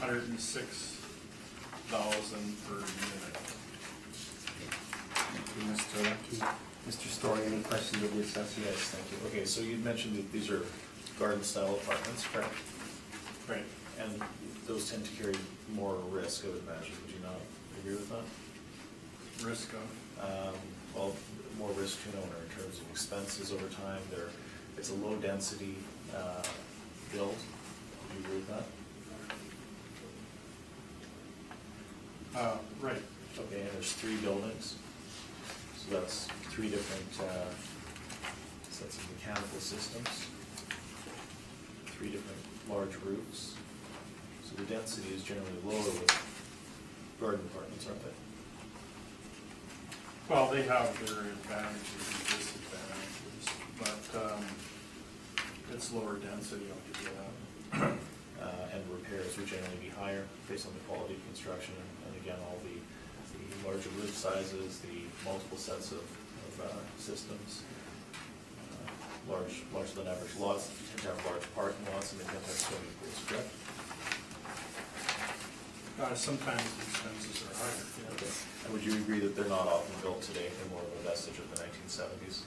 $106,000 per unit. Thank you, Mr. Lucky. Mr. Story, any questions of the assessor? Yes, thank you. Okay, so you mentioned that these are garden-style apartments, correct? Right. And those tend to carry more risk, I would imagine. Would you not agree with that? Risk of? Well, more risk to an owner in terms of expenses over time. It's a low-density build. Do you agree with that? Right. Okay, and there's 3 buildings. So that's 3 different sets of mechanical systems, 3 different large roofs. So the density is generally lower with garden apartments, aren't they? Well, they have their advantages and disadvantages, but it's lower density altogether. And repairs would generally be higher based on the quality of construction, and again, all the larger roof sizes, the multiple sets of systems, larger than average lots, you tend to have large parking lots, and they tend to have swimming pools, correct? Sometimes the expenses are higher, yeah. Okay. And would you agree that they're not often built today, they're more of a vestige of the 1970s?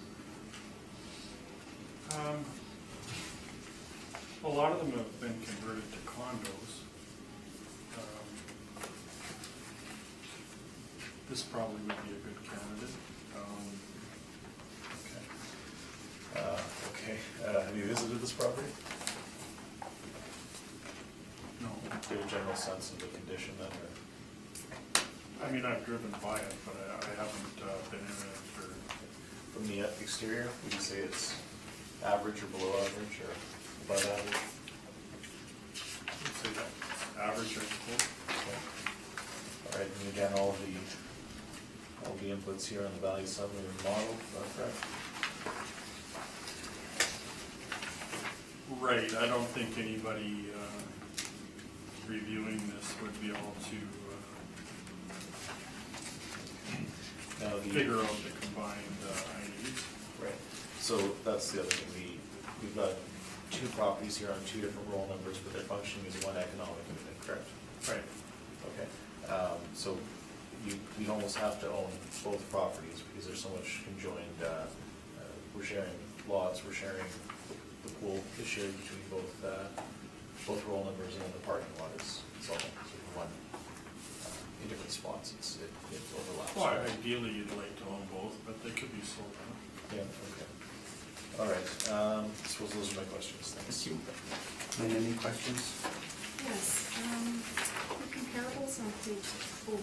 A lot of them have been converted to condos. This probably would be a good candidate. Okay. Have you visited this property? No, Do you have a general sense of the condition then, or? I mean, I've driven by it, but I haven't been in it for, From the exterior, would you say it's average or below average or above average? let's say that average or equal. Okay. All right, and again, all the inputs here on the value summary and model, is that correct? Right, I don't think anybody reviewing this would be able to Now figure out the combined IDs. Right, so that's the other thing, we've got 2 properties here on 2 different roll numbers, but they're functioning as one economic unit, correct? Right. Okay, so we almost have to own both properties because there's so much conjoined, we're sharing lots, we're sharing, the pool is shared between both roll numbers, and then the parking lot is all sort of one, in different spots, it overlaps. Well, ideally, you'd like to own both, but they could be sold out. Yeah, okay. All right, I suppose those are my questions, thanks. Thank you. Lynn, any questions? Yes, the comparables on page 4,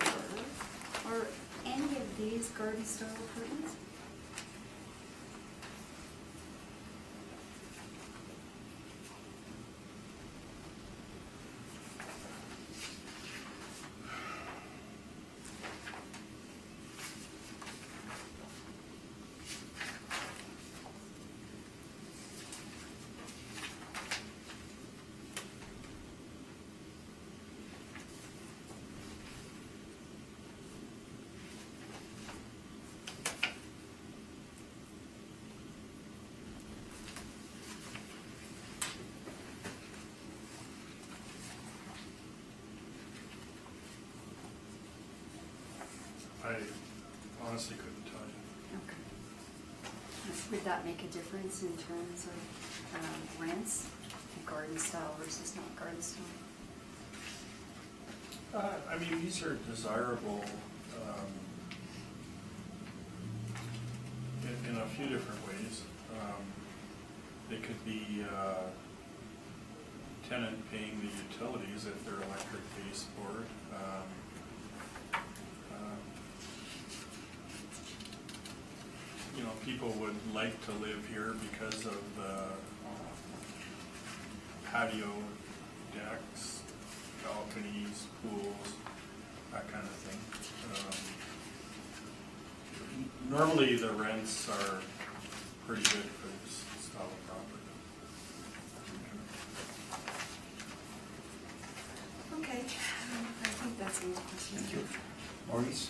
are any of these garden-style apartments? I honestly couldn't tell you. Okay. Would that make a difference in terms of rents, garden style versus not garden style? I mean, these are desirable in a few different ways. They could be tenant paying the utilities if they're electric baseboard. You know, people would like to live here because of the patio decks, balconies, pools, that kind of thing. Normally, the rents are pretty good for this style of property. Okay, I think that's all the questions. Thank you. Maurice?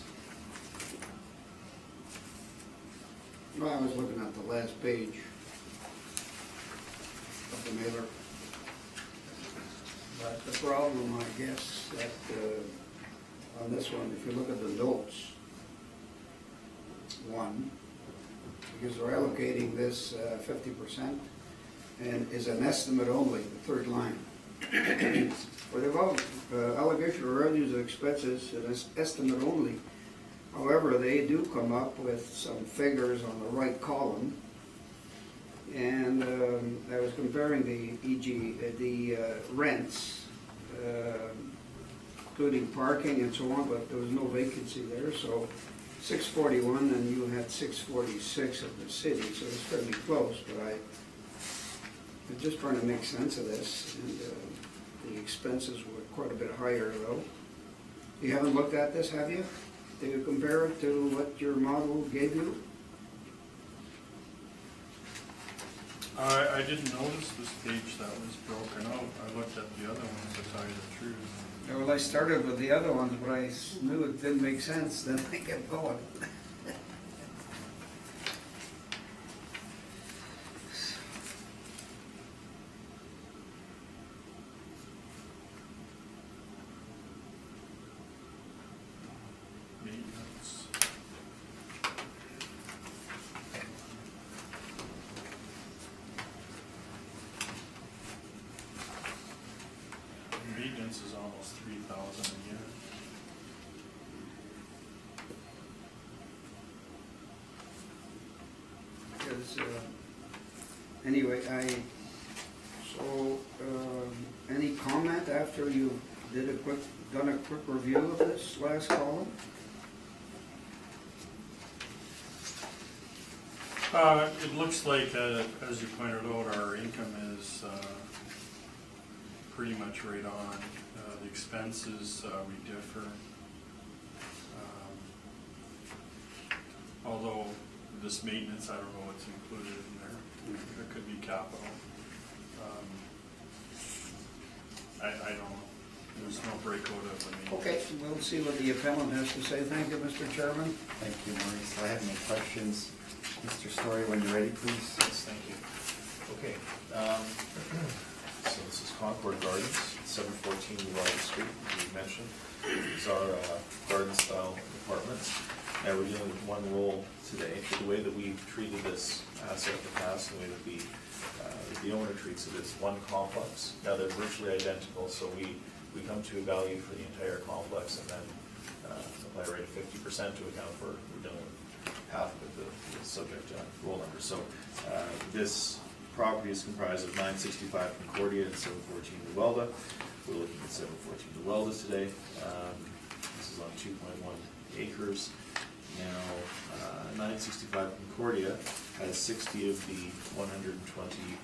Well, I was looking at the last page of the mailer. But the problem, I guess, that on this one, if you look at the notes, one, because we're allocating this 50% and is an estimate only, the third line. For the above allocation of revenues and expenses, it is estimate only. However, they do come up with some figures on the right column. And I was comparing the rents, including parking and so on, but there was no vacancy there, so 641 and you had 646 of the city, so it's fairly close, but I'm just trying to make sense of this, and the expenses were quite a bit higher though. You haven't looked at this, have you? Did you compare it to what your model gave you? I didn't notice this page that was broken out. I looked at the other ones to tell you the truth. Yeah, well, I started with the other ones, but I knew it didn't make sense, then I kept going. Maintenance. Maintenance is almost 3,000 a year. Because, anyway, any comment after you done a quick review of this last column? It looks like, as you pointed out, our income is pretty much right on. The expenses, we differ. Although this maintenance, I don't know what's included in there. It could be capital. I don't know. There's no breakout of the maintenance. Okay, we'll see what the appellant has to say. Thank you, Mr. Chairman. Thank you, Maurice. I have no questions. Mr. Story, when you're ready, please. Yes, thank you. Okay, so this is Concord Gardens, 714 Water Street, as we mentioned. These are garden-style apartments. Now we're dealing with one roll today, but the way that we've treated this asset in the past, the way that the owner treats it is one complex. Now they're virtually identical, so we come to a value for the entire complex and then apply a rate of 50% to account for, we're dealing with half of the subject roll number. So this property is comprised of 965 Concordia and 714 Luelda. We're looking at 714 Luelda today. This is on 2.1 acres. Now, 965 Concordia has 60 of the 120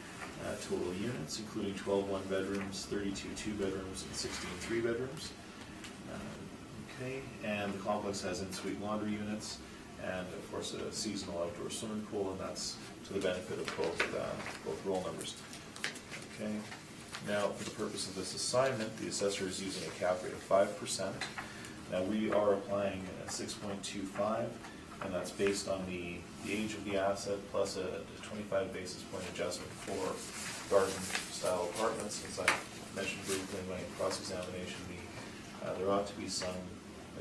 total units, including 12 one-bedrooms, 32 two-bedrooms, and 16 three-bedrooms. Okay, and the complex has in-suite laundry units, and of course a seasonal outdoor swimming pool, and that's to the benefit of both roll numbers. Okay, now for the purpose of this assignment, the assessor is using a cap rate of 5%. Now we are applying a 6.25, and that's based on the age of the asset plus a 25 basis point adjustment for garden-style apartments. As I mentioned briefly in my cross-examination, there ought to be some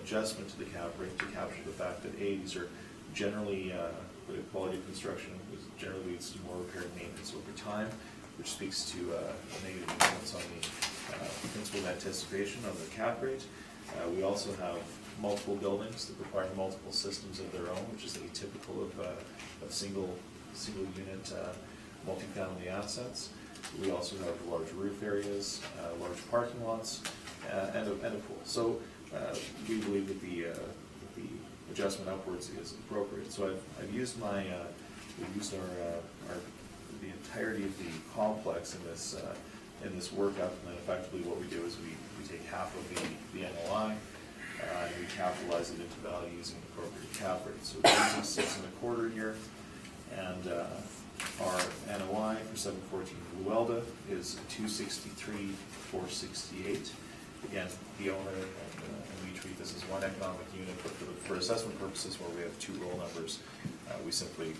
adjustment to the cap rate to capture the fact that these are generally, the quality of construction generally leads to more repair and maintenance over time, which speaks to a negative influence on the principal net anticipation on the cap rate. We also have multiple buildings that require multiple systems of their own, which is atypical of single unit multifamily assets. We also have large roof areas, large parking lots, and a pool. So we believe that the adjustment upwards is appropriate. So I've used we've used the entirety of the complex in this workup, and then effectively what we do is we take half of the NOI and we capitalize it into value using an appropriate cap rate. So we're using 6.25 here, and our NOI for 714 Luelda is 263,468. Again, the owner and we treat this as one economic unit, but for assessment purposes, where we have two roll numbers, we simply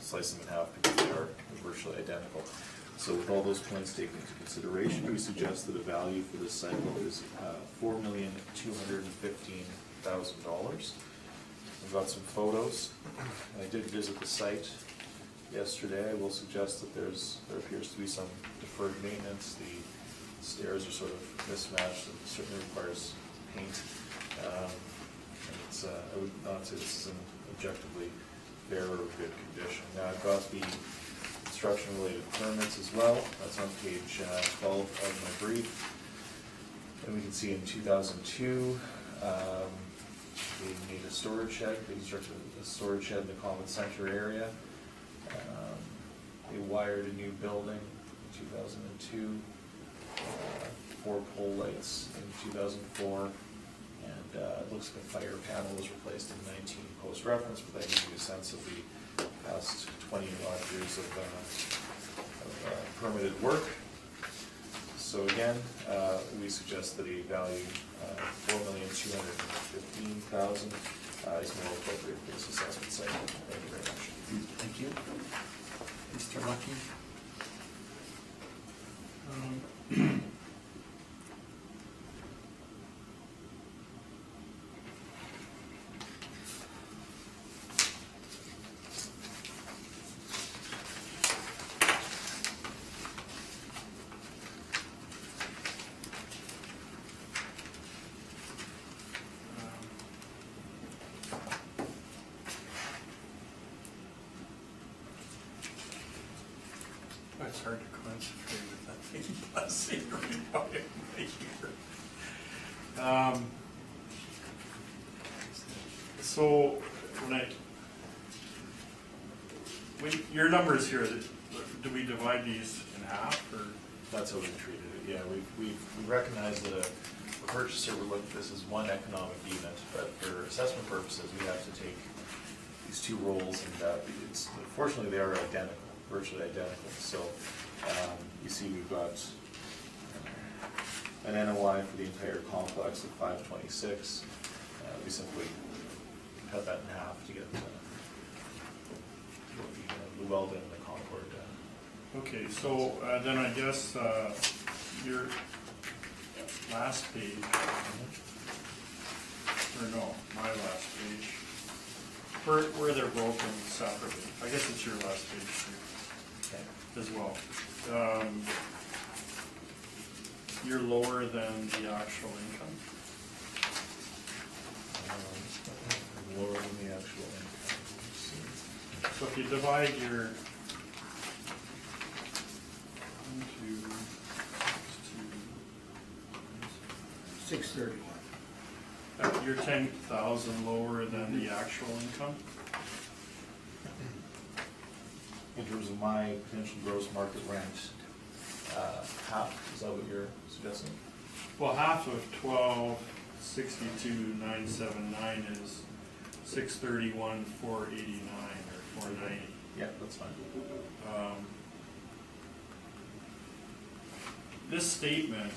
slice them in half because they are virtually identical. So with all those points taken into consideration, we suggest that a value for this site is $4,215,000. We've got some photos. I did visit the site yesterday. I will suggest that there appears to be some deferred maintenance. The stairs are sort of mismatched, and certainly requires paint. And it's, I would not say this is an objectively fair or good condition. Now, I've got the construction-related permits as well. That's on page 12 of my brief. And we can see in 2002, they made a storage shed. They constructed a storage shed in the common center area. They wired a new building in 2002, 4 pole lights in 2004, and it looks like a fire panel was replaced in 19 post-reference, but that gives you a sense of the past 20-odd years of permitted work. So again, we suggest that a value of $4,215,000 is more appropriate for this assessment cycle. Thank you very much. Thank you. Mr. Lucky? It's hard to concentrate with that thing buzzing right out in my ear. So, when your numbers here, do we divide these in half, or? That's how we treated it, yeah. We recognize that a purchaser would look at this as one economic unit, but for assessment purposes, we have to take these two rolls, and fortunately they are identical, virtually identical. So you see we've got an NOI for the entire complex of 526. We simply cut that in half to get the Llewellyn and the Concord. Okay, so then I guess your last page, or no, my last page, where they're broken separately. I guess it's your last page too, Okay. as well. You're lower than the actual income. Lower than the actual income. Let's see. So if you divide your 630. you're 10,000 lower than the actual income. In terms of my potential gross market rent, half, is that what you're suggesting? Well, half of 1262,979 is 631,489 or 490. Yeah, that's fine. This statement,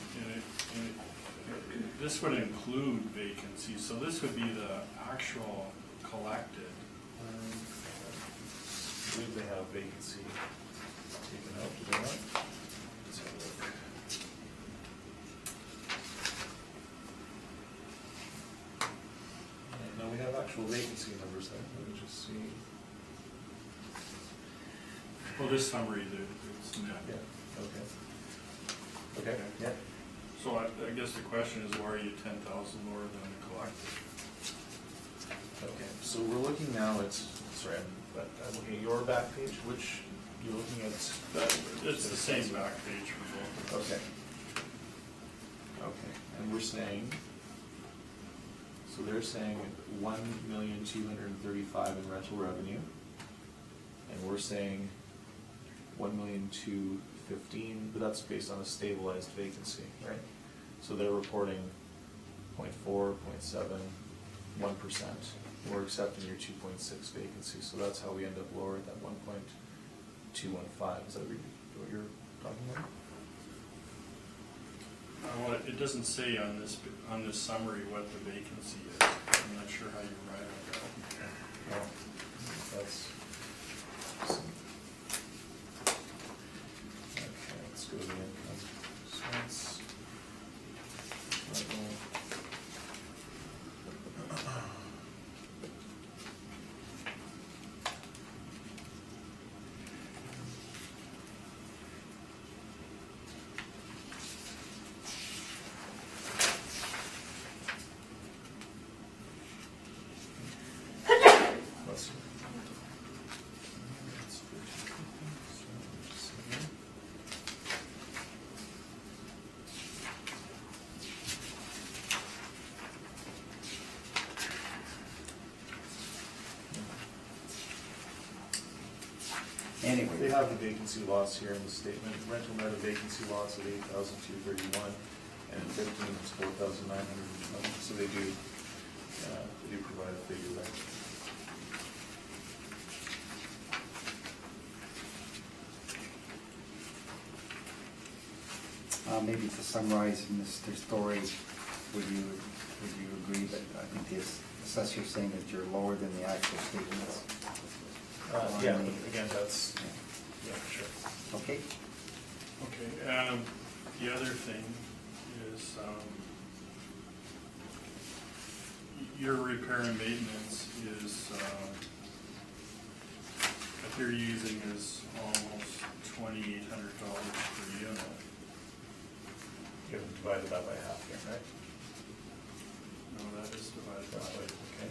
this would include vacancies, so this would be the actual collected. I believe they have vacancy taken out, do they not? Let's have a look. No, we have actual vacancy numbers there, let me just see. Well, this summary, it's net. Yeah, okay. Okay, yeah. So I guess the question is, why are you 10,000 lower than the collected? Okay, so we're looking now at, sorry, I'm looking at your back page, which, you're looking at? It's the same back page for both of us. Okay. Okay, and we're saying, so they're saying 1,235,000 in rental revenue, and we're saying 1,215,000, but that's based on a stabilized vacancy, right? So they're reporting 0.4, 0.7, 1%. We're accepting your 2.6 vacancy, so that's how we end up lower at that 1.215. Is that what you're talking about? Well, it doesn't say on this summary what the vacancy is. I'm not sure how you write it. Well, that's, go to the income. Expense. Level. Let's see. That's 13, 7. Anyway. They have the vacancy loss here in the statement. Rental net of vacancy loss of 8,231 and 15 is 4,920. So they do provide a figure there. Maybe to summarize, Mr. Story, would you agree that I think the assessor saying that you're lower than the actual statements? Yeah, but again, that's, yeah, sure. Okay, Okay, the other thing is, your repair and maintenance is, that you're using is almost $2,800 per unit. You have divided that by half here, right? No, that is divided That's by, right, okay.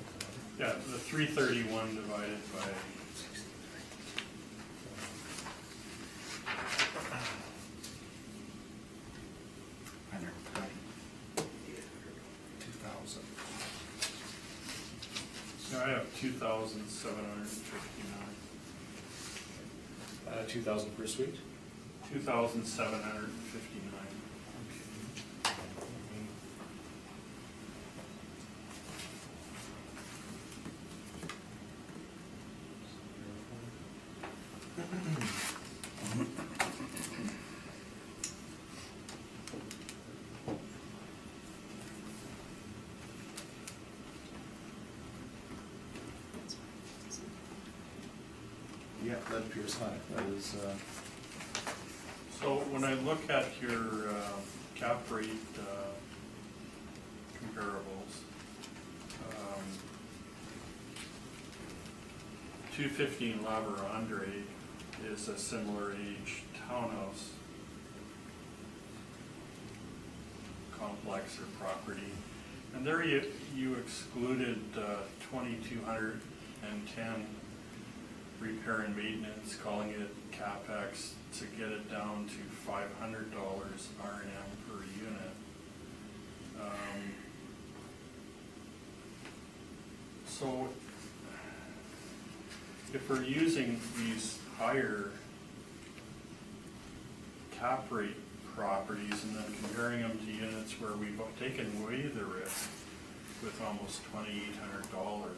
yeah, the 331 divided by, $120,000. 2,000. no, I have 2,759. 2,000 per suite? 2,759. Yeah, that appears high. That is, So when I look at your cap rate comparables, 215 La Vérendrye is a similar age townhouse complex or property. And there you excluded 2,210 repair and maintenance, calling it CapEx to get it down to $500 R&M per unit. So if we're using these higher cap rate properties and then comparing them to units where we've taken away the risk with almost $2,800,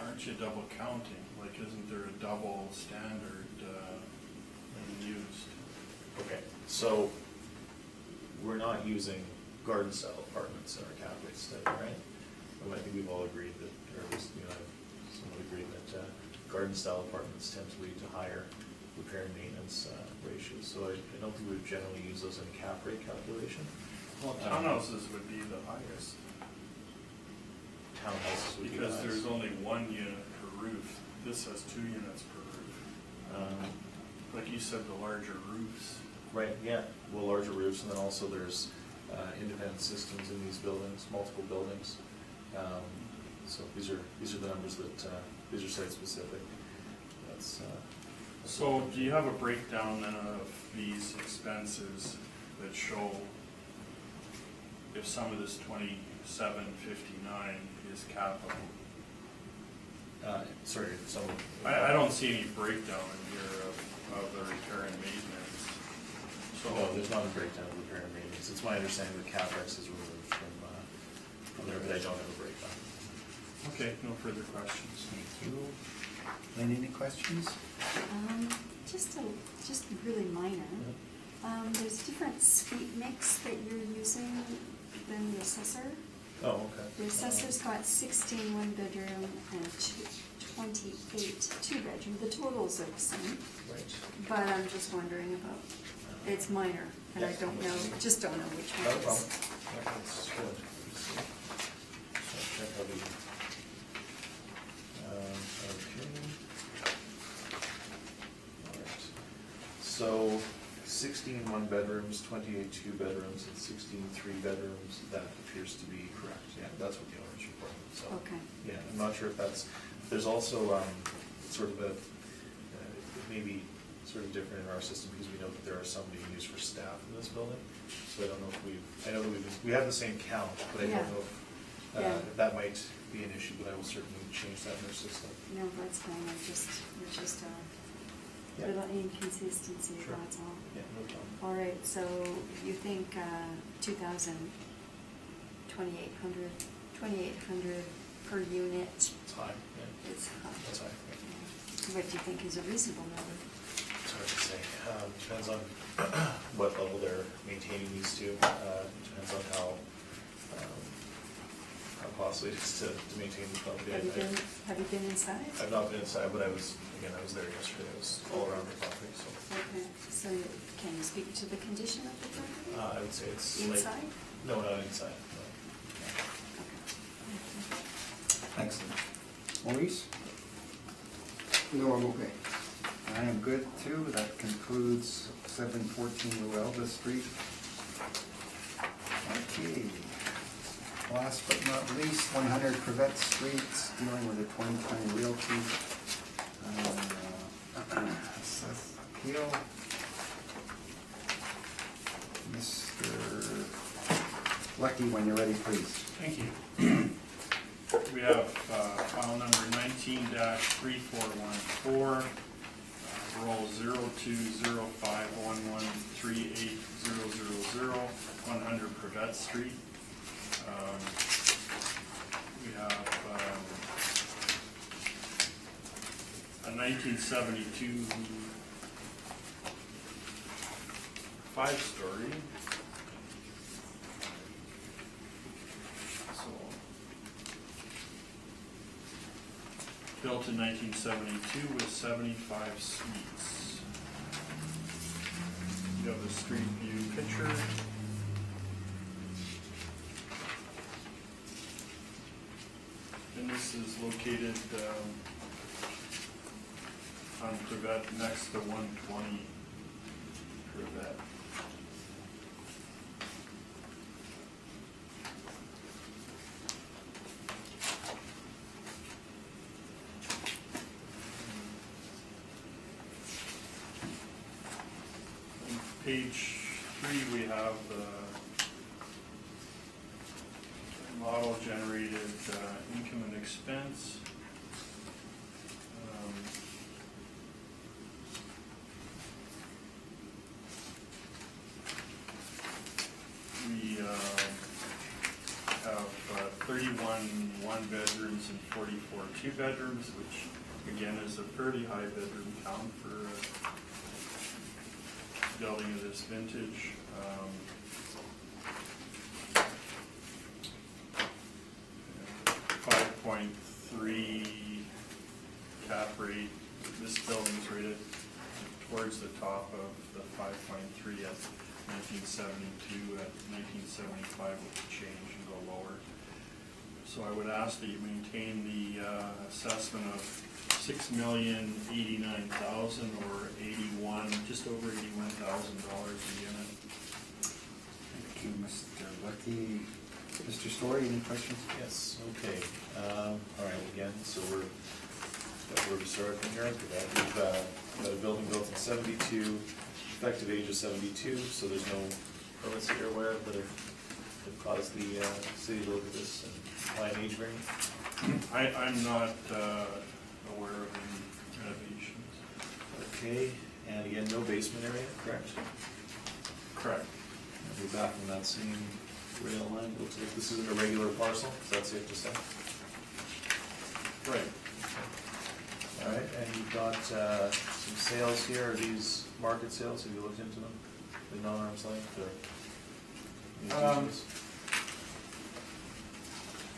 aren't you double counting? Like, isn't there a double standard being used? okay, so we're not using garden style apartments in our cap rate study, right? I think we've all agreed that, or at least, somewhat agreed that garden style apartments tend to lead to higher repair and maintenance ratios. So I don't think we would generally use those in a cap rate calculation. Well, townhouses would be the highest, Townhouses would be because nice. there's only one unit per roof. This has 2 units per roof. Like you said, the larger roofs. Right, yeah, well, larger roofs, and then also there's independent systems in these buildings, multiple buildings. So these are the numbers that, these are site specific. That's. So do you have a breakdown then of these expenses that show if some of this 2,759 is capital? Sorry, some. I don't see any breakdown in here of the repair and maintenance. So, No, there's not a breakdown of repair and maintenance. It's my understanding that CapEx is removed from there, but I don't have a breakdown. okay, no further questions. Thank you. Lynn, any questions? Just really minor. There's a different suite mix that you're using than the assessor. Oh, okay. The assessor's got 16 one-bedroom and 28 two-bedroom, the totals are the same, Right. but I'm just wondering about, it's minor, and I Yeah. don't know, just don't know which Not a one problem. it is. Yeah, that's good. So check how the, okay. Alright. So 16 one-bedrooms, 28 two-bedrooms, and 16 three-bedrooms, that appears to be correct. Yeah, that's what the owner's report, so. Okay. Yeah, I'm not sure if that's, there's also sort of a, it may be sort of different in our system because we know that there are some being used for staff in this building. So I don't know if I know that we have the same count, but I Yeah. don't know Yeah. if that might be an issue, but I will certainly change that in our system. No, that's fine, there's just a Yeah. little inconsistency, Sure. that's all. Yeah, no problem. All right, so you think 2,800 per unit It's high, yeah, is high? that's high. Yeah. What do you think is a reasonable number? It's hard to say. Depends on what level they're maintaining these to. Depends on how costly it is to maintain the property. Have you been inside? I've not been inside, but I was there yesterday. I was all around the property, so. Okay, so can you speak to the condition of the property? I would say it's like. Inside? No, not inside, no. Okay. Excellent. Maurice? No, I'm okay. I am good too. That concludes 714 Luelda Street. Okay. Last but not least, 100 Crevette Street, dealing with the 2020 Realty assessed appeal. Mr. Lucky, when you're ready, please. Thank you. We have file number 19-3414, roll 0205113800, 100 Prevette Street. We have a 1972 5-story. So, built in 1972 with 75 suites. You have a street view picture. And this is located on Prevette, next to 120 Prevette. On page 3, we have the model generated income and expense. We have 31 one-bedrooms and 44 two-bedrooms, which again is a fairly high bedroom count for a building of this vintage. 5.3 cap rate. This building's rated towards the top of the 5.3 at 1972. At 1975 it would change and go lower. So I would ask that you maintain the assessment of $6,089,000 or just over $81,000 a unit. Thank you, Mr. Lucky. Mr. Story, any questions? Yes, okay. All right, again, so we're where we started from here. We've got a building built in 72, effective age of 72, so there's no permits that you're aware of that have caused the city to look at this and apply an age variance? I'm not aware of any renovations. Okay, and again, no basement area, correct? Correct. And we're back on that same rail line. Looks like this isn't a regular parcel, is that safe to say? Right. All right, and you've got some sales here. Are these market sales? Have you looked into them? The non-arm's length or?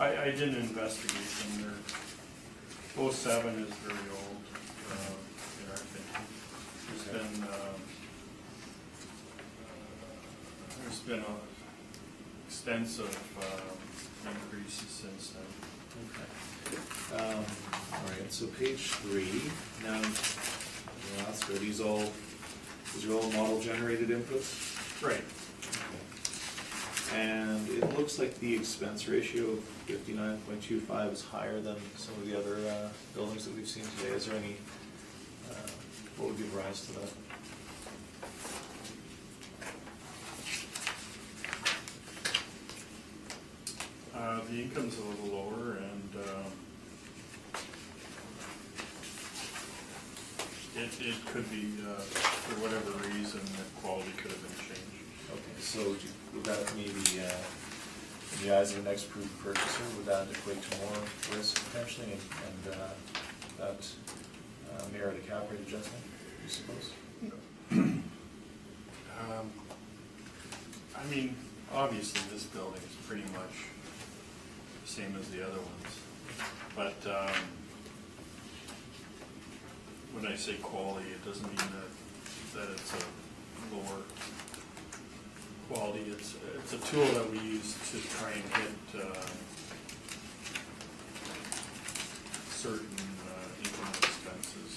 I didn't investigate them. '07 is very old, in our thinking. There's been extensive increases since then. Okay. All right, so page 3, now, are these are all model generated inputs? Right. And it looks like the expense ratio of 59.25 is higher than some of the other buildings that we've seen today. Is there any, what would give rise to that? The income's a little lower, and it could be, for whatever reason, the quality could have been changed. Okay, so would that maybe, in the eyes of an ex-approved purchaser, would that equate to more risk potentially, and that merit a cap rate adjustment, you suppose? I mean, obviously, this building is pretty much the same as the other ones, but when I say quality, it doesn't mean that it's a lower quality. It's a tool that we use to try and hit certain income expenses.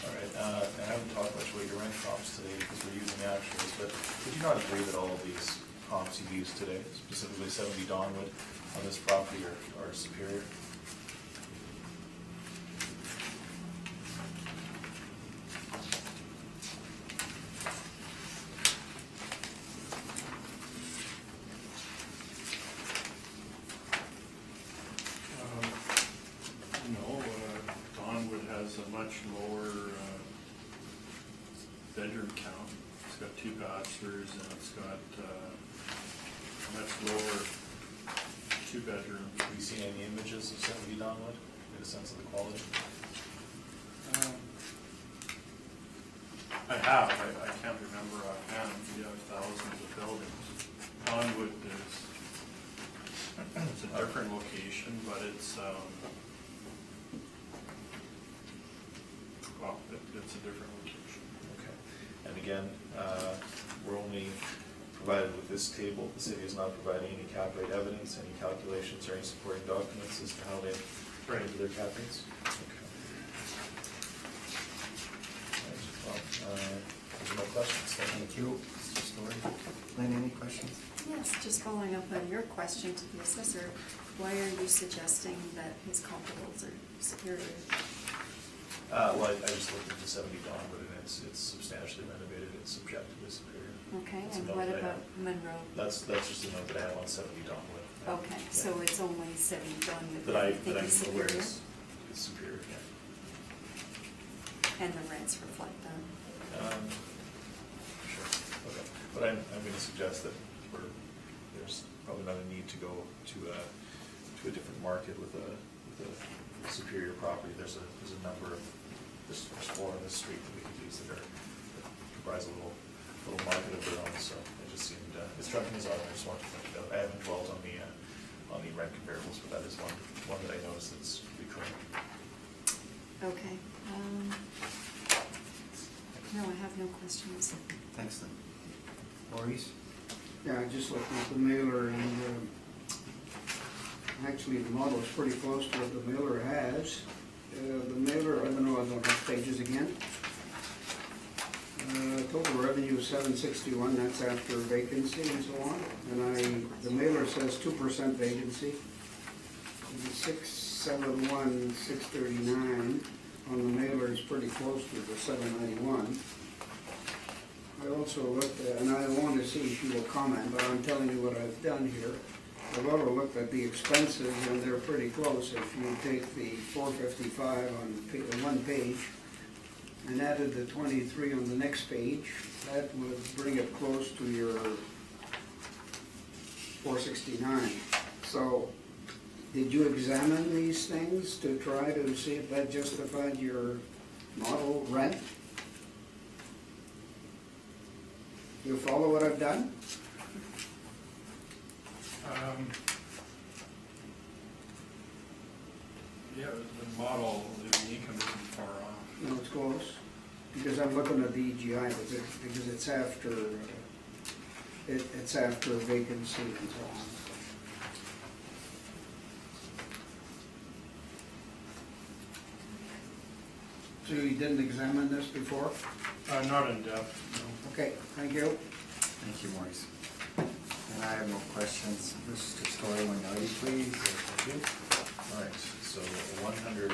All right, I haven't talked much about your rent comps today because we're using actuals, but would you not agree that all of these comps you've used today, specifically 70 Donwood on this property, are superior? No, Donwood has a much lower bedroom count. It's got 2 bachelors, and it's got a much lower 2 bedrooms. Have you seen any images of 70 Donwood? Get a sense of the quality? I have, I can't remember offhand. We have thousands of buildings. Donwood is, it's a different location, but it's, well, it's a different location. Okay. And again, we're only provided with this table. The city is not providing any cap rate evidence, any calculations, or any supporting documents as to how they Right. into their cap rates. Okay. Right, well, there's no questions. Thank you, Mr. Story. Lynn, any questions? Yes, just following up on your question to the assessor, why are you suggesting that his comparables are superior? Well, I just looked at the 70 Donwood, and it's substantially renovated. It's subjectively superior. Okay, That's a and note what that I about have. Monroe? That's just a note that I have on 70 Donwood. Okay, so Yeah. it's only 70 Donwood That that you I'm think is aware superior? is superior, yeah. And the rents reflect that? Sure, okay. But I'm gonna suggest that there's probably not a need to go to a different market with a superior property. There's a number of, there's 4 on this street that we could use that comprise a little market of their own, so it just seemed, it struck me as odd. I just wanted to point it out. I haven't dwelled on the rent comparables, but that is one that I noticed that's recurring. Okay. No, I have no questions. Thanks, Lynn. Maurice? Yeah, I just looked at the mailer, and actually the model is pretty close to what the mailer has. The mailer, I don't know, I don't have pages again. Total revenue is $761, that's after vacancy and so on. And the mailer says 2% vacancy. The 671, 639 on the mailer is pretty close to the 791. I also looked at, and I want to see if you will comment, but I'm telling you what I've done here. I've also looked at the expenses, and they're pretty close. If you take the 455 on one page and added the 23 on the next page, that would bring it close to your 469. So, did you examine these things to try to see if that justified your model rent? You follow what I've done? Yeah, the model, the income isn't far off. No, it's close, because I'm looking at the EGI, because it's after, it's after vacancy and so on. So you didn't examine this before? Not in depth, no. Okay, thank you. Thank you, Maurice. And I have no questions. Mr. Story, minority, please. Thank you. All right, so 100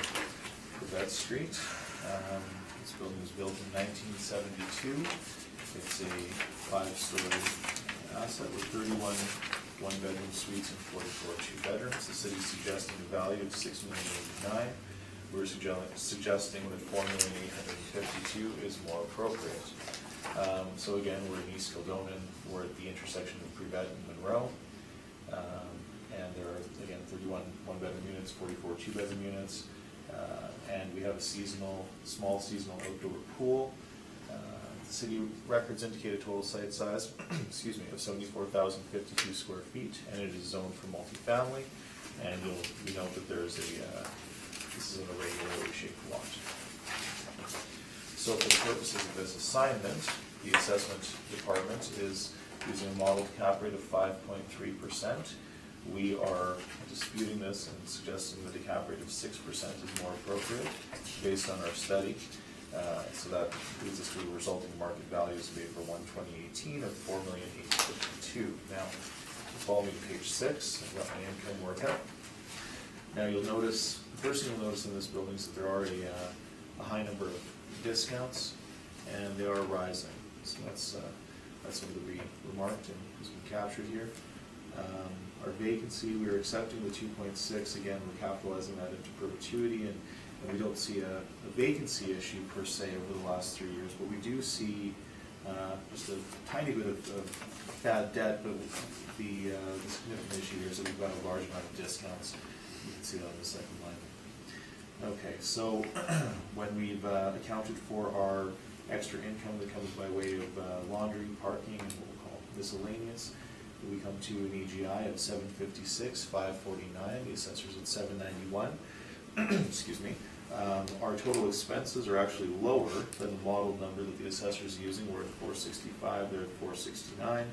Quebec Street. This building was built in 1972. It's a 5-story asset with 31 one-bedroom suites and 44 two-bedrooms. The city's suggesting a value of $6,089,000. We're suggesting that $4,852,000 is more appropriate. So again, we're in East Kildonan. We're at the intersection of Brevet and Monroe. And there are, again, 31 one-bedroom units, 44 two-bedroom units. And we have a small seasonal outdoor pool. The city records indicate a total site size, excuse me, of 74,052 square feet, and it is zoned for multifamily. And we note that there's this is an irregularly shaped lot. So for the purposes of this assignment, the assessment department is using a modeled cap rate of 5.3%. We are disputing this and suggesting that a cap rate of 6% is more appropriate based on our study. So that leads us to a resulting market values of April 1, 2018 of $4,852,000. Now, follow me to page 6. I've got my income workout. Now you'll notice, the first thing you'll notice in this building is that there are a high number of discounts, and they are rising. So that's something to be remarked and has been captured here. Our vacancy, we are accepting the 2.6. Again, we're capitalizing that into perpetuity, and we don't see a vacancy issue per se over the last 3 years, but we do see just a tiny bit of bad debt, but the significant issue here is that we've got a large amount of discounts. You can see that on the second line. Okay, so when we've accounted for our extra income that comes by way of laundry, parking, and what we'll call miscellaneous, we come to an EGI of $756,549. The assessor's at $791. Excuse me. Our total expenses are actually lower than the model number that the assessor is using. We're at $465. They're at $469.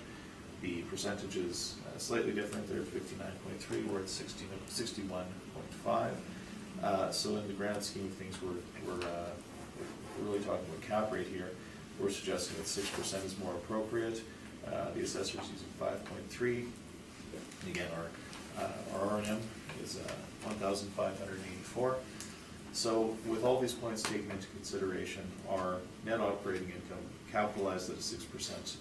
The percentage is slightly different. They're at 59.3. We're at 61.5. So in the grand scheme of things, we're really talking about cap rate here. We're suggesting that 6% is more appropriate. The assessor is using 5.3. And again, our R&M is 1,584. So with all these points taken into consideration, our net operating income capitalized at a 6%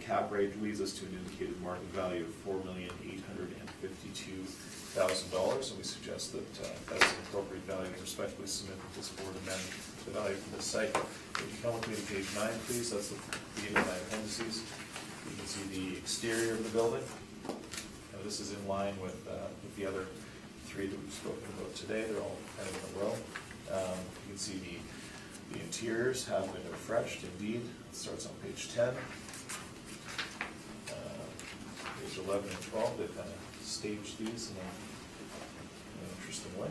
cap rate leads us to an indicated market value of $4,852,000, and we suggest that that's an appropriate value and respectfully submit that this board amend the value for this site. If you come with me to page 9, please, that's the beginning of my appendices. You can see the exterior of the building. Now, this is in line with the other 3 that we've spoken about today. They're all kind of in a row. You can see the interiors have been refreshed indeed. It starts on page 10. Page 11 and 12, they've kind of staged these in an interesting way.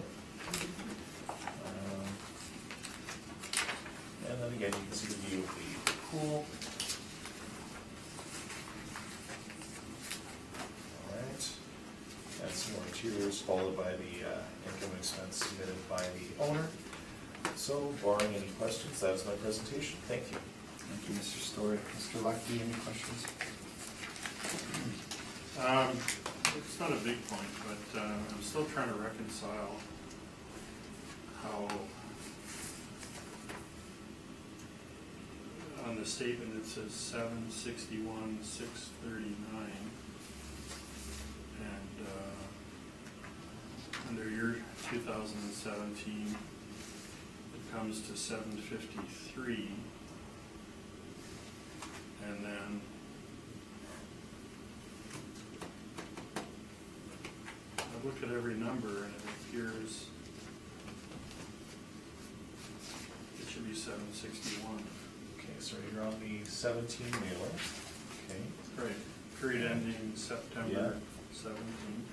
And then again, you can see the view of the pool. All right. And some more interiors followed by the income and expense submitted by the owner. So, barring any questions, that is my presentation. Thank you. Thank you, Mr. Story. Mr. Lucky, any questions? It's not a big point, but I'm still trying to reconcile how on the statement it says 761, 639, and under your 2017, it comes to 753, and then I look at every number and it appears it should be 761. Okay, so you're on the 17 mailer. Okay. Right, period ending September Yeah. 17.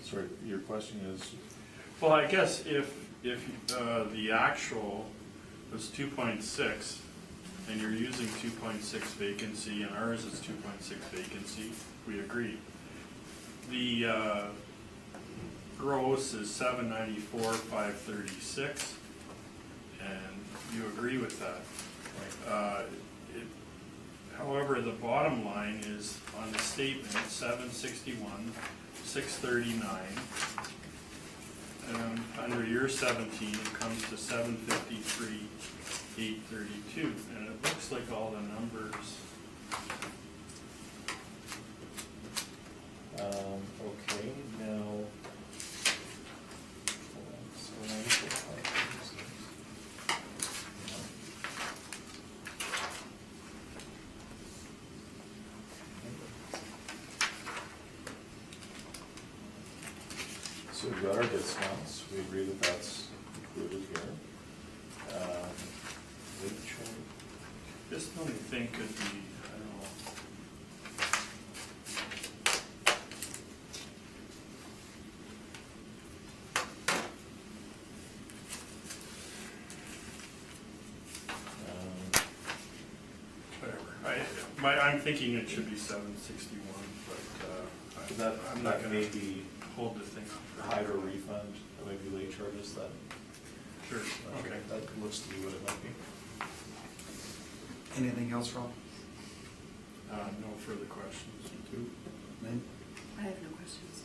Sorry, your question is, Well, I guess if the actual was 2.6, and you're using 2.6 vacancy, and ours is 2.6 vacancy, we agree. The gross is 794,536, and you agree with that. However, the bottom line is on the statement, 761,639. Under year 17, it comes to 753,832, and it looks like all the numbers. okay, now. Hold on, so now we go back to this. So we've got our discounts, we agree that that's included here. Rate chart. This only thing could be, I don't know. Whatever. I'm thinking it should be 761, but I'm not gonna maybe hold the thing up for hydro refund, or maybe late charges, that, Sure, okay. that looks to be what it might be. Anything else, Rob? No further questions. Lynn? I have no questions.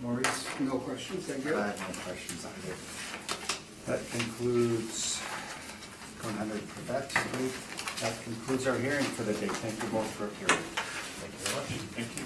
Maurice? No questions, thank you. I have no questions either. That concludes, 100 Quebec Street. That concludes our hearing for the day. Thank you both for appearing. Thank you very much. Thank you.